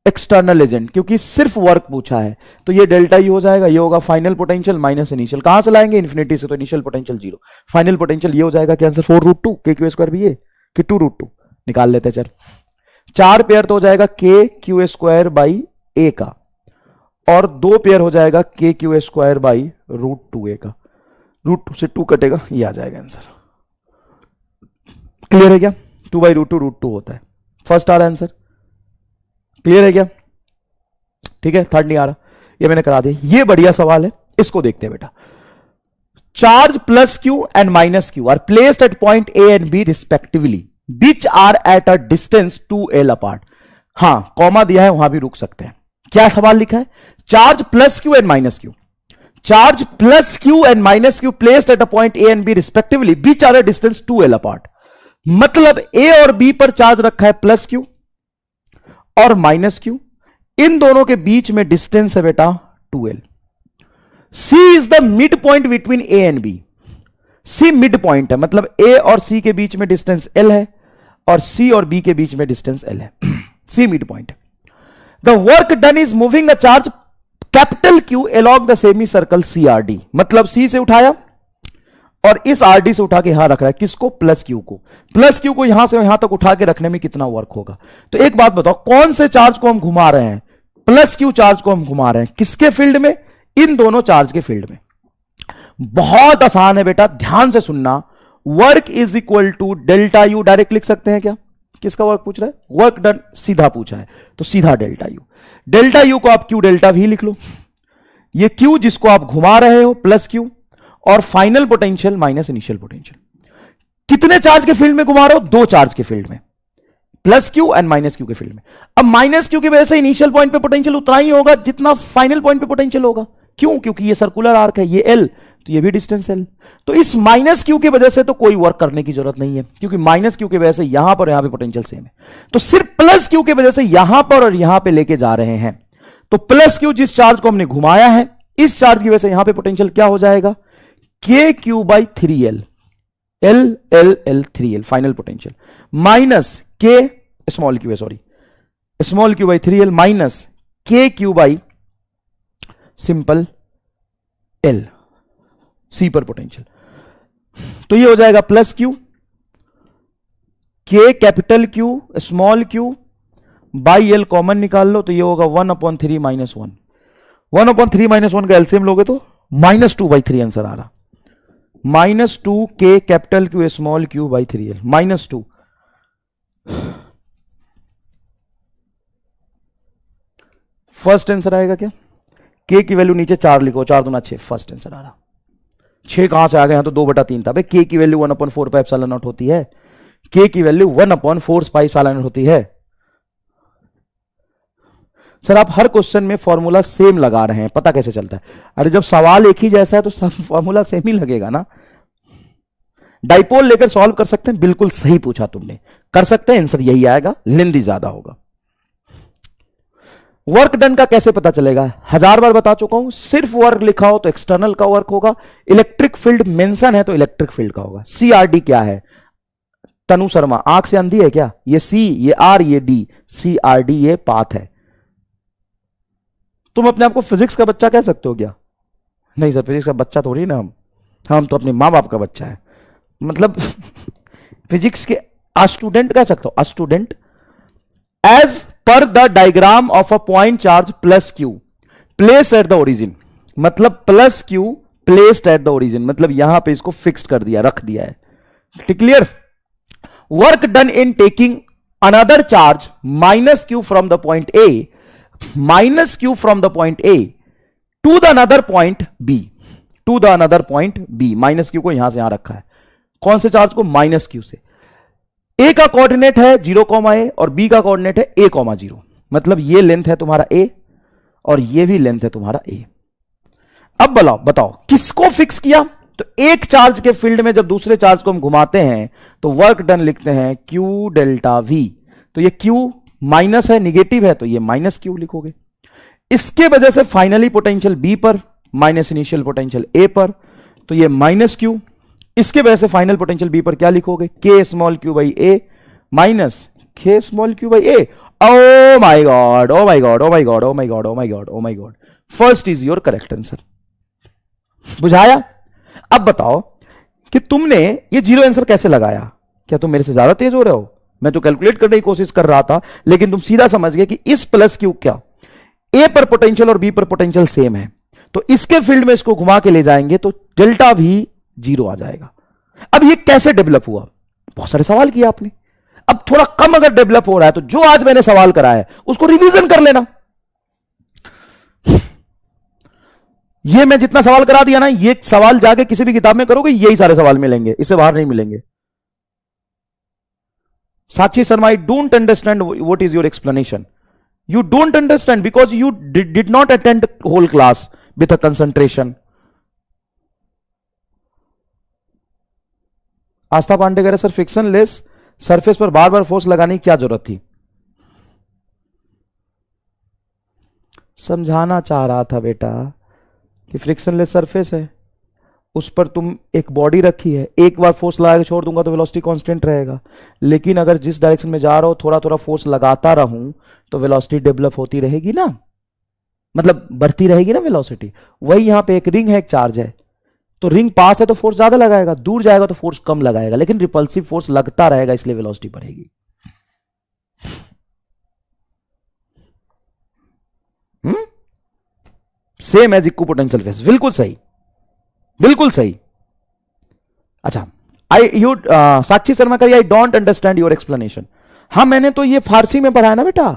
एक्सटर्नल एजेंट, क्योंकि सिर्फ वर्क पूछा है। तो ये डेल्टा ई हो जाएगा, ये होगा फाइनल पोटेंशियल माइनस इनिशियल। कहां से लाएंगे? इन्फिनिटी से, तो इनिशियल पोटेंशियल 0, फाइनल पोटेंशियल ये हो जाएगा कि आंसर 4√2 के क्यू स्क्वायर भी, ये कि 2√2 निकाल लेते हैं। चल 4 पेयर तो हो जाएगा के क्यू स्क्वायर बाई ए का, और 2 पेयर हो जाएगा के क्यू स्क्वायर बाई √2 ए का। √2 से 2 कटेगा, ये आ जाएगा आंसर। क्लियर है क्या? 2/√2 √2 होता है। फर्स्ट आ रहा है आंसर, क्लियर है क्या? ठीक है, थर्ड नहीं आ रहा, ये मैंने करा दिया। ये बढ़िया सवाल है, इसको देखते हैं बेटा। Charge plus q and minus q are placed at point A and B respectively which are at a distance 2l apart. हां कॉमा दिया है, वहां भी रुक सकते हैं। क्या सवाल लिखा है? Charge plus q and minus q, charge plus q and minus q placed at a point A and B respectively which are a distance 2l apart. मतलब ए और बी पर चार्ज रखा है प्लस क्यू और माइनस क्यू, इन दोनों के बीच में डिस्टेंस है बेटा 2l। C is the mid point between A and B। C mid point है, मतलब A और C के बीच में डिस्टेंस L है, और C और B के बीच में डिस्टेंस L है। C मिड पॉइंट है। The work done is moving a charge capital Q along the semi circle CRD। मतलब C से उठाया और इस RD से उठा के यहां रख रहा है, किसको? प्लस क्यू को। प्लस क्यू को यहां से यहां तक उठा के रखने में कितना वर्क होगा? तो एक बात बताओ, कौन से चार्ज को हम घुमा रहे हैं? प्लस क्यू चार्ज को हम घुमा रहे हैं, किसके फील्ड में? इन दोनों चार्ज के फील्ड में। बहुत आसान है बेटा, ध्यान से सुनना। Work is equal to delta U, direct लिख सकते हैं क्या? किसका वर्क पूछ रहा है? वर्क डन सीधा पूछा है, तो सीधा डेल्टा यू। डेल्टा यू को आप क्यू डेल्टा भी लिख लो। ये क्यू जिसको आप घुमा रहे हो प्लस क्यू, और final potential minus initial potential. कितने चार्ज के फील्ड में घुमा रहे हो? 2 चार्ज के फील्ड में, plus q and minus Q के फील्ड में। अब माइनस क्यू की वजह से इनिशियल पॉइंट पे पोटेंशियल उतना ही होगा जितना फाइनल पॉइंट पे पोटेंशियल होगा। क्यों? क्योंकि ये सर्कुलर आर्क है, ये एल, तो ये भी डिस्टेंस एल। तो इस माइनस क्यू की वजह से तो कोई वर्क करने की जरूरत नहीं है, क्योंकि माइनस क्यू की वजह से यहां पर यहां पे पोटेंशियल सेम है। तो सिर्फ प्लस क्यू की वजह से यहां पर और यहां पे लेके जा रहे हैं। तो प्लस क्यू जिस चार्ज को हमने घुमाया है, इस चार्ज की वजह से यहां पे पोटेंशियल क्या हो जाएगा? के Q by 3l, L L L 3l final potential, minus के स्मॉल क्यू है, sorry small q by 3l minus के क्यू बाई सिंपल एल, सी पर पोटेंशियल। तो ये हो जाएगा प्लस क्यू, के capital Q small q by L common निकाल लो, तो ये होगा 1/3 माइनस 1। 1/3 माइनस 1 का एलसीएम लोगे तो -2/3 आंसर आ रहा। -2 के capital Q small q by 3l, -2। First answer आएगा क्या? के की वैल्यू नीचे 4 लिखो, 4 दूना 6, फर्स्ट आंसर आ रहा। 6 कहां से आ गए? यहां तो 2/3 था। के की वैल्यू 1/4 पाई एप्सिलॉन नॉट होती है। के की वैल्यू 1/4 पाई एप्सिलॉन नॉट होती है। सर आप हर क्वेश्चन में फॉर्मूला सेम लगा रहे हैं, पता कैसे चलता है? अरे जब सवाल एक ही जैसा है तो सब फॉर्मूला सेम ही लगेगा ना। डाइपोल लेकर सॉल्व कर सकते हैं, बिल्कुल सही पूछा तुमने, कर सकते हैं, आंसर यही आएगा, लेंदी ज्यादा होगा। वर्क डन का कैसे पता चलेगा? 1000 बार बता चुका हूं, सिर्फ वर्क लिखा हो तो एक्सटर्नल का वर्क होगा, इलेक्ट्रिक फील्ड मेंशन है तो इलेक्ट्रिक फील्ड का होगा। सीआरडी क्या है? तनु शर्मा, आंख से अंधी है क्या? ये सी, ये आर, ये डी, सीआरडी ये पाथ है। तुम अपने आप को फिजिक्स का बच्चा कह सकते हो क्या? नहीं सर, फिजिक्स का बच्चा थोड़ी ना हम तो अपने माँ बाप का बच्चा है, मतलब फिजिक्स के स्टूडेंट कह सकते हो, a student. As per the diagram of a point charge plus q place at the origin, मतलब plus q placed at the origin, मतलब यहां पे इसको फिक्स कर दिया, रख दिया है। Clear? Work done in taking another charge minus q from the point A, minus q from the point A to the another point B, to the another point B. Minus q को यहां से यहां रखा है, कौन से चार्ज को? माइनस क्यू से। ए का कोऑर्डिनेट है 0, ए और बी का कोऑर्डिनेट है a, 0, मतलब ये लेंथ है तुम्हारा a और ये भी लेंथ है तुम्हारा a। अब बताओ किसको फिक्स किया? तो एक चार्ज के फील्ड में जब दूसरे चार्ज को हम घुमाते हैं तो वर्क डन लिखते हैं Q डेल्टा V। तो ये Q माइनस है, निगेटिव है, तो ये माइनस Q लिखोगे। इसके वजह से फाइनली पोटेंशियल B पर माइनस इनिशियल पोटेंशियल A पर, तो ये माइनस Q। इसके वजह से फाइनल पोटेंशियल बी पर क्या लिखोगे? K small q by a minus K small q by a. Oh my god, oh my god, oh my god, oh my god, oh my god, oh my god, first is your correct answer. बुझाया? अब बताओ कि तुमने ये जीरो आंसर कैसे लगाया? क्या तुम मेरे से ज्यादा तेज हो रहे हो? मैं तो कैलकुलेट करने की कोशिश कर रहा था, लेकिन तुम सीधा समझ गए कि इस प्लस क्यू क्या ए पर पोटेंशियल और बी पर पोटेंशियल सेम है, तो इसके फील्ड में इसको घुमा के ले जाएंगे तो डेल्टा भी 0 आ जाएगा। अब ये कैसे डेवलप हुआ? बहुत सारे सवाल किए आपने, अब थोड़ा कम अगर डेवलप हो रहा है तो जो आज मैंने सवाल कराया है उसको रिवीजन कर लेना। ये मैं जितना सवाल करा दिया ना, ये सवाल जाके किसी भी किताब में करोगे यही सारे सवाल मिलेंगे, इससे बाहर नहीं मिलेंगे। Sakshi Sharma, I don't understand what is your explanation. You don't understand because you did not attend whole class with a concentration. आस्था पांडे कह रहे सर फ्रिक्शन लेस सरफेस पर बार बार फोर्स लगाने की क्या जरूरत थी? समझाना चाह रहा था बेटा कि फ्रिक्शन लेस सरफेस है, उस पर तुम एक बॉडी रखी है, एक बार फोर्स लगा के छोड़ दूंगा तो वेलोसिटी कांस्टेंट रहेगा, लेकिन अगर जिस डायरेक्शन में जा रहा हूं थोड़ा थोड़ा फोर्स लगाता रहूं तो वेलोसिटी डेवलप होती रहेगी ना, मतलब बढ़ती रहेगी ना वेलोसिटी। वही यहां पे एक रिंग है, एक चार्ज है, तो रिंग पास है तो फोर्स ज्यादा लगाएगा, दूर जाएगा तो फोर्स कम लगाएगा, लेकिन रिपल्सिव फोर्स लगता रहेगा, इसलिए वेलोसिटी बढ़ेगी। सेम एज इक्विपोटेंशियल फेस, बिल्कुल सही, बिल्कुल सही। अच्छा, साक्षी शर्मा करिए आई डोंट अंडरस्टैंड योर एक्सप्लेनेशन। हाँ, मैंने तो ये फारसी में पढ़ा है ना बेटा।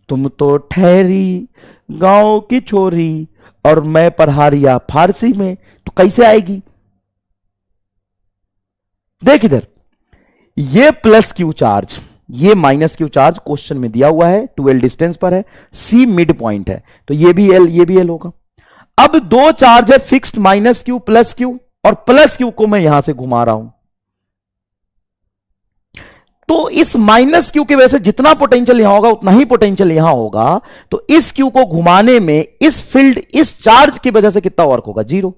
तुम तो ठहरी गांव की छोरी और मैं पढ़ा रिया फारसी में, तो कैसे आएगी? देख इधर, ये प्लस क्यू चार्ज, ये माइनस क्यू चार्ज क्वेश्चन में दिया हुआ है, 2l डिस्टेंस पर है, C मिड पॉइंट है, तो ये भी L ये भी L होगा। अब दो चार्ज है fixed, minus Q plus q, और प्लस क्यू को मैं यहां से घुमा रहा हूं, तो इस माइनस क्यू की वजह से जितना पोटेंशियल यहां होगा उतना ही पोटेंशियल यहां होगा, तो इस क्यू को घुमाने में इस फील्ड, इस चार्ज की वजह से कितना वर्क होगा? 0।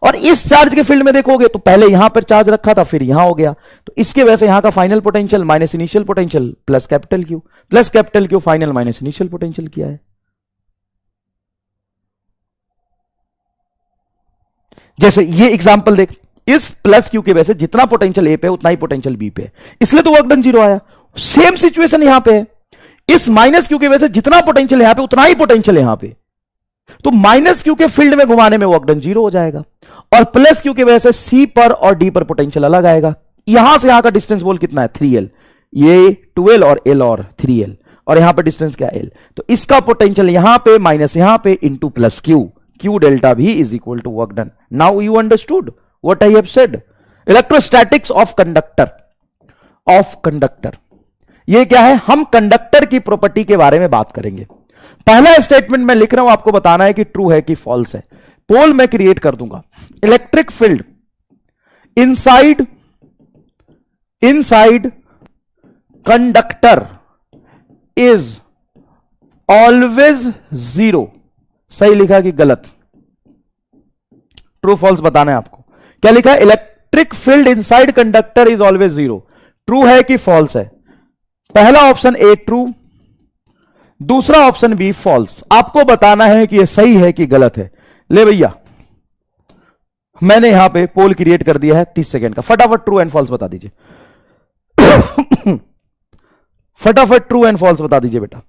और इस चार्ज के फील्ड में देखोगे तो पहले यहां पर चार्ज रखा था, फिर यहां हो गया, तो इसके वजह से यहां का final potential minus initial potential plus capital Q, plus capital Q final minus initial potential किया है। जैसे ये एग्जांपल देख, इस प्लस क्यू की वजह से जितना पोटेंशियल ए पे उतना ही पोटेंशियल बी पे, इसलिए तो वर्क डन 0 आया। सेम सिचुएशन यहां पे है, इस माइनस क्यू की वजह से जितना पोटेंशियल यहां पे उतना ही पोटेंशियल यहां पे, तो माइनस क्यू के फील्ड में घुमाने में वर्क डन 0 हो जाएगा, और प्लस क्यू की वजह से सी पर और डी पर पोटेंशियल अलग आएगा। यहां से यहां का डिस्टेंस बोल कितना है? 3l, ये 2l और l और 3l, और यहां पर डिस्टेंस क्या? l, तो इसका पोटेंशियल यहां पे माइनस यहां पे into plus Q, Q delta V is equal to work done. Now you understood what I have said. Electrostatics of conductor. ये क्या है, हम कंडक्टर की प्रॉपर्टी के बारे में बात करेंगे। पहला स्टेटमेंट मैं लिख रहा हूं, आपको बताना है कि ट्रू है कि फॉल्स है। पोल मैं क्रिएट कर दूंगा। Electric field inside conductor is always zero. सही लिखा कि गलत? ट्रू फॉल्स बताना है आपको। क्या लिखा है? Electric field inside conductor is always zero. True है कि फॉल्स है? पहला ऑप्शन ए ट्रू, दूसरा ऑप्शन बी फॉल्स। आपको बताना है कि यह सही है कि गलत है। ले भैया, मैंने यहां पे पोल क्रिएट कर दिया है 30 सेकेंड का। फटाफट ट्रू एंड फॉल्स बता दीजिए। फटाफट ट्रू एंड फॉल्स बता दीजिए बेटा।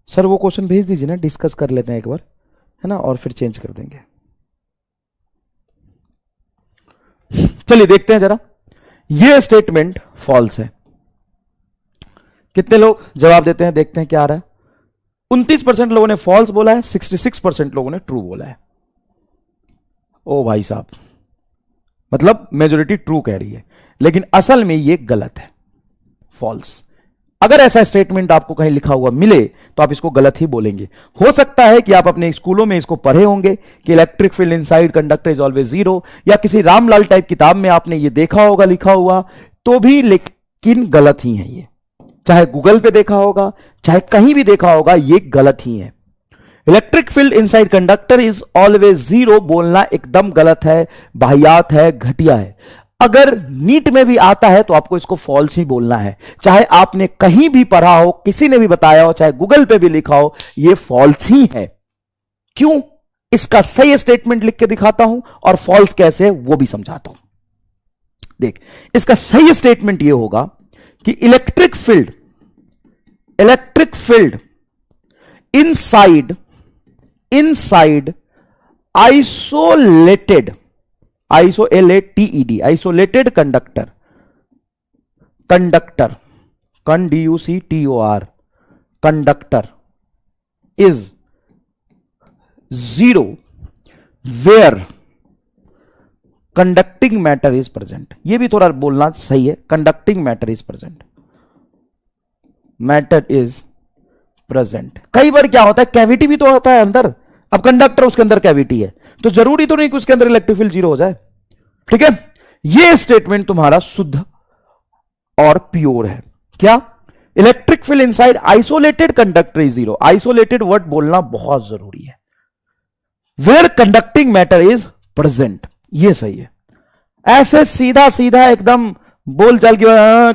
सर वो क्वेश्चन भेज दीजिए ना, डिस्कस कर लेते हैं एक बार, है ना, और फिर चेंज कर देंगे। चलिए देखते हैं जरा। ये स्टेटमेंट फॉल्स है। कितने लोग जवाब देते हैं, देखते हैं क्या आ रहा है। 29% लोगों ने फॉल्स बोला है, 66% लोगों ने ट्रू बोला है। ओ भाई साहब, मतलब मेजोरिटी ट्रू कह रही है, लेकिन असल में ये गलत है, फॉल्स। अगर ऐसा स्टेटमेंट आपको कहीं लिखा हुआ मिले तो आप इसको गलत ही बोलेंगे। हो सकता है कि आप अपने स्कूलों में इसको पढ़े होंगे कि electric field inside conductor is always zero, या किसी रामलाल टाइप किताब में आपने ये देखा होगा लिखा हुआ, तो भी लेकिन गलत ही है ये। चाहे गूगल पे देखा होगा, चाहे कहीं भी देखा होगा, ये गलत ही है। Electric field inside conductor is always zero बोलना एकदम गलत है, वाहियात है, घटिया है। अगर नीट में भी आता है तो आपको इसको फॉल्स ही बोलना है। चाहे आपने कहीं भी पढ़ा हो, किसी ने भी बताया हो, चाहे गूगल पे भी लिखा हो, यह फॉल्स ही है। क्यों? इसका सही स्टेटमेंट लिख के दिखाता हूं और फॉल्स कैसे है वो भी समझाता हूं। देख, इसका सही स्टेटमेंट यह होगा कि electric field inside isolated conductor conductor is zero where conducting matter is present. यह भी थोड़ा बोलना सही है, conducting matter is present. Matter is present. कई बार क्या होता है, कैविटी भी तो होता है अंदर। अब कंडक्टर, उसके अंदर कैविटी है, तो जरूरी तो नहीं कि उसके अंदर इलेक्ट्रिक फील्ड जीरो हो जाए। ठीक है, यह स्टेटमेंट तुम्हारा शुद्ध और प्योर है। क्या? Electric field inside isolated conductor is zero. Isolated word बोलना बहुत जरूरी है। Where conducting matter is present, यह सही है। ऐसे सीधा सीधा एकदम बोल चाल की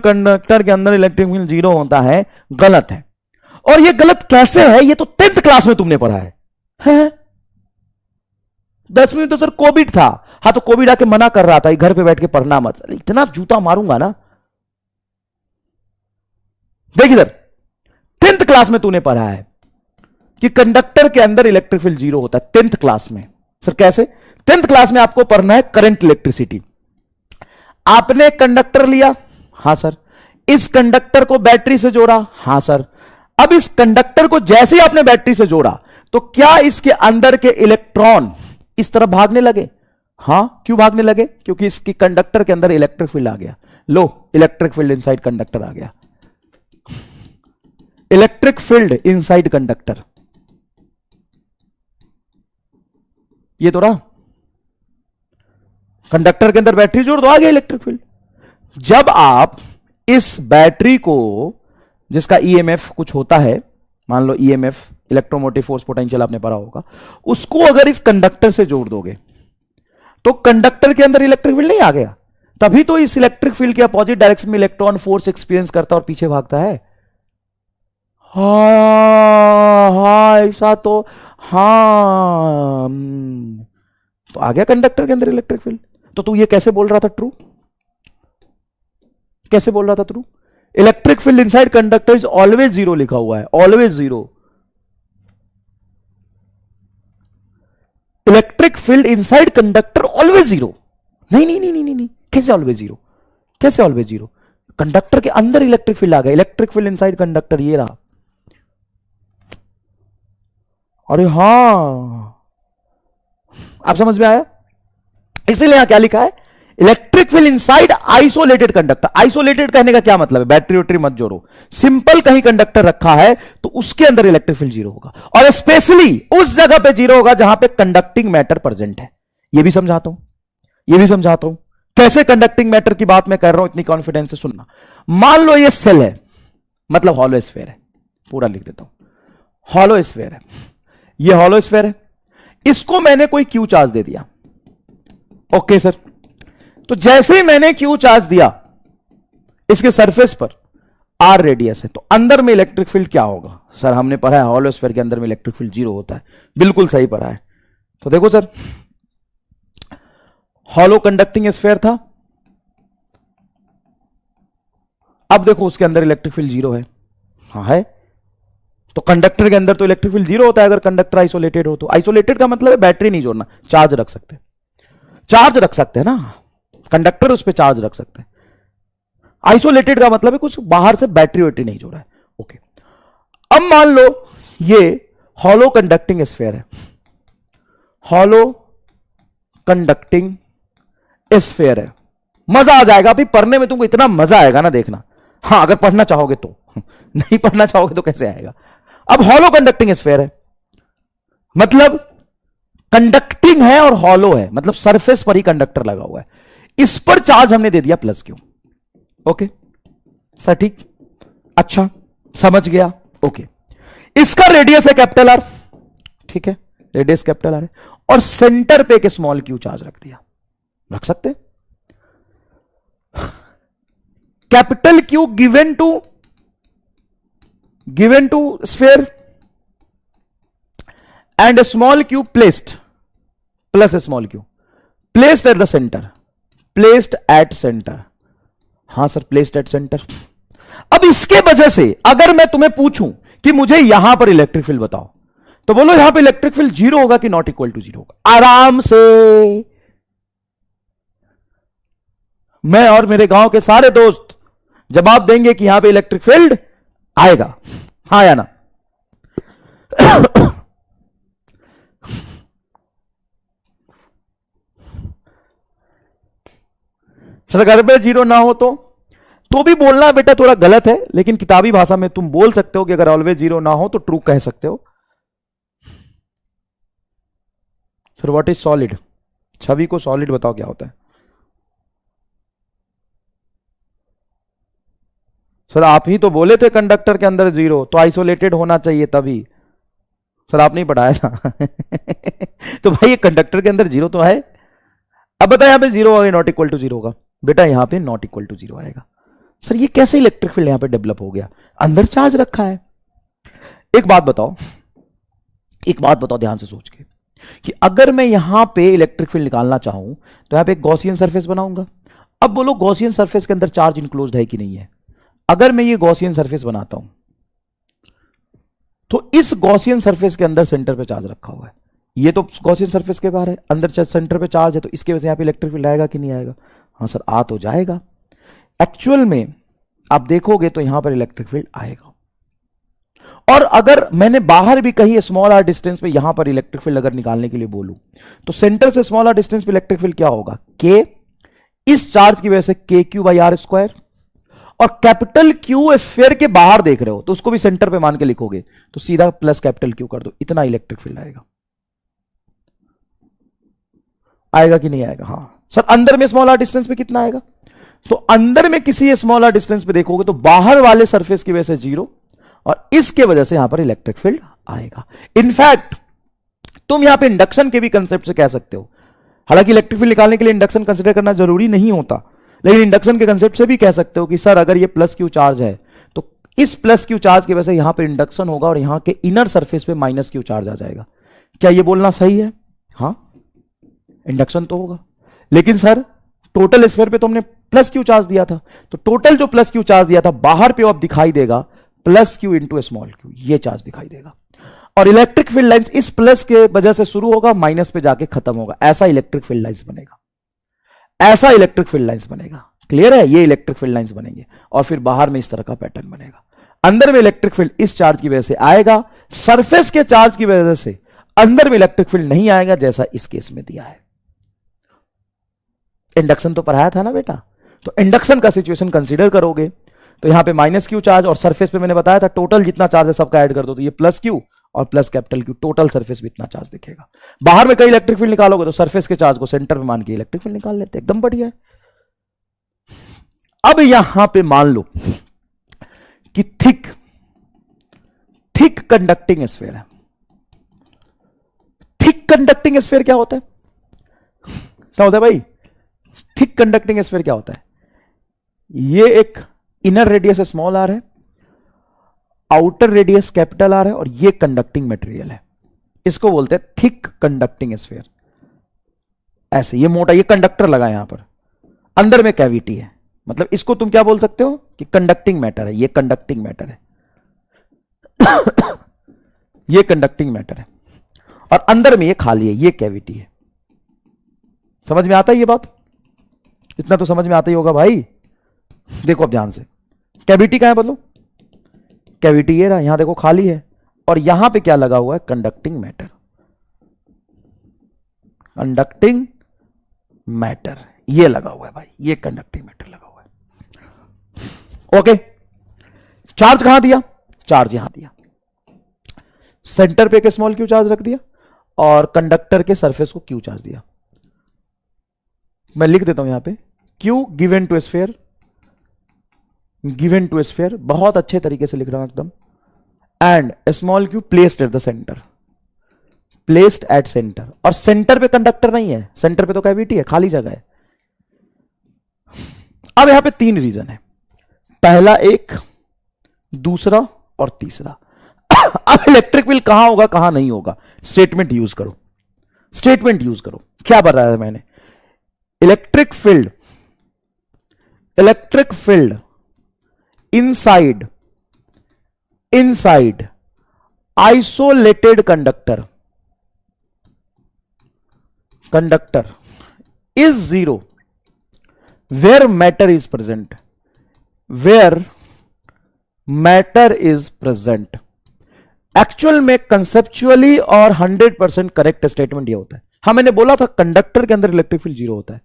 कंडक्टर के अंदर इलेक्ट्रिक फील्ड जीरो होता है, गलत है। और यह गलत कैसे है, यह तो 10th क्लास में तुमने पढ़ा है। 10वीं में तो सर कोविड था। हाँ, तो कोविड आके मना कर रहा था घर पे बैठ के पढ़ना मत। इतना जूता मारूंगा ना। देख इधर, 10th क्लास में तूने पढ़ा है कि कंडक्टर के अंदर इलेक्ट्रिक फील्ड जीरो होता है। 10th क्लास में। सर कैसे? 10th क्लास में आपको पढ़ना है करंट इलेक्ट्रिसिटी। आपने कंडक्टर लिया, हां सर। इस कंडक्टर को बैटरी से जोड़ा, हां सर। अब इस कंडक्टर को जैसे ही आपने बैटरी से जोड़ा, तो क्या इसके अंदर के इलेक्ट्रॉन इस तरफ भागने लगे? हां। क्यों भागने लगे? क्योंकि इसकी कंडक्टर के अंदर इलेक्ट्रिक फील्ड आ गया। लो, इलेक्ट्रिक फील्ड इनसाइड कंडक्टर आ गया। इलेक्ट्रिक फील्ड इनसाइड कंडक्टर, ये तो रहा। कंडक्टर के अंदर बैटरी जोड़ दो, आ गया इलेक्ट्रिक फील्ड। जब आप इस बैटरी को, जिसका ईएमएफ कुछ होता है, मान लो ईएमएफ इलेक्ट्रोमोटिव फोर्स पोटेंशियल आपने पढ़ा होगा, उसको अगर इस कंडक्टर से जोड़ दोगे तो कंडक्टर के अंदर इलेक्ट्रिक फील्ड नहीं आ गया। तभी तो इस इलेक्ट्रिक फील्ड के अपोजिट डायरेक्शन में इलेक्ट्रॉन फोर्स एक्सपीरियंस करता और पीछे भागता है। हाँ ऐसा तो, हाँ तो आ गया कंडक्टर के अंदर इलेक्ट्रिक फील्ड। तो तू ये कैसे बोल रहा था ट्रू? कैसे बोल रहा था true? Electric field inside conductor is always zero लिखा हुआ है, always zero. Electric field inside conductor always zero. नहीं नहीं नहीं नहीं नहीं, कैसे ऑलवेज जीरो, कैसे ऑलवेज जीरो? कंडक्टर के अंदर इलेक्ट्रिक फील्ड आ गया, इलेक्ट्रिक फील्ड इनसाइड कंडक्टर, ये रहा। अरे हां, आप समझ में आया? इसीलिए यहां क्या लिखा है, electric field inside isolated conductor. Isolated कहने का क्या मतलब है, बैटरी वैटरी मत जोड़ो, सिंपल कहीं कंडक्टर रखा है तो उसके अंदर इलेक्ट्रिक फील्ड जीरो होगा, और स्पेशली उस जगह पे जीरो होगा जहां पे कंडक्टिंग मैटर प्रेजेंट है। ये भी समझाता हूं, ये भी समझाता हूं कैसे कंडक्टिंग मैटर की बात मैं कर रहा हूं, इतनी कॉन्फिडेंस से सुनना। मान लो ये सेल है, मतलब हॉलो स्फीयर है, पूरा लिख देता हूं, हॉलो स्फीयर है, ये हॉलो स्फीयर है, इसको मैंने कोई क्यू चार्ज दे दिया। ओके सर, तो जैसे ही मैंने क्यू चार्ज दिया, इसके सरफेस पर आर रेडियस है, तो अंदर में इलेक्ट्रिक फील्ड क्या होगा? सर हमने पढ़ा है हॉलो स्फीयर के अंदर में इलेक्ट्रिक फील्ड जीरो होता है, बिल्कुल सही पढ़ा है। तो देखो सर, हॉलो कंडक्टिंग स्फीयर था, अब देखो उसके अंदर इलेक्ट्रिक फील्ड जीरो है। हाँ है, तो कंडक्टर के अंदर तो इलेक्ट्रिक फील्ड जीरो होता है अगर कंडक्टर आइसोलेटेड हो तो। आइसोलेटेड का मतलब है बैटरी नहीं जोड़ना, चार्ज रख सकते, चार्ज रख सकते हैं ना, कंडक्टर उस पर चार्ज रख सकते हैं। आइसोलेटेड का मतलब है कुछ बाहर से बैटरी वैटरी नहीं जोड़ा है। ओके, अब मान लो ये हॉलो कंडक्टिंग स्फीयर है, हॉलो कंडक्टिंग स्फीयर है। मजा आ जाएगा अभी पढ़ने में, तुमको इतना मजा आएगा ना, देखना। हाँ अगर पढ़ना चाहोगे तो, नहीं पढ़ना चाहोगे तो कैसे आएगा। अब हॉलो कंडक्टिंग स्फीयर है, मतलब कंडक्टिंग है और हॉलो है, मतलब सरफेस पर ही कंडक्टर लगा हुआ है, इस पर चार्ज हमने दे दिया प्लस क्यू। ओके सर, ठीक, अच्छा समझ गया। ओके, इसका रेडियस है कैपिटल आर, ठीक है, रेडियस कैपिटल आर है, और सेंटर पे एक स्मॉल क्यू चार्ज रख दिया, रख सकते। Capital q given to sphere and small q placed, plus small q placed at the centre, placed at centre. हां सर, प्लेस्ड एट सेंटर। अब इसके वजह से अगर मैं तुम्हें पूछूं कि मुझे यहां पर इलेक्ट्रिक फील्ड बताओ, तो बोलो यहां पे इलेक्ट्रिक फील्ड जीरो होगा कि नॉट इक्वल टू जीरो होगा? आराम से मैं और मेरे गांव के सारे दोस्त जवाब देंगे कि यहां पे इलेक्ट्रिक फील्ड आएगा, हाँ या ना? सर अगर पे जीरो ना हो तो भी बोलना बेटा थोड़ा गलत है, लेकिन किताबी भाषा में तुम बोल सकते हो कि अगर ऑलवेज जीरो ना हो तो ट्रू कह सकते हो। Sir what is solid? Chhavi को सॉलिड बताओ क्या होता है? सर आप ही तो बोले थे कंडक्टर के अंदर जीरो, तो आइसोलेटेड होना चाहिए तभी। सर आप नहीं पढ़ाया था। तो भाई ये कंडक्टर के अंदर जीरो तो है। अब बता यहां पे जीरो होगा नॉट इक्वल टू जीरो होगा? बेटा यहां पे नॉट इक्वल टू जीरो आएगा। सर ये कैसे इलेक्ट्रिक फील्ड यहां पे डेवलप हो गया? अंदर चार्ज रखा है। एक बात बताओ, एक बात बताओ ध्यान से सोच के, कि अगर मैं यहां पे इलेक्ट्रिक फील्ड निकालना चाहूं तो यहां पे एक गॉसियन सरफेस बनाऊंगा। अब बोलो गॉसियन सरफेस के अंदर चार्ज इंक्लोज्ड है कि नहीं है? अगर मैं ये गॉसियन सरफेस बनाता हूं तो इस गॉसियन सरफेस के अंदर सेंटर पे चार्ज रखा हुआ है, ये तो गॉसियन सरफेस के बाहर है, अंदर सेंटर पे चार्ज है, तो इसके वजह से यहां पे इलेक्ट्रिक फील्ड आएगा कि नहीं आएगा? हाँ सर आ तो जाएगा। एक्चुअल में आप देखोगे तो यहां पर इलेक्ट्रिक फील्ड आएगा। और अगर मैंने बाहर भी कहीं स्मॉल आर डिस्टेंस पे यहां पर इलेक्ट्रिक फील्ड अगर निकालने के लिए बोलूं तो सेंटर से स्मॉल आर डिस्टेंस पे इलेक्ट्रिक फील्ड क्या होगा? के, इस चार्ज की वजह से के क्यू बाई आर स्क्वायर, और कैपिटल क्यू स्फीयर के बाहर देख रहे हो तो उसको भी सेंटर पे मान के लिखोगे तो सीधा प्लस कैपिटल क्यू कर दो, इतना इलेक्ट्रिक फील्ड आएगा। आएगा कि नहीं आएगा? हाँ सर अंदर में स्मॉल आर डिस्टेंस पे कितना आएगा? तो अंदर में किसी स्मॉल आर डिस्टेंस पे देखोगे तो बाहर वाले सरफेस की वजह से जीरो, और इसके वजह से यहां पर इलेक्ट्रिक फील्ड आएगा। इनफैक्ट तुम यहां पे इंडक्शन के भी कंसेप्ट से कह सकते हो, हालांकि इलेक्ट्रिक फील्ड निकालने के लिए इंडक्शन कंसीडर करना जरूरी नहीं होता, लेकिन इंडक्शन के कंसेप्ट से भी कह सकते हो कि सर अगर ये प्लस क्यू चार्ज है तो इस प्लस क्यू चार्ज की वजह से यहां पर इंडक्शन होगा और यहां के इनर सरफेस पे माइनस क्यू चार्ज आ जाएगा। क्या ये बोलना सही है? हाँ इंडक्शन तो होगा, लेकिन सर टोटल स्फीयर पे तो हमने प्लस क्यू चार्ज दिया था, तो टोटल जो प्लस क्यू चार्ज दिया था बाहर पे अब दिखाई देगा plus Q into small Q, ये चार्ज दिखाई देगा। और इलेक्ट्रिक फील्ड लाइंस इस प्लस के वजह से शुरू होगा, माइनस पे जाके खत्म होगा, ऐसा इलेक्ट्रिक फील्ड लाइंस बनेगा। ऐसा इलेक्ट्रिक फील्ड लाइंस बनेगा। क्लियर है? ये इलेक्ट्रिक फील्ड लाइंस बनेंगे और फिर बाहर में इस तरह का पैटर्न बनेगा। अंदर में इलेक्ट्रिक फील्ड इस चार्ज की वजह से आएगा, सरफेस के चार्ज की वजह से अंदर में इलेक्ट्रिक फील्ड नहीं आएगा, जैसा इस केस में दिया है। इंडक्शन तो पढ़ाया था ना बेटा, तो इंडक्शन का सिचुएशन कंसीडर करोगे तो यहां पे माइनस क्यू चार्ज और सरफेस पे मैंने बताया था टोटल जितना चार्ज है सबका ऐड कर दो, तो ये प्लस क्यू और plus capital Q, total surface में इतना चार्ज दिखेगा। बाहर में कई इलेक्ट्रिक फील्ड निकालोगे तो सरफेस के चार्ज को सेंटर में मान के इलेक्ट्रिक फील्ड निकाल लेते, एकदम बढ़िया है। अब यहां पे मान लो कि थिक कंडक्टिंग स्फीयर है। थिक कंडक्टिंग स्फीयर क्या होता है? क्या होता है भाई? थिक कंडक्टिंग स्फीयर क्या होता है? ये एक इनर रेडियस स्मॉल आर है, आउटर रेडियस कैपिटल आर है, और ये कंडक्टिंग मटेरियल है। इसको बोलते हैं थिक कंडक्टिंग स्फीयर। ऐसे ये मोटा, ये कंडक्टर लगा यहां पर, अंदर में कैविटी है, मतलब इसको तुम क्या बोल सकते हो कि कंडक्टिंग मैटर है। ये कंडक्टिंग मैटर है ये कंडक्टिंग मैटर है, और अंदर में ये खाली है, ये कैविटी है। समझ में आता है ये बात? इतना तो समझ में आता ही होगा भाई। देखो अब ध्यान से, कैविटी कहां है बोलो? कैविटी ये रहा, यहां देखो खाली है, और यहां पे क्या लगा हुआ है? Conducting matter. कंडक्टिंग मैटर ये लगा हुआ है भाई, ये कंडक्टिंग मैटर लगा हुआ है। ओके, चार्ज कहां दिया? चार्ज यहां दिया, सेंटर पे एक स्मॉल क्यू चार्ज रख दिया और कंडक्टर के सरफेस को क्यू चार्ज दिया। मैं लिख देता हूं यहां पे q given to sphere, given to sphere, बहुत अच्छे तरीके से लिख रहा हूं एकदम। And small q placed at the centre, placed at centre, और सेंटर पे कंडक्टर नहीं है, सेंटर पे तो कैविटी है, खाली जगह है। अब यहां पे तीन रीजन है, पहला एक, दूसरा और तीसरा। अब इलेक्ट्रिक फील्ड कहां होगा कहां नहीं होगा, स्टेटमेंट यूज करो, स्टेटमेंट यूज करो। क्या बताया मैंने? Electric field inside isolated conductor is zero where matter is present, actual में कंसेप्चुअली और 100% करेक्ट स्टेटमेंट ये होता है। हाँ, मैंने बोला था कंडक्टर के अंदर इलेक्ट्रिक फील्ड जीरो होता है,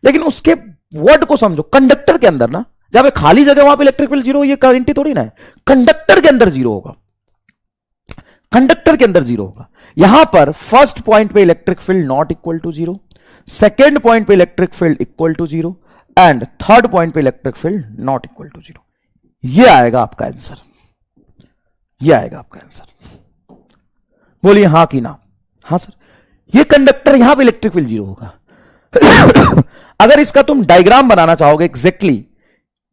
लेकिन उसके वर्ड को समझो। कंडक्टर के अंदर ना, जहां पे खाली जगह वहां पे इलेक्ट्रिक फील्ड जीरो, ये गारंटी थोड़ी ना है। कंडक्टर के अंदर जीरो होगा, कंडक्टर के अंदर जीरो होगा। यहां पर फर्स्ट पॉइंट पे electric field not equal to zero, second point पे electric field equal to zero, and third point पे electric field not equal to zero. ये आएगा आपका आंसर, ये आएगा आपका आंसर। बोलिए हां कि ना? हां सर, ये कंडक्टर यहां पे इलेक्ट्रिक फील्ड जीरो होगा। अगर इसका तुम डायग्राम बनाना चाहोगे एग्जैक्टली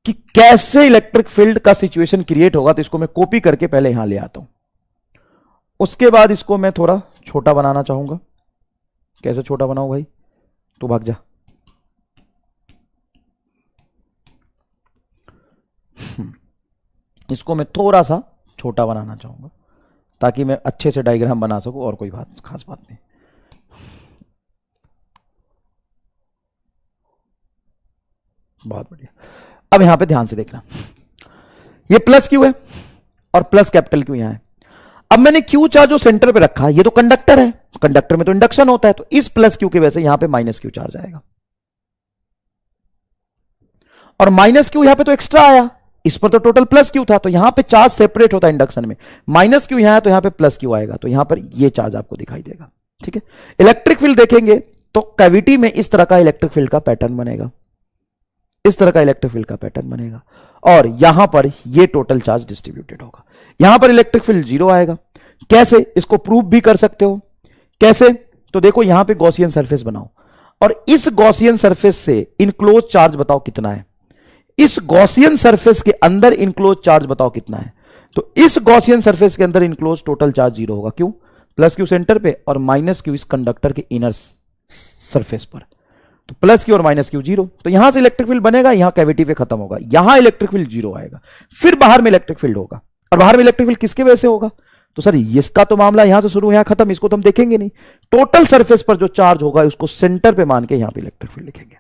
कि कैसे इलेक्ट्रिक फील्ड का सिचुएशन क्रिएट होगा, तो इसको मैं कॉपी करके पहले यहां ले आता हूं, उसके बाद इसको मैं थोड़ा छोटा बनाना चाहूंगा। कैसे छोटा बनाऊं भाई? तू भाग जा। इसको मैं थोड़ा सा छोटा बनाना चाहूंगा ताकि मैं अच्छे से डायग्राम बना सकूं, और कोई बात खास बात नहीं। बहुत बढ़िया। अब यहां पे ध्यान से देखना, ये प्लस क्यू है और प्लस कैपिटल क्यू यहां है। अब मैंने क्यू चार्ज जो सेंटर पे रखा, ये तो कंडक्टर है, कंडक्टर में तो इंडक्शन होता है, तो इस प्लस क्यू की वजह से यहां पे माइनस क्यू चार्ज आएगा, और माइनस क्यू यहां पे तो एक्स्ट्रा आया, इस पर तो टोटल प्लस क्यू था, तो यहां पे चार्ज सेपरेट होता है इंडक्शन में। माइनस क्यू यहां है तो यहां पे प्लस क्यू आएगा, तो यहां पर ये चार्ज आपको दिखाई देगा। ठीक है, इलेक्ट्रिक फील्ड देखेंगे तो कैविटी में इस तरह का इलेक्ट्रिक फील्ड का पैटर्न बनेगा, इस तरह का इलेक्ट्रिक फील्ड का पैटर्न बनेगा, और यहां पर ये टोटल चार्ज डिस्ट्रीब्यूटेड होगा। यहां पर इलेक्ट्रिक फील्ड जीरो आएगा। कैसे? इसको प्रूव भी कर सकते हो। कैसे? तो देखो यहां पे गॉसियन सरफेस बनाओ, और इस गॉसियन सरफेस से इनक्लोज चार्ज बताओ कितना है, इस गॉसियन सरफेस के अंदर इनक्लोज चार्ज बताओ कितना है। तो इस गॉसियन सरफेस के अंदर इनक्लोज टोटल चार्ज जीरो होगा। क्यों? प्लस क्यू सेंटर पे और माइनस क्यू इस कंडक्टर के इनर सरफेस पर, तो प्लस क्यू और माइनस क्यू जीरो। तो यहां से इलेक्ट्रिक फील्ड बनेगा, यहां कैविटी पे खत्म होगा, यहां इलेक्ट्रिक फील्ड जीरो आएगा, फिर बाहर में इलेक्ट्रिक फील्ड होगा, और बाहर में इलेक्ट्रिक फील्ड किसके वजह से होगा? तो सर इसका तो मामला यहां से शुरू यहां खत्म, इसको तो हम देखेंगे नहीं। टोटल सरफेस पर जो चार्ज होगा उसको सेंटर पे मान के यहां पे इलेक्ट्रिक फील्ड लिखेंगे।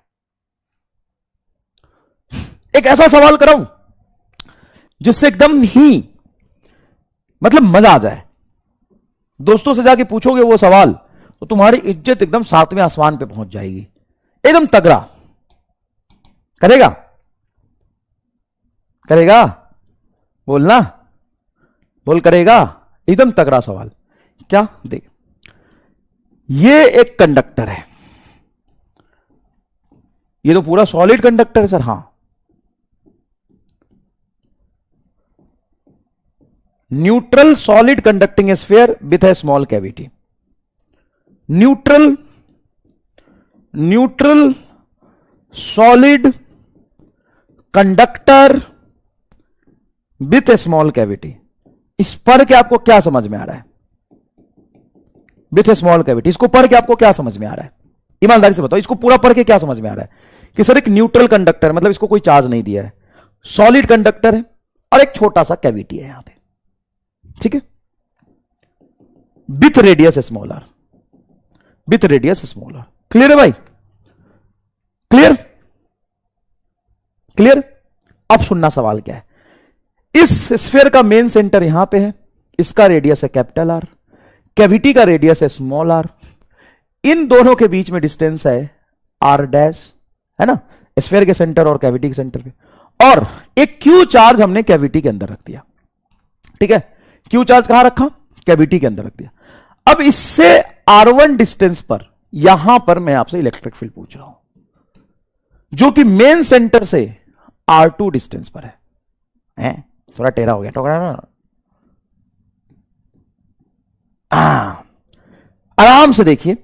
एक ऐसा सवाल कराऊं जिससे एकदम ही मतलब मजा आ जाए। दोस्तों से जाके पूछोगे वो सवाल तो तुम्हारी इज्जत एकदम 7वें आसमान पे पहुंच जाएगी, एकदम तगड़ा। करेगा करेगा बोलना, बोल करेगा। एकदम तगड़ा सवाल। क्या? देख, ये एक कंडक्टर है, ये तो पूरा सॉलिड कंडक्टर है सर। हां, neutral solid conducting sphere with A small cavity. Neutral solid conductor with A small cavity. इस पढ़ के आपको क्या समझ में आ रहा है? विथ ए स्मॉल कैविटी, इसको पढ़ के आपको क्या समझ में आ रहा है? ईमानदारी से बताओ, इसको पूरा पढ़ के क्या समझ में आ रहा है? कि सर एक न्यूट्रल कंडक्टर, मतलब इसको कोई चार्ज नहीं दिया है, सॉलिड कंडक्टर है और एक छोटा सा कैविटी है यहां पे, ठीक है, with radius smaller, with radius smaller. Clear है भाई? क्लियर? क्लियर? अब सुनना सवाल क्या है। इस स्फीयर का मेन सेंटर यहां पे है, इसका रेडियस है कैपिटल आर, कैविटी का रेडियस है स्मॉल आर, इन दोनों के बीच में डिस्टेंस है आर डैश, है ना, स्फीयर के सेंटर और कैविटी के सेंटर पे, और एक क्यू चार्ज हमने कैविटी के अंदर रख दिया, ठीक है। क्यू चार्ज कहां रखा? कैविटी के अंदर रख दिया। अब इससे R1 डिस्टेंस पर, यहां पर मैं आपसे इलेक्ट्रिक फील्ड पूछ रहा हूं, जो कि मेन सेंटर से R2 डिस्टेंस पर है? थोड़ा टेढ़ा हो गया तो आराम से देखिए,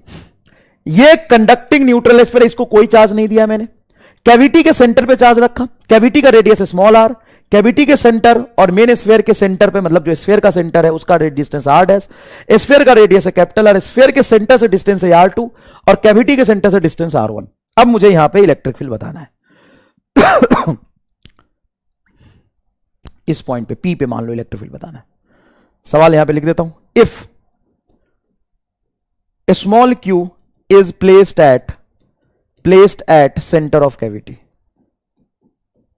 ये कंडक्टिंग न्यूट्रल स्फीयर, इसको कोई चार्ज नहीं दिया मैंने, कैविटी के सेंटर पे चार्ज रखा, कैविटी का रेडियस है स्मॉल आर, कैविटी के सेंटर और मेन स्फीयर के सेंटर पे, मतलब जो स्फीयर का सेंटर है उसका डिस्टेंस आर डैश, स्फीयर का रेडियस है कैपिटल आर, स्फीयर के सेंटर से डिस्टेंस है R2 और कैविटी के सेंटर से डिस्टेंस R1। अब मुझे यहां पे इलेक्ट्रिक फील्ड बताना है। इस पॉइंट पे P पे मान लो इलेक्ट्रिक फील्ड बताना है। सवाल यहां पे लिख देता हूं, if A small q is placed at center of cavity,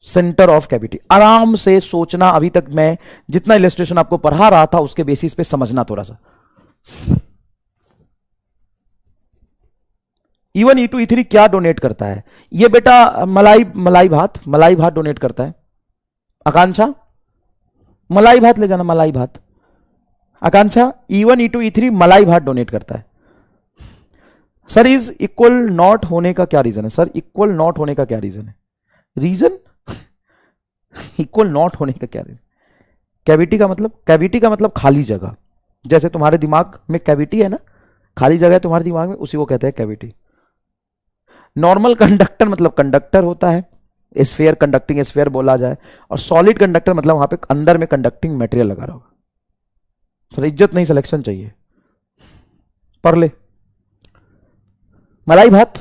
centre of cavity. आराम से सोचना, अभी तक मैं जितना इलस्ट्रेशन आपको पढ़ा रहा था उसके बेसिस पे समझना थोड़ा सा। E1 E2 E3 क्या डोनेट करता है? ये बेटा मलाई भात डोनेट करता है। आकांक्षा मलाई भात ले जाना, मलाई भात। आकांक्षा E1 E2 E3 मलाई भात डोनेट करता है। सर इज इक्वल नॉट होने का क्या रीजन है? सर इक्वल नॉट होने का क्या रीजन है? रीजन इक्वल नॉट होने का क्या रीजन? कैविटी का मतलब खाली जगह। जैसे तुम्हारे दिमाग में कैविटी है ना, खाली जगह है तुम्हारे दिमाग में, उसी को कहते हैं कैविटी। नॉर्मल कंडक्टर मतलब कंडक्टर होता है, स्फीयर कंडक्टिंग स्फीयर बोला जाए, और सॉलिड कंडक्टर मतलब वहां पे अंदर में कंडक्टिंग मटेरियल लगा रहा होगा। सर इज्जत नहीं, सिलेक्शन चाहिए, पढ़ ले। मलाई भात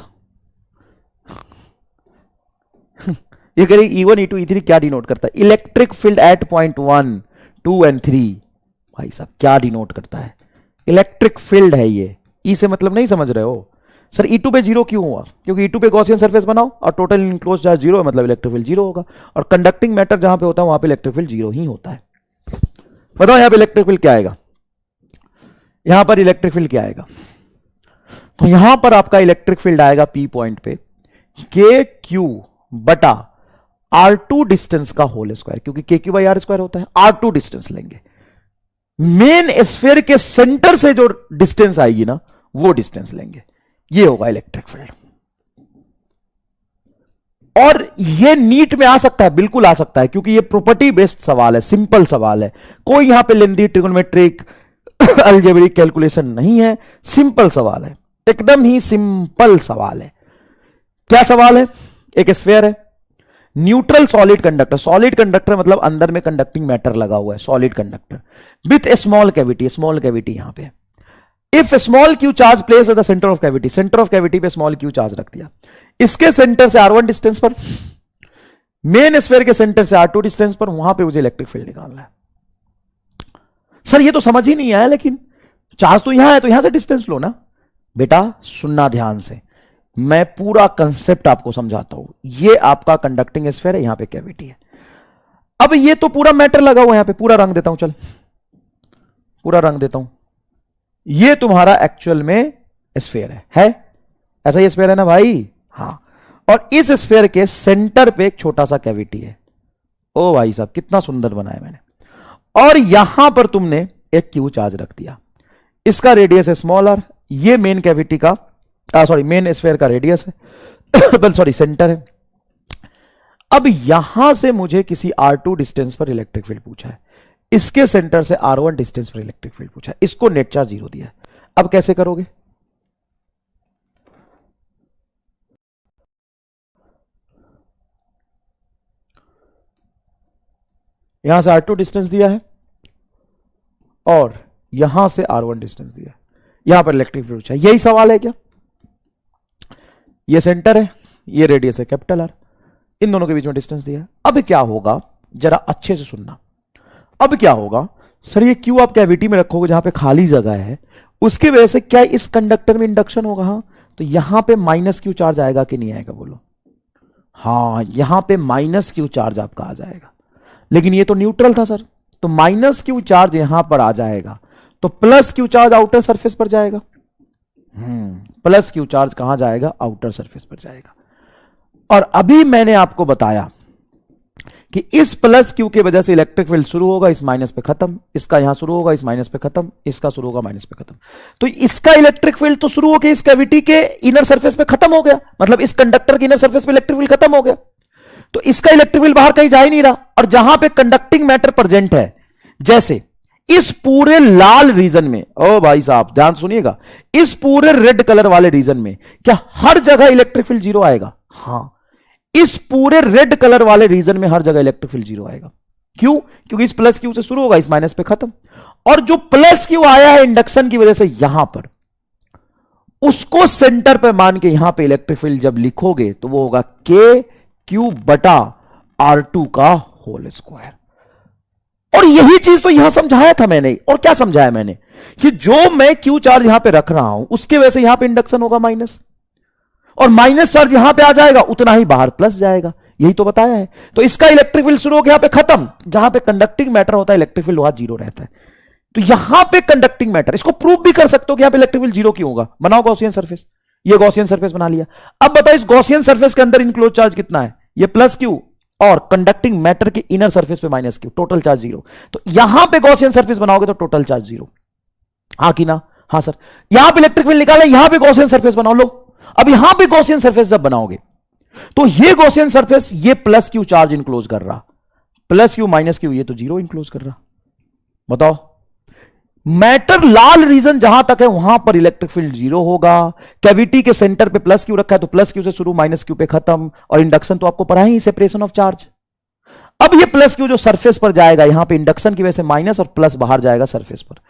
ये करेगी। E1 E2 E3 क्या डिनोट करता है? Electric field at point 1 2 and 3। भाई साहब क्या डिनोट करता है? इलेक्ट्रिक फील्ड है ये। ई से मतलब नहीं समझ रहे हो? सर E2 पे जीरो क्यों हुआ? क्योंकि E2 पे गॉसियन सरफेस बनाओ और टोटल इनक्लोज चार्ज जीरो है, मतलब इलेक्ट्रिक फील्ड जीरो होगा, और कंडक्टिंग मैटर जहां पे होता है वहां पे इलेक्ट्रिक फील्ड जीरो ही होता है। बताओ यहां पे इलेक्ट्रिक फील्ड क्या आएगा? यहां पर इलेक्ट्रिक फील्ड क्या आएगा? तो यहां पर आपका इलेक्ट्रिक फील्ड आएगा P पॉइंट पे KQ बटा R2 डिस्टेंस का होल स्क्वायर, क्योंकि KQ बाई R स्क्वायर होता है। R2 डिस्टेंस लेंगे, मेन स्फीयर के सेंटर से जो डिस्टेंस आएगी ना वो डिस्टेंस लेंगे, ये होगा इलेक्ट्रिक फील्ड। और ये नीट में आ सकता है, बिल्कुल आ सकता है, क्योंकि ये प्रॉपर्टी बेस्ड सवाल है, सिंपल सवाल है, कोई यहां पे लेंदी ट्रिगोनोमेट्रिक अलजेब्रिक कैलकुलेशन नहीं है, सिंपल सवाल है, एकदम ही सिंपल सवाल है। क्या सवाल है? एक स्फीयर है, न्यूट्रल सॉलिड कंडक्टर मतलब अंदर में कंडक्टिंग मैटर लगा हुआ है, solid conductor with A small cavity यहां पे। If small Q charge place at the centre of cavity पे स्मॉल क्यू चार्ज रख दिया, इसके सेंटर से R1 डिस्टेंस पर, मेन स्फीयर के सेंटर से R2 डिस्टेंस पर, वहां पे मुझे इलेक्ट्रिक फील्ड निकालना है। सर ये तो समझ ही नहीं आया, लेकिन चार्ज तो यहां है तो यहां से डिस्टेंस लो ना। बेटा सुनना ध्यान से, मैं पूरा कंसेप्ट आपको समझाता हूं। ये आपका कंडक्टिंग स्फीयर है, यहां पे कैविटी है। अब ये तो पूरा मैटर लगा हुआ है, यहां पे पूरा रंग देता हूं, चल पूरा रंग देता हूं। ये तुम्हारा एक्चुअल में स्फीयर है ऐसा ही स्फीयर है ना भाई? हाँ। और इस स्फीयर के सेंटर पे एक छोटा सा कैविटी है। ओ भाई साहब कितना सुंदर बनाया मैंने। और यहां पर तुमने एक क्यू चार्ज रख दिया, इसका रेडियस है स्मॉलर, ये मेन कैविटी का सॉरी मेन स्फीयर का रेडियस है सॉरी सेंटर है। अब यहां से मुझे किसी R2 डिस्टेंस पर इलेक्ट्रिक फील्ड पूछा है, इसके सेंटर से R1 डिस्टेंस पर इलेक्ट्रिक फील्ड पूछा है, इसको नेट चार्ज 0 दिया है। अब कैसे करोगे? यहां से R2 डिस्टेंस दिया है और यहां से R1 डिस्टेंस दिया है, यहां पर इलेक्ट्रिक फील्ड पूछा है। यही सवाल है क्या? ये सेंटर है, ये रेडियस है कैपिटल R, इन दोनों के बीच में डिस्टेंस दिया है। अब क्या होगा, जरा अच्छे से सुनना। अब क्या होगा सर, ये क्यू आप कैविटी में रखोगे जहां पे खाली जगह है, उसकी वजह से क्या इस कंडक्टर में इंडक्शन होगा? हाँ, तो यहां पे माइनस क्यू चार्ज आएगा कि नहीं आएगा बोलो? हाँ, यहां पे माइनस क्यू चार्ज आपका आ जाएगा। लेकिन ये तो न्यूट्रल था सर, तो माइनस क्यू चार्ज यहां पर आ जाएगा, तो plus Q charge outer surface पर जाएगा। प्लस क्यू चार्ज कहां जाएगा? आउटर सरफेस पर जाएगा। और अभी मैंने आपको बताया कि इस प्लस क्यू की वजह से इलेक्ट्रिक फील्ड शुरू होगा, इस माइनस पे खत्म, इसका यहां शुरू होगा, इस माइनस पे खत्म, इसका शुरू होगा माइनस पे खत्म। तो इसका इलेक्ट्रिक फील्ड तो शुरू होकर इस कैविटी के इनर सरफेस पे खत्म हो गया, मतलब इस कंडक्टर के इनर सरफेस पे इलेक्ट्रिक फील्ड खत्म हो गया। तो इसका इलेक्ट्रिक फील्ड बाहर कहीं जा ही नहीं रहा। और जहां पे कंडक्टिंग मैटर प्रेजेंट है, जैसे इस पूरे लाल रीजन में, ओ भाई साहब ध्यान सुनिएगा, इस पूरे रेड कलर वाले रीजन में क्या हर जगह इलेक्ट्रिक फील्ड 0 आएगा? हां, इस पूरे रेड कलर वाले रीजन में हर जगह इलेक्ट्रिक फील्ड 0 आएगा। क्यों? क्योंकि इस प्लस क्यू से शुरू होगा, इस माइनस पे खत्म। और जो प्लस क्यू आया है इंडक्शन की वजह से यहां पर, उसको सेंटर पे मान के यहां पे इलेक्ट्रिक फील्ड जब लिखोगे तो वो होगा के क्यू बटा R2 का होल स्क्वायर। और यही चीज तो यहां समझाया था मैंने। और क्या समझाया मैंने? कि जो मैं क्यू चार्ज यहां पे रख रहा हूं उसके वजह से यहां पे इंडक्शन होगा माइनस, और माइनस चार्ज यहां पे आ जाएगा, उतना ही बाहर प्लस जाएगा। यही तो बताया है। तो इसका इलेक्ट्रिक फील्ड शुरू हो गया यहां पे खत्म, जहां पे कंडक्टिंग मैटर होता है इलेक्ट्रिक फील्ड वहां 0 रहता है। तो यहां पे कंडक्टिंग मैटर, इसको प्रूव भी कर सकते हो कि यहां पे इलेक्ट्रिक फील्ड 0 क्यों होगा। बनाओ गॉसियन सरफेस। ये गॉसियन सरफेस बना लिया। अब बताओ इस गॉसियन सरफेस के अंदर इनक्लोज चार्ज कितना है? ये प्लस क्यू, और कंडक्टिंग मैटर के इनर सरफेस पे माइनस क्यू, टोटल चार्ज 0। तो यहां पे गॉसियन सरफेस बनाओगे तो टोटल चार्ज 0। हाँ कि ना? हाँ सर। यहां पे इलेक्ट्रिक फील्ड निकाले, यहां पे गॉसियन सरफेस बना लो। अब यहां पे गॉसियन सरफेस जब बनाओगे तो ये गॉसियन सरफेस ये प्लस क्यू चार्ज इंक्लोज कर रहा, प्लस क्यू माइनस क्यू ये तो 0 इंक्लोज कर रहा। बताओ, मैटर लाल रीजन जहां तक है वहां पर इलेक्ट्रिक फील्ड 0 होगा। कैविटी के सेंटर पे प्लस क्यू रखा है तो प्लस क्यू से शुरू, माइनस क्यू पे खत्म। और इंडक्शन तो आपको पढ़ा ही, सेपरेशन ऑफ चार्ज। अब ये प्लस क्यू जो सरफेस पर जाएगा, यहां पे इंडक्शन की वजह से माइनस और प्लस बाहर जाएगा सरफेस पर,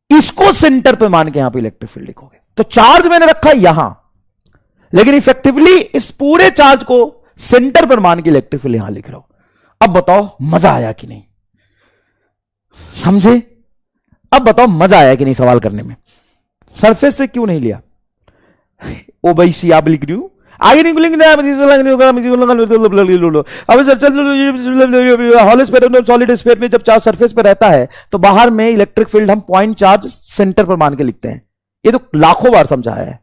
इसको सेंटर पे मान के यहां पे इलेक्ट्रिक फील्ड लिखोगे। तो चार्ज मैंने रखा है यहां, लेकिन इफेक्टिवली इस पूरे चार्ज को सेंटर पर मान के इलेक्ट्रिक फील्ड यहां लिख रहा हूं। अब बताओ मजा आया कि नहीं? समझे? अब बताओ मजा आया कि नहीं सवाल करने में? सरफेस से क्यों नहीं लिया? ओ भाई सी आप लिख रही हूं आगे नहीं लिख अब sir hall sphere solid sphere में जब चार्ज सरफेस पे रहता है तो बाहर में इलेक्ट्रिक फील्ड हम पॉइंट चार्ज सेंटर पर मान के लिखते हैं। ये तो लाखों बार समझाया है,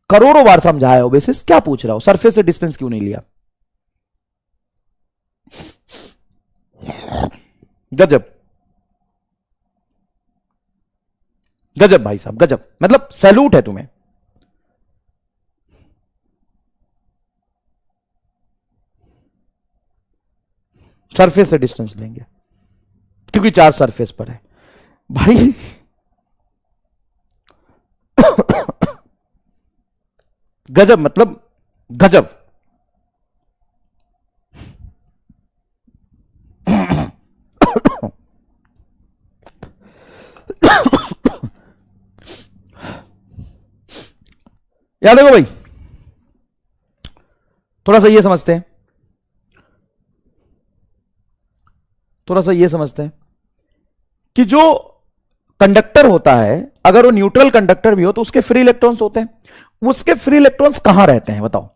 करोड़ों बार समझाया है। बेसिस क्या पूछ रहा हो? सरफेस से डिस्टेंस क्यों नहीं लिया? गजब गजब भाई साहब, गजब। मतलब सैल्यूट है तुम्हें। सरफेस से डिस्टेंस लेंगे क्योंकि चार्ज सरफेस पर है भाई। गजब, मतलब गजब। याद देखो भाई, थोड़ा सा ये समझते हैं, थोड़ा सा ये समझते हैं कि जो कंडक्टर होता है, अगर वो न्यूट्रल कंडक्टर भी हो तो उसके फ्री इलेक्ट्रॉन्स होते हैं, उसके फ्री इलेक्ट्रॉन्स कहां रहते हैं बताओ?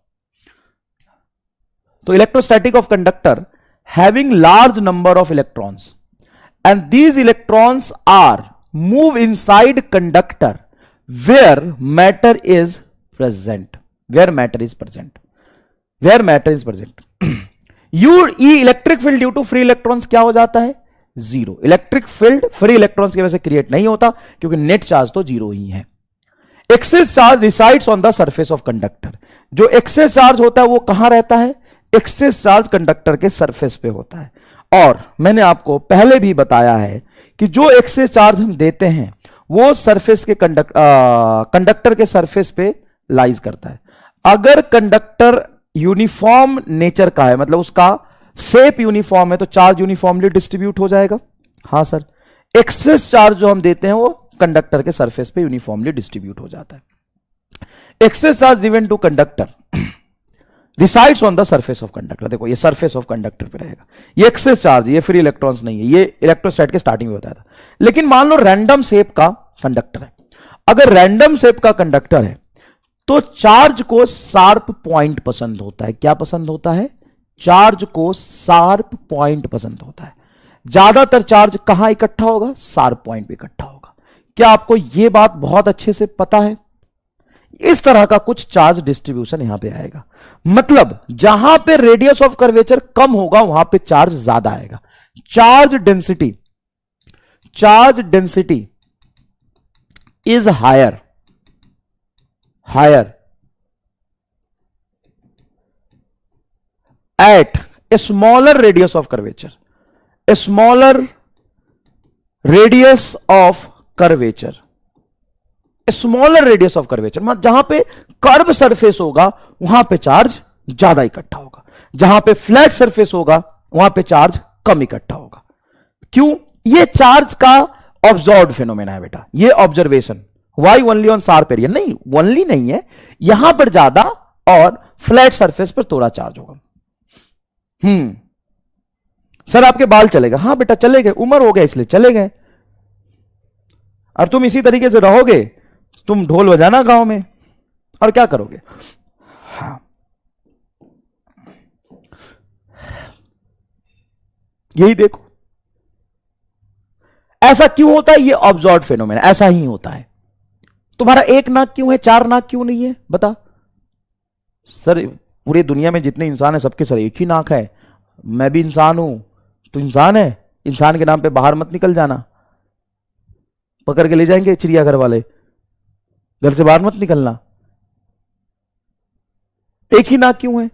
तो electrostatic of conductor having large number of electrons and these electrons are move inside conductor where matter is present, where matter is present, where matter is present. U E electric field due to free electrons क्या हो जाता है? Zero. Electric field free electrons की वजह से क्रिएट नहीं होता क्योंकि नेट चार्ज तो जीरो ही है। Excess charge resides on the surface of conductor. जो एक्सेस चार्ज होता है वो कहां रहता है? एक्सेस चार्ज कंडक्टर के सरफेस पे होता है। और मैंने आपको पहले भी बताया है कि जो एक्सेस चार्ज हम देते हैं वो सरफेस के कंडक्टर के सरफेस पे लाइज करता है। अगर कंडक्टर यूनिफॉर्म नेचर का है, मतलब उसका शेप यूनिफॉर्म है, तो चार्ज यूनिफॉर्मली डिस्ट्रीब्यूट हो जाएगा। हाँ सर, एक्सेस चार्ज जो हम देते हैं वो कंडक्टर के सरफेस पे यूनिफॉर्मली डिस्ट्रीब्यूट हो जाता है। Excess charge given to conductor resides on the surface of conductor. देखो ये सरफेस ऑफ कंडक्टर पे रहेगा, ये एक्सेस चार्ज, ये फ्री इलेक्ट्रॉन्स नहीं है, ये इलेक्ट्रोस्टैट के स्टार्टिंग में बताया था। लेकिन मान लो रैंडम शेप का कंडक्टर है, अगर रैंडम शेप का कंडक्टर है तो चार्ज को शार्प पॉइंट पसंद होता है। क्या पसंद होता है? चार्ज को शार्प पॉइंट पसंद होता है। ज्यादातर चार्ज कहां इकट्ठा होगा? शार्प पॉइंट पे इकट्ठा होगा। क्या आपको यह बात बहुत अच्छे से पता है? इस तरह का कुछ चार्ज डिस्ट्रीब्यूशन यहां पे आएगा, मतलब जहां पे रेडियस ऑफ कर्वेचर कम होगा वहां पे चार्ज ज्यादा आएगा। Charge density is higher at a smaller radius of curvature, a smaller radius of curvature, a smaller radius of curvature, मतलब जहां पे कर्व सरफेस होगा वहां पे चार्ज ज्यादा इकट्ठा होगा, जहां पे फ्लैट सरफेस होगा वहां पे चार्ज कम इकट्ठा होगा। क्यों? ये चार्ज का ऑब्जर्व्ड फिनोमेना है बेटा, ये observation. Why only on sharp area? नहीं, ओनली नहीं है, यहां पर ज्यादा और फ्लैट सरफेस पर थोड़ा चार्ज होगा। सर आपके बाल चले गए? हाँ बेटा चले गए, उम्र हो गया इसलिए चले गए। और तुम इसी तरीके से रहोगे, तुम ढोल बजाना गांव में और क्या करोगे? हाँ, यही देखो ऐसा क्यों होता है? ये ऑब्जर्व्ड फिनोमेना ऐसा ही होता है। तुम्हारा एक नाक क्यों है, चार नाक क्यों नहीं है? बता सर, पूरी दुनिया में जितने इंसान है सबके सर एक ही नाक है, मैं भी इंसान हूं, तो इंसान है, इंसान के नाम पे बाहर मत निकल जाना, पकड़ के ले जाएंगे चिड़ियाघर वाले, घर से बाहर मत निकलना। एक ही नाक क्यों है?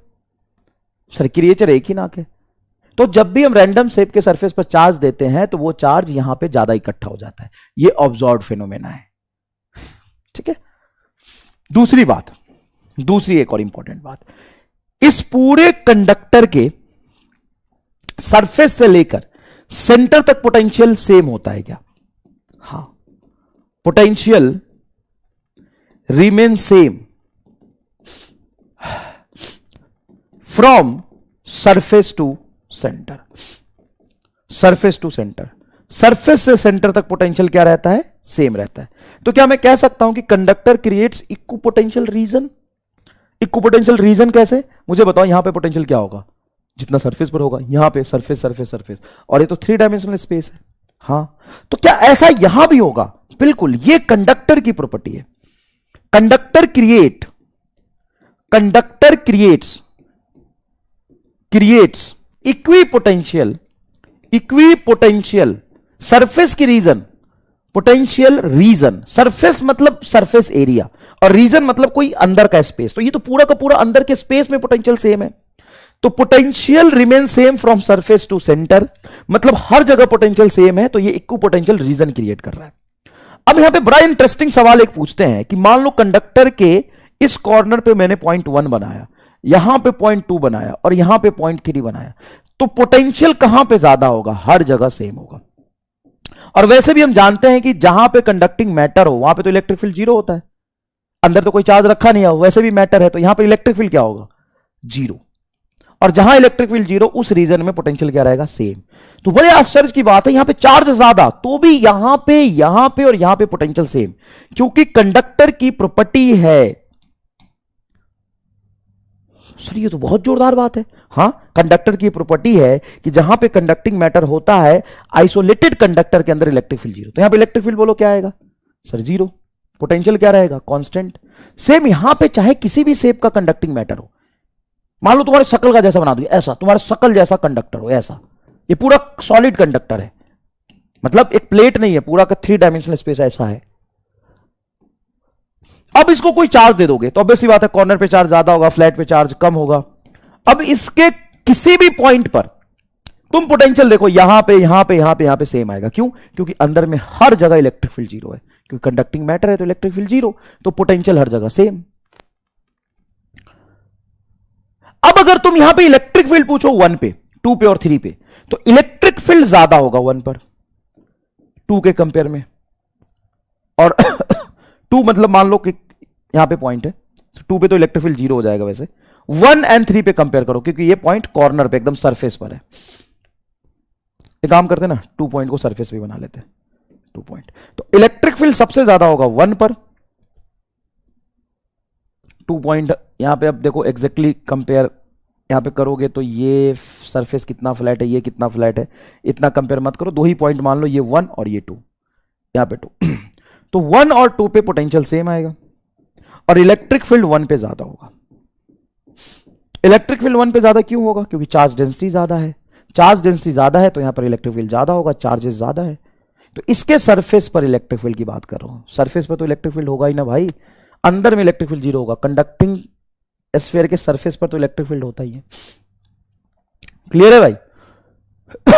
सर क्रिएचर एक ही नाक है। तो जब भी हम रैंडम शेप के सरफेस पर चार्ज देते हैं तो वो चार्ज यहां पे ज्यादा इकट्ठा हो जाता है, ये ऑब्जर्व्ड फिनोमेना है। ठीक है, दूसरी बात, दूसरी एक और इंपॉर्टेंट बात, इस पूरे कंडक्टर के सरफेस से लेकर सेंटर तक पोटेंशियल सेम होता है क्या? हां, potential remain same from surface to centre. Surface to centre, surface से सेंटर तक पोटेंशियल क्या रहता है? सेम रहता है। तो क्या मैं कह सकता हूं कि conductor creates equipotential region? Equipotential region कैसे? मुझे बताओ, यहां पे पोटेंशियल क्या होगा? जितना सरफेस पर होगा, यहां पे सरफेस सरफेस सरफेस, और ये तो 3 डायमेंशनल स्पेस है। हां, तो क्या ऐसा यहां भी होगा? बिल्कुल, ये कंडक्टर की प्रॉपर्टी है। कंडक्टर क्रिएट्स इक्विपोटेंशियल सरफेस की रीजन, पोटेंशियल रीजन। सरफेस मतलब सरफेस एरिया और रीजन मतलब कोई अंदर का स्पेस, तो ये तो पूरा का पूरा अंदर के स्पेस में पोटेंशियल सेम है। तो potential remain same from surface to centre, मतलब हर जगह पोटेंशियल सेम है, तो ये इक्विपोटेंशियल रीजन क्रिएट कर रहा है। अब यहां पे बड़ा इंटरेस्टिंग सवाल एक पूछते हैं कि मान लो कंडक्टर के इस कॉर्नर पे मैंने 0.1 बनाया, यहां पे 0.2 बनाया और यहां पे 0.3 बनाया, तो पोटेंशियल कहां पे ज्यादा होगा? हर जगह सेम होगा। और वैसे भी हम जानते हैं कि जहां पे कंडक्टिंग मैटर हो वहां पे तो इलेक्ट्रिक फील्ड 0 होता है, अंदर तो कोई चार्ज रखा नहीं है, वैसे भी मैटर है, तो यहां पे इलेक्ट्रिक फील्ड क्या होगा? 0। और जहां इलेक्ट्रिक फील्ड जीरो उस रीजन में पोटेंशियल क्या रहेगा, सेम। तो बड़े आश्चर्य की बात है, यहां पे चार्ज ज्यादा तो भी यहां पे और यहां पे पोटेंशियल सेम, क्योंकि कंडक्टर की प्रॉपर्टी है। सर ये तो बहुत जोरदार बात है। हां, कंडक्टर की प्रॉपर्टी है कि जहां पे कंडक्टिंग मैटर होता है, आइसोलेटेड कंडक्टर के अंदर इलेक्ट्रिक फील्ड जीरो, तो यहां पे इलेक्ट्रिक फील्ड बोलो क्या आएगा सर, जीरो। पोटेंशियल क्या रहेगा, कांस्टेंट। सेम यहां पे चाहे किसी भी शेप का कंडक्टिंग मैटर हो, मान लो तुम्हारे शकल का जैसा बना दूंगी, ऐसा तुम्हारा शकल जैसा कंडक्टर हो, ऐसा, ये पूरा सॉलिड कंडक्टर है, मतलब एक प्लेट नहीं है, पूरा का 3 डायमेंशनल स्पेस ऐसा है। अब इसको कोई चार्ज दे दोगे तो ऑब्वियस सी बात है, कॉर्नर पे चार्ज ज्यादा होगा, फ्लैट पे चार्ज कम होगा। अब इसके किसी भी पॉइंट पर तुम पोटेंशियल देखो, यहां पे सेम आएगा। क्यों? क्योंकि अंदर में हर जगह इलेक्ट्रिक फील्ड जीरो है, क्योंकि कंडक्टिंग मैटर है तो इलेक्ट्रिक फील्ड जीरो, तो पोटेंशियल हर जगह सेम। अब अगर तुम यहां पे इलेक्ट्रिक फील्ड पूछो 1 पे, 2 पे और 3 पे, तो इलेक्ट्रिक फील्ड ज्यादा होगा 1 पर 2 के कंपेयर में। और 2 मतलब मान लो कि यहां पे पॉइंट है, 2 पे तो इलेक्ट्रिक फील्ड जीरो हो जाएगा वैसे। 1 और 3 पे कंपेयर करो, क्योंकि ये पॉइंट कॉर्नर पे एकदम सरफेस पर है। एक काम करते ना, 2 पॉइंट को सरफेस पे बना लेते हैं, 2 पॉइंट। तो इलेक्ट्रिक फील्ड सबसे ज्यादा होगा 1 पर, 2 पॉइंट यहां पे। अब देखो एग्जैक्टली कंपेयर यहां पे करोगे तो ये सरफेस कितना फ्लैट है, ये कितना फ्लैट है, इतना कंपेयर मत करो, 2 ही पॉइंट मान लो, ये 1 और ये 2, यहां पे 2। तो 1 और 2 पे पोटेंशियल सेम आएगा, और इलेक्ट्रिक फील्ड 1 पे ज्यादा होगा। इलेक्ट्रिक फील्ड 1 पे ज्यादा क्यों होगा? क्योंकि चार्ज डेंसिटी ज्यादा है। चार्ज डेंसिटी ज्यादा है तो यहां पर इलेक्ट्रिक फील्ड ज्यादा होगा, चार्जेस ज्यादा है। तो इसके सरफेस पर इलेक्ट्रिक फील्ड की बात कर रहा हूं, सरफेस पर तो इलेक्ट्रिक फील्ड होगा ही ना भाई, अंदर में इलेक्ट्रिक फील्ड जीरो होगा। कंडक्टिंग स्फीयर के सरफेस पर तो इलेक्ट्रिक फील्ड होता ही है। क्लियर है भाई?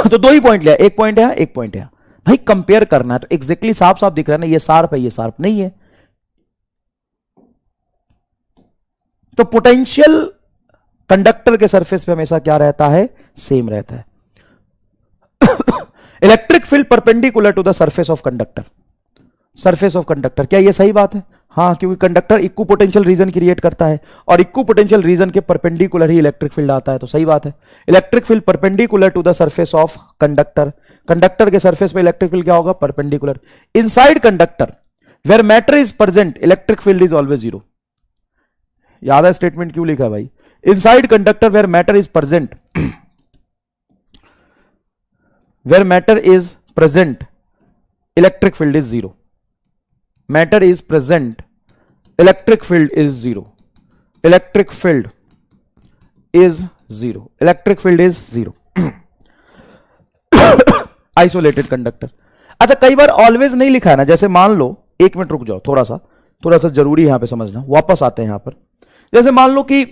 तो 2 ही पॉइंट लिया, एक पॉइंट है, एक पॉइंट है भाई। कंपेयर करना है तो एग्जैक्टली साफ साफ दिख रहा है ना, ये शार्प है, ये शार्प नहीं है। तो पोटेंशियल कंडक्टर के सरफेस पे हमेशा क्या रहता है, सेम रहता है। Electric field perpendicular to the surface of conductor, surface of conductor, क्या यह सही बात है? हां, क्योंकि conductor equipotential region create करता है, और इक्वि पोटेंशियल रीजन के परपेंडिकुलर ही इलेक्ट्रिक फील्ड आता है, तो सही बात है। Electric field perpendicular to the surface of conductor, conductor के सरफेस पे इलेक्ट्रिक फील्ड क्या होगा, perpendicular. Inside conductor where matter is present electric field is always zero. याद है स्टेटमेंट क्यों लिखा भाई? Inside conductor where matter is present, where matter is present electric field is zero. Matter is present, electric field is zero, electric field is zero, electric field is zero. Isolated conductor. अच्छा, कई बार ऑलवेज नहीं लिखा है ना, जैसे मान लो, 1 मिनट रुक जाओ, थोड़ा सा जरूरी है यहां पे समझना, वापस आते हैं यहां पर। जैसे मान लो कि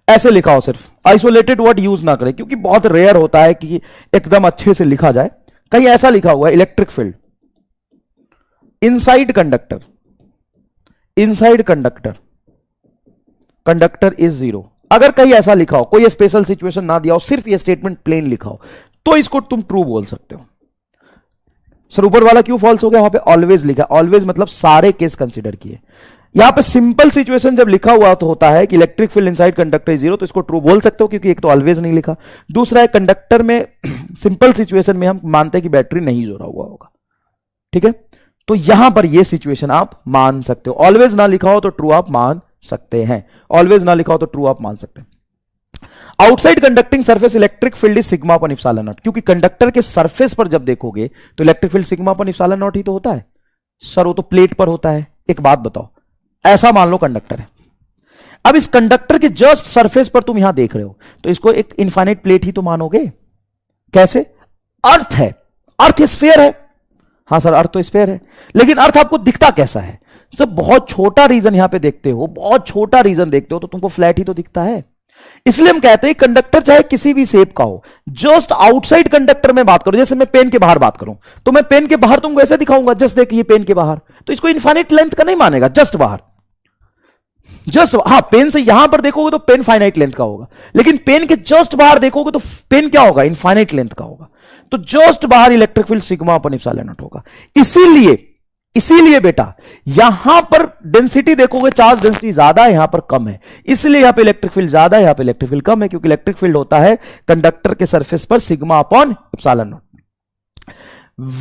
ऐसे लिखा हो, सिर्फ आइसोलेटेड वर्ड यूज ना करें, क्योंकि बहुत रेयर होता है कि एकदम अच्छे से लिखा जाए। कहीं ऐसा लिखा हुआ है, electric field inside conductor, inside conductor, conductor is zero. अगर कहीं ऐसा लिखा हो, कोई स्पेशल सिचुएशन ना दिया हो, सिर्फ ये स्टेटमेंट प्लेन लिखा हो, तो इसको तुम ट्रू बोल सकते हो। सर ऊपर वाला क्यों फॉल्स हो गया? वहां पे ऑलवेज लिखा, ऑलवेज मतलब सारे केस कंसीडर किए। यहां पे सिंपल सिचुएशन जब लिखा हुआ तो होता है कि electric field inside conductor is zero, तो इसको ट्रू बोल सकते हो, क्योंकि एक तो ऑलवेज नहीं लिखा, दूसरा है कंडक्टर में सिंपल सिचुएशन में हम मानते हैं कि बैटरी नहीं जोड़ा हुआ होगा, ठीक है। तो यहां पर यह सिचुएशन आप मान सकते हो। ऑलवेज ना लिखा हो तो ट्रू आप मान सकते हैं, ऑलवेज ना लिखा हो तो ट्रू आप मान सकते हैं। Outside conducting surface electric field is sigma upon epsilon not, क्योंकि कंडक्टर के सरफेस पर जब देखोगे तो electric field sigma upon epsilon not ही तो होता है। सर वो तो प्लेट पर होता है। एक बात बताओ, ऐसा मान लो कंडक्टर है, अब इस कंडक्टर के जस्ट सरफेस पर तुम यहां देख रहे हो, तो इसको एक इनफाइनाइट प्लेट ही तो मानोगे। कैसे? अर्थ है, अर्थ स्फीयर है। हां सर, अर्थ तो स्फीयर है, लेकिन अर्थ आपको दिखता कैसा है? सर बहुत छोटा रीजन यहां पे देखते हो, बहुत छोटा रीजन देखते हो, तो तुमको फ्लैट ही तो दिखता है। इसलिए हम कहते हैं कंडक्टर चाहे किसी भी शेप का हो, जस्ट आउटसाइड कंडक्टर में बात करो। जैसे मैं पेन के बाहर बात करूं, तो मैं पेन के बाहर तुमको ऐसे दिखाऊंगा, जस्ट देखिए पेन के बाहर, तो इसको इनफाइनाइट लेंथ का नहीं मानेगा, जस्ट बाहर, जस्ट। हां, पेन से यहां पर देखोगे तो पेन फाइनाइट लेंथ का होगा, लेकिन पेन के जस्ट बाहर देखोगे तो पेन क्या होगा? इनफाइनाइट लेंथ का होगा। तो जस्ट बाहर electric field sigma upon epsilon not होगा। इसीलिए इसीलिए बेटा यहां पर डेंसिटी देखोगे, चार्ज डेंसिटी ज्यादा है, यहां पर कम है, इसलिए यहां पे इलेक्ट्रिक फील्ड ज्यादा है, यहां पे इलेक्ट्रिक फील्ड कम है, क्योंकि इलेक्ट्रिक फील्ड होता है कंडक्टर के सरफेस पर sigma upon epsilon not.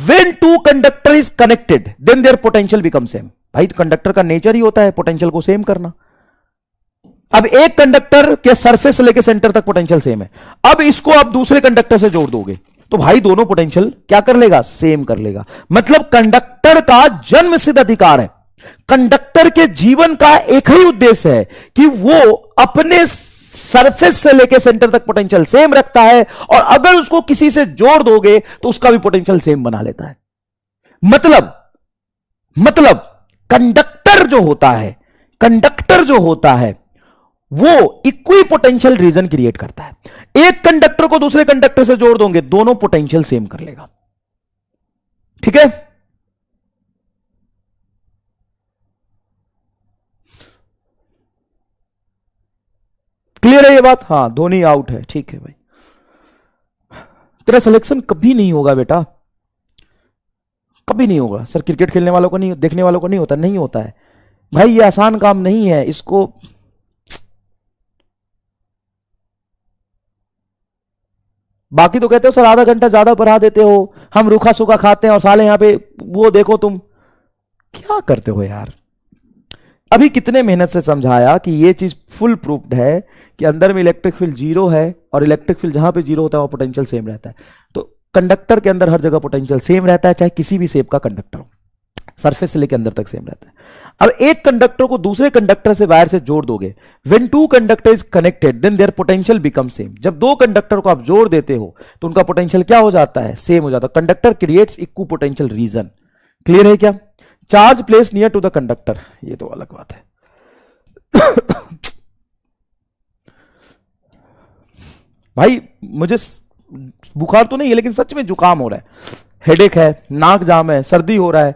When two conductor is connected, then their potential becomes same। भाई तो कंडक्टर का नेचर ही होता है पोटेंशियल को सेम करना। अब एक कंडक्टर के सरफेस से लेकर सेंटर तक पोटेंशियल सेम है, अब इसको आप दूसरे कंडक्टर से जोड़ दोगे तो भाई दोनों पोटेंशियल क्या कर लेगा, सेम कर लेगा। मतलब कंडक्टर का जन्म सिद्ध अधिकार है, कंडक्टर के जीवन का एक ही उद्देश्य है कि वो अपने सरफेस से लेकर सेंटर तक पोटेंशियल सेम रखता है, और अगर उसको किसी से जोड़ दोगे तो उसका भी पोटेंशियल सेम बना लेता है। मतलब कंडक्टर जो होता है वो इक्वी पोटेंशियल रीजन क्रिएट करता है। एक कंडक्टर को दूसरे कंडक्टर से जोड़ दोगे, दोनों पोटेंशियल सेम कर लेगा। ठीक है, क्लियर है ये बात? हां, धोनी आउट है, ठीक है भाई। तेरा सिलेक्शन कभी नहीं होगा बेटा, कभी नहीं होगा सर। क्रिकेट खेलने वालों को नहीं, देखने वालों को नहीं होता, नहीं होता है भाई, ये आसान काम नहीं है। इसको बाकी तो कहते हो सर आधा घंटा ज्यादा पढ़ा देते हो, हम रूखा सूखा खाते हैं, और साले यहां पे वो देखो तुम क्या करते हो यार। अभी कितने मेहनत से समझाया कि ये चीज फुल प्रूफ्ड है कि अंदर में इलेक्ट्रिक फील्ड जीरो है, और इलेक्ट्रिक फील्ड जहां पे जीरो होता है वहां पोटेंशियल सेम रहता है। तो कंडक्टर के अंदर हर जगह पोटेंशियल सेम रहता है, चाहे किसी भी शेप का कंडक्टर हो, सरफेस से लेकर अंदर तक सेम रहता है। अब एक कंडक्टर को दूसरे कंडक्टर से वायर से जोड़ दोगे, when two conductor is connected then their potential become same. जब दो कंडक्टर को आप जोड़ देते हो तो उनका पोटेंशियल क्या हो जाता है, सेम हो जाता है। Conductor creates equipotential region. Clear है क्या? Charge place near to the conductor, ये तो अलग बात है। भाई मुझे बुखार तो नहीं है, लेकिन सच में जुकाम हो रहा है, हेडेक है, नाक जाम है, सर्दी हो रहा है,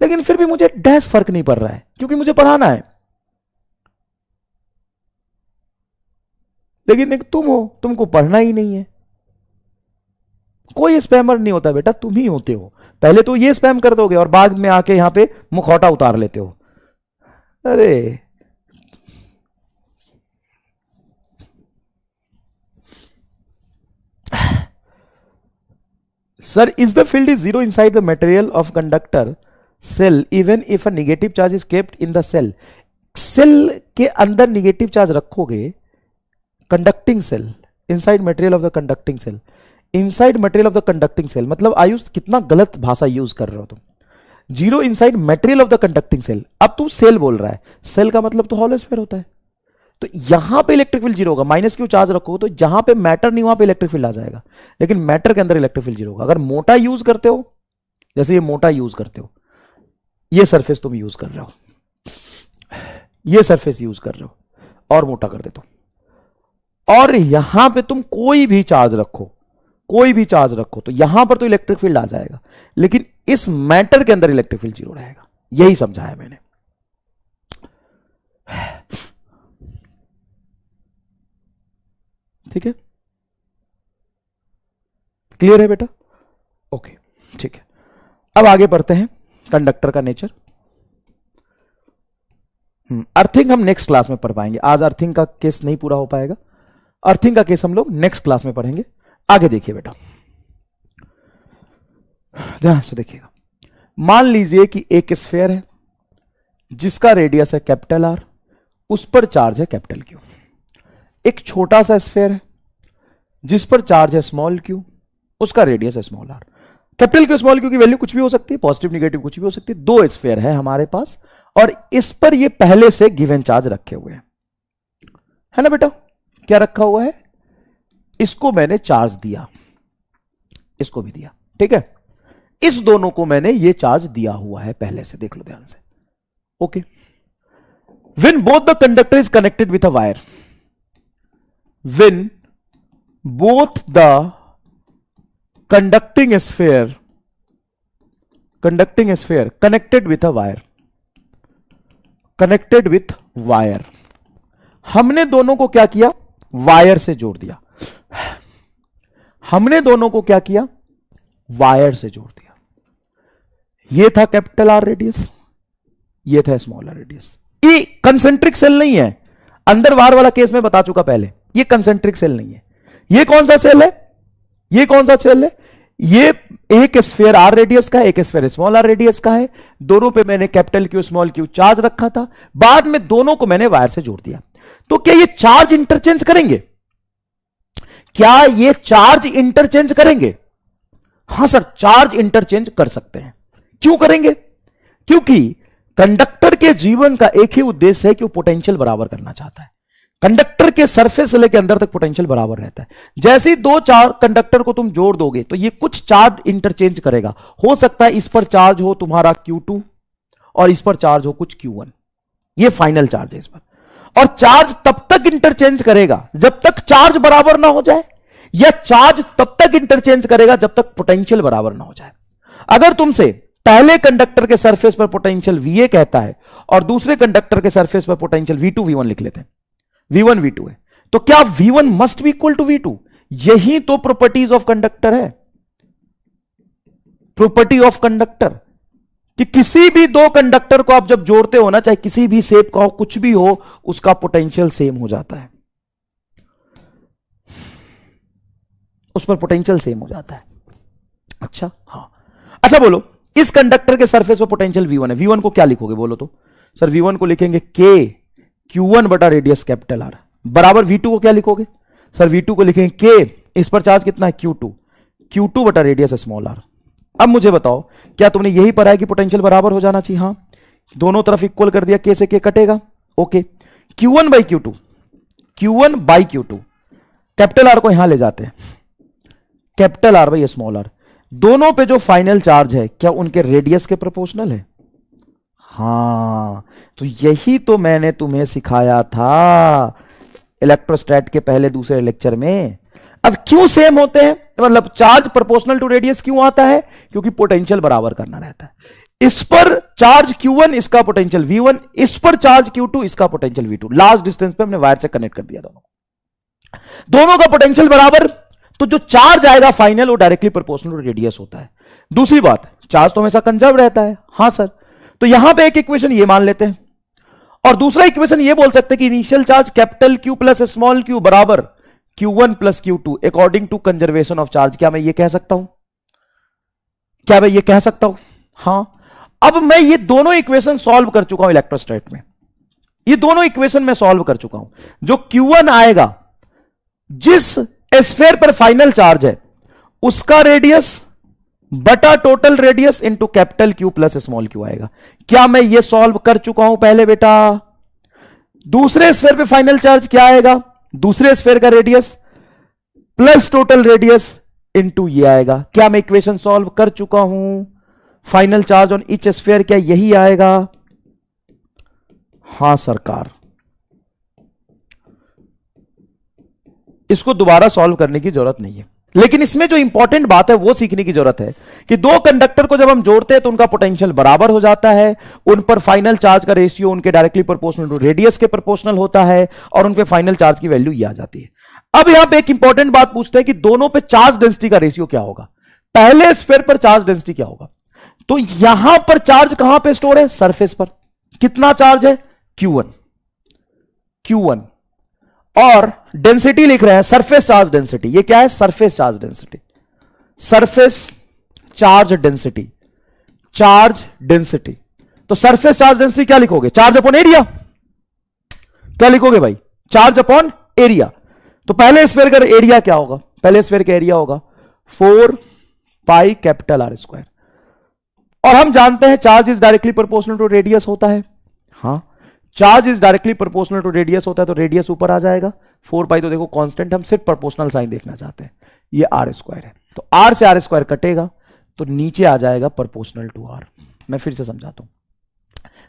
लेकिन फिर भी मुझे डैश फर्क नहीं पड़ रहा है, क्योंकि मुझे पढ़ाना है। लेकिन एक तुम हो, तुमको पढ़ना ही नहीं है। कोई स्पैमर नहीं होता बेटा, तुम ही होते हो। पहले तो ये स्पैम कर दोगे और बाद में आके यहां पे मुखौटा उतार लेते हो। अरे sir, is the field is zero inside the material of conductor shell even if a negative charge is kept in the shell. Shell के अंदर नेगेटिव चार्ज रखोगे, conducting shell inside material of the conducting shell, inside material of the conducting shell. मतलब आयुष कितना गलत भाषा यूज कर रहे हो तुम। Zero inside material of the conducting shell, अब तू सेल बोल रहा है, सेल का मतलब तो हॉलो स्फीयर होता है। तो यहां पे इलेक्ट्रिक फील्ड जीरो होगा, माइनस क्यू चार्ज रखोगे तो जहां पे मैटर नहीं वहां पे इलेक्ट्रिक फील्ड आ जाएगा, लेकिन मैटर के अंदर इलेक्ट्रिक फील्ड जीरो होगा। अगर मोटा यूज करते हो, जैसे ये मोटा यूज करते हो, ये सरफेस तुम यूज कर रहे हो, ये सरफेस यूज कर रहे हो, और मोटा कर देते हो, और यहां पे तुम कोई भी चार्ज रखो, कोई भी चार्ज रखो, तो यहां पर तो इलेक्ट्रिक फील्ड आ जाएगा, लेकिन इस मैटर के अंदर इलेक्ट्रिक फील्ड जीरो रहेगा। यही समझाया मैंने। ठीक है, क्लियर है बेटा? ओके, ठीक है। अब आगे बढ़ते हैं, कंडक्टर का नेचर। अर्थिंग हम नेक्स्ट क्लास में पढ़ पाएंगे, आज अर्थिंग का केस नहीं पूरा हो पाएगा। अर्थिंग का केस हम लोग नेक्स्ट क्लास में पढ़ेंगे। आगे देखिए बेटा, ध्यान से देखिएगा। मान लीजिए कि एक स्फीयर है जिसका रेडियस है कैपिटल आर, उस पर चार्ज है कैपिटल क्यू। एक छोटा सा स्फीयर है जिस पर चार्ज है स्मॉल क्यू, उसका रेडियस है small R. Capital Q small Q की वैल्यू कुछ भी हो सकती है, पॉजिटिव निगेटिव कुछ भी हो सकती है। दो स्फीयर है हमारे पास और इस पर ये पहले से गिवन चार्ज रखे हुए हैं, है ना बेटा? क्या रखा हुआ है? इसको मैंने चार्ज दिया, इसको भी दिया, ठीक है। इस दोनों को मैंने ये चार्ज दिया हुआ है पहले से, देख लो ध्यान से। Okay, when both the conductor is connected with a wire, when both the conducting sphere connected with a wire, हमने दोनों को क्या किया? वायर से जोड़ दिया। हमने दोनों को क्या किया? वायर से जोड़ दिया। ये था कैपिटल आर रेडियस, ये था स्मॉल आर रेडियस। ये कंसेंट्रिक सेल नहीं है, अंदर बाहर वाला केस में बता चुका पहले, ये कंसेंट्रिक सेल नहीं है। ये कौन सा सेल है, ये कौन सा सेल है, ये एक स्फीयर आर रेडियस का है, एक स्फीयर स्मॉल आर रेडियस का है। दोनों पे मैंने capital Q small Q charge रखा था, बाद में दोनों को मैंने वायर से जोड़ दिया। तो क्या ये चार्ज इंटरचेंज करेंगे, क्या ये चार्ज इंटरचेंज करेंगे? हां सर, चार्ज इंटरचेंज कर सकते हैं। क्यों करेंगे? क्योंकि कंडक्टर के जीवन का एक ही उद्देश्य है कि वो पोटेंशियल बराबर करना चाहता है। कंडक्टर के सरफेस से लेकर अंदर तक पोटेंशियल बराबर रहता है। जैसे ही दो चार कंडक्टर को तुम जोड़ दोगे तो ये कुछ चार्ज इंटरचेंज करेगा। हो सकता है इस पर चार्ज हो तुम्हारा Q2 और इस पर चार्ज हो कुछ Q1, ये फाइनल चार्ज है इस पर। और चार्ज तब तक इंटरचेंज करेगा जब तक चार्ज बराबर ना हो जाए, या चार्ज तब तक इंटरचेंज करेगा जब तक पोटेंशियल बराबर ना हो जाए। अगर तुमसे पहले कंडक्टर के सरफेस पर पोटेंशियल VA कहता है और दूसरे कंडक्टर के सरफेस पर पोटेंशियल V2 V1 लिख लेते हैं, V1 V2 है, तो क्या V1 must be equal to V2? यही तो प्रॉपर्टीज ऑफ कंडक्टर है। प्रॉपर्टी ऑफ कंडक्टर कि किसी भी दो कंडक्टर को आप जब जोड़ते हो ना, चाहे किसी भी शेप का हो, कुछ भी हो, उसका पोटेंशियल सेम हो जाता है, उस पर पोटेंशियल सेम हो जाता है। अच्छा, हाँ, अच्छा बोलो, इस कंडक्टर के सरफेस पर पोटेंशियल V1 है, V1 को क्या लिखोगे बोलो तो? सर V1 को लिखेंगे K Q1 बटा रेडियस कैपिटल R बराबर V2 को क्या लिखोगे? सर V2 को लिखेंगे K, इस पर चार्ज कितना है Q2 बटा रेडियस स्मॉल r। अब मुझे बताओ, क्या तुमने यही पढ़ा है कि पोटेंशियल बराबर हो जाना चाहिए? हाँ, दोनों तरफ इक्वल कर दिया, K से K कटेगा, okay. Q1 by Q2, capital R को यहां ले जाते हैं, capital R by small r। दोनों पे जो फाइनल चार्ज है क्या उनके रेडियस के प्रोपोर्शनल है? हां, तो यही तो मैंने तुम्हें सिखाया था इलेक्ट्रोस्टैट के पहले दूसरे लेक्चर में। अब क्यों सेम होते हैं, मतलब चार्ज प्रोपोर्शनल टू रेडियस क्यों आता है? क्योंकि पोटेंशियल बराबर करना रहता है। इस पर चार्ज Q1, इसका पोटेंशियल V1, इस पर चार्ज Q2, इसका पोटेंशियल V2। लास्ट डिस्टेंस पे हमने वायर से कनेक्ट कर दिया दोनों का पोटेंशियल बराबर, तो जो चार्ज आएगा फाइनल वो डायरेक्टली प्रोपोर्शनल टू रेडियस होता है। दूसरी बात, चार्ज तो हमेशा कंजर्व रहता है। हां सर, तो यहां पे एक इक्वेशन ये मान लेते हैं और दूसरा इक्वेशन ये बोल सकते हैं कि initial charge capital Q plus small q बराबर Q1 plus Q2 according to conservation of charge. क्या मैं ये कह सकता हूं? क्या मैं ये कह सकता हूं? हां, अब मैं ये दोनों इक्वेशन सॉल्व कर चुका हूं इलेक्ट्रोस्टैट में, ये दोनों इक्वेशन में सॉल्व कर चुका हूं। जो Q1 आएगा, जिस स्फीयर पर फाइनल चार्ज है उसका रेडियस बटा total radius into capital Q plus small q आएगा। क्या मैं ये सॉल्व कर चुका हूं पहले बेटा? दूसरे स्फीयर पे फाइनल चार्ज क्या आएगा? दूसरे स्फीयर का radius plus total radius into ये आएगा। क्या मैं इक्वेशन सॉल्व कर चुका हूं? Final charge on each sphere क्या यही आएगा? हां सरकार, इसको दोबारा सॉल्व करने की जरूरत नहीं है, लेकिन इसमें जो इंपॉर्टेंट बात है वो सीखने की जरूरत है कि दो कंडक्टर को जब हम जोड़ते हैं तो उनका पोटेंशियल बराबर हो जाता है, उन पर फाइनल चार्ज का रेशियो उनके डायरेक्टली प्रोपोर्शनल टू रेडियस के प्रोपोर्शनल होता है और उन पे फाइनल चार्ज की वैल्यू ये आ जाती है। अब यहां पे एक इंपॉर्टेंट बात पूछते हैं कि दोनों पे चार्ज डेंसिटी का रेशियो क्या होगा, पहले स्फीयर पर चार्ज डेंसिटी क्या होगा। तो यहां पर चार्ज कहां पर स्टोर है? सरफेस पर। कितना चार्ज है? Q1 और डेंसिटी लिख रहे हैं सरफेस चार्ज डेंसिटी। ये क्या है? Surface charge density, surface charge density, charge density. तो सरफेस चार्ज डेंसिटी क्या लिखोगे? Charge upon area. क्या लिखोगे भाई? Charge upon area. तो पहले स्फीयर का एरिया क्या होगा? पहले स्फीयर का एरिया होगा 4 पाई कैपिटल R स्क्वायर। और हम जानते हैं charge is directly proportional to radius होता है। हां, charge is directly proportional to radius होता है, तो रेडियस ऊपर आ जाएगा। 4 पाई तो देखो कांस्टेंट, हम सिर्फ प्रोपोर्शनल साइन देखना चाहते हैं। ये R स्क्वायर है, तो R से R स्क्वायर कटेगा तो नीचे आ जाएगा प्रोपोर्शनल टू R। मैं फिर से समझाता हूं,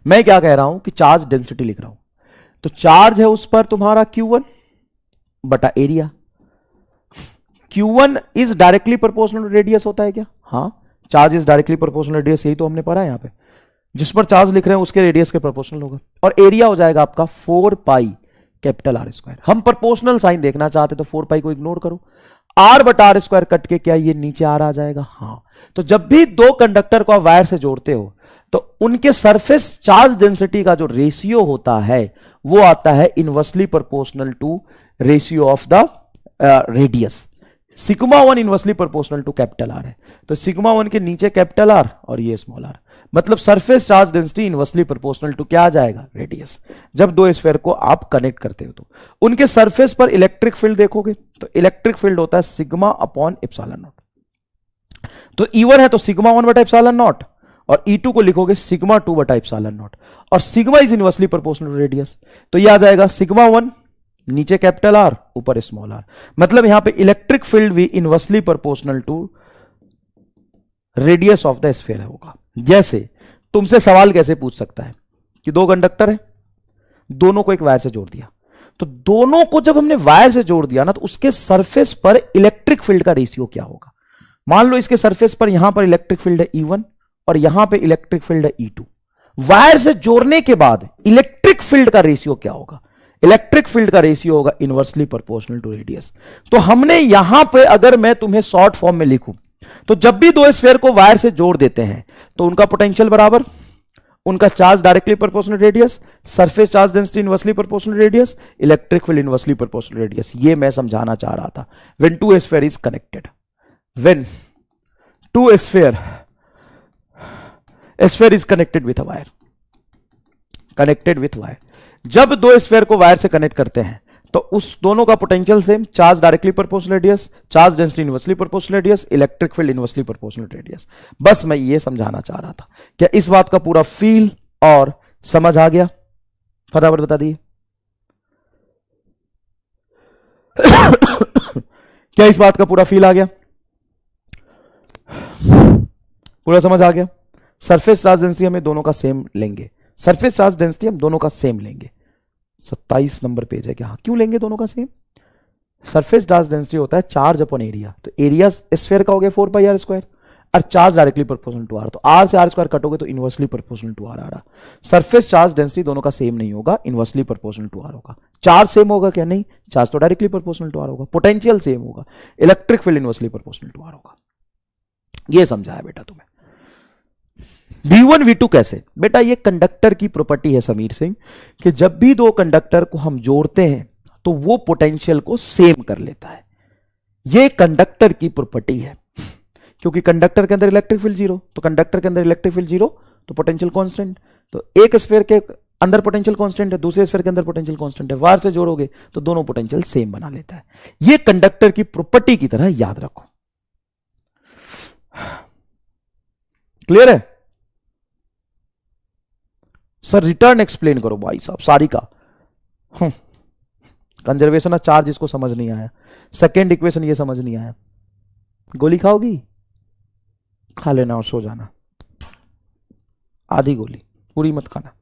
मैं क्या कह रहा हूं कि चार्ज डेंसिटी लिख रहा हूं, तो चार्ज है उस पर तुम्हारा Q1 बटा area. Q1 is directly proportional to radius होता है क्या? हां, charge is directly proportional radius, यही तो हमने पढ़ा है यहां पे। जिस पर चार्ज लिख रहे हैं उसके रेडियस के प्रोपोर्शनल होगा, और एरिया हो जाएगा आपका 4 पाई कैपिटल R स्क्वायर। हम प्रोपोर्शनल साइन देखना चाहते तो 4 पाई को इग्नोर करो, आर बटा आर स्क्वायर कट के क्या ये नीचे आर आ जाएगा? हाँ। तो जब भी दो कंडक्टर को आप वायर से जोड़ते हो तो उनके सरफेस चार्ज डेंसिटी का जो रेशियो होता है वो आता है inversely proportional to ratio of the radius. Sigma 1 inversely proportional to capital R है, तो सिग्मा 1 के नीचे कैपिटल आर और ये स्मॉल आर, मतलब surface charge density inversely proportional to क्या आ जाएगा? रेडियस। जब दो स्फीयर को आप कनेक्ट करते हो तो उनके सरफेस पर इलेक्ट्रिक फील्ड देखोगे तो इलेक्ट्रिक फील्ड होता है सिग्मा अपॉन एप्सिलॉन नॉट। तो E1 है तो सिग्मा 1 बटा एप्सिलॉन नॉट, और E2 को लिखोगे सिग्मा 2 बटा एप्सिलॉन नॉट, और sigma is inversely proportional to radius, तो ये आ जाएगा सिग्मा 1 नीचे कैपिटल आर ऊपर स्मॉल आर, मतलब यहां पे इलेक्ट्रिक फील्ड भी inversely proportional to radius of the sphere होगा। जैसे तुमसे सवाल कैसे पूछ सकता है कि दो कंडक्टर है, दोनों को एक वायर से जोड़ दिया, तो दोनों को जब हमने वायर से जोड़ दिया ना तो उसके सरफेस पर इलेक्ट्रिक फील्ड का रेशियो क्या होगा? मान लो इसके सरफेस पर यहां पर इलेक्ट्रिक फील्ड है E1 और यहां पे इलेक्ट्रिक फील्ड है E2, वायर से जोड़ने के बाद इलेक्ट्रिक फील्ड का रेशियो क्या होगा? इलेक्ट्रिक फील्ड का रेशियो होगा इनवर्सली प्रोपोर्शनल टू रेडियस। तो हमने यहां पे अगर मैं तुम्हें शॉर्ट फॉर्म में लिखूं तो जब भी दो स्फीयर को वायर से जोड़ देते हैं तो उनका पोटेंशियल बराबर, उनका charge directly proportional radius, surface charge density inversely proportional radius, electric field inversely proportional radius. ये मैं समझाना चाह रहा था। When two sphere is connected, when two sphere is connected with a wire, connected with wire, जब दो स्फीयर को वायर से कनेक्ट करते हैं तो उस दोनों का potential same, charge directly proportional radius, charge density inversely proportional radius, electric field inversely proportional radius. बस मैं ये समझाना चाह रहा था। क्या इस बात का पूरा फील और समझ आ गया? फटाफट बता दिए। क्या इस बात का पूरा फील आ गया? पूरा समझ आ गया? सरफेस चार्ज डेंसिटी हमें दोनों का सेम लेंगे, सरफेस चार्ज डेंसिटी हम दोनों का सेम लेंगे। 27 नंबर पेज है क्या? हाँ, क्यों लेंगे दोनों का सेम? सरफेस चार्ज डेंसिटी होता है चार्ज अपॉन एरिया, तो एरिया स्फीयर का हो गया 4 पाई आर स्क्वायर, और charge directly proportional to R, तो आर से आर स्क्वायर कटोगे तो इनवर्सली प्रोपोर्शनल टू आर आ रहा। सरफेस चार्ज डेंसिटी दोनों का सेम नहीं होगा, इनवर्सली प्रोपोर्शनल टू आर होगा। चार्ज सेम होगा क्या? नहीं, चार्ज तो डायरेक्टली प्रोपोर्शनल टू आर होगा। पोटेंशियल सेम होगा, electric field inversely proportional to R होगा। ये समझाया बेटा तुम्हें। V1 V2 कैसे? बेटा ये कंडक्टर की प्रॉपर्टी है समीर सिंह, कि जब भी दो कंडक्टर को हम जोड़ते हैं तो वो पोटेंशियल को सेम कर लेता है। ये कंडक्टर की प्रॉपर्टी है, क्योंकि कंडक्टर के अंदर इलेक्ट्रिक फील्ड जीरो, तो कंडक्टर के अंदर इलेक्ट्रिक फील्ड जीरो तो पोटेंशियल कांस्टेंट, तो एक स्फीयर के अंदर पोटेंशियल कांस्टेंट है, दूसरे स्फीयर के अंदर पोटेंशियल कांस्टेंट है, वायर से जोड़ोगे तो दोनों पोटेंशियल सेम बना लेता है। ये कंडक्टर की प्रॉपर्टी की तरह याद रखो। क्लियर है? सर रिटर्न एक्सप्लेन करो भाई साहब, सारी का कंजर्वेशन ऑफ चार्ज इसको समझ नहीं आया, सेकेंड इक्वेशन ये समझ नहीं आया, गोली खाओगी? खा लेना और सो जाना, आधी गोली, पूरी मत खाना।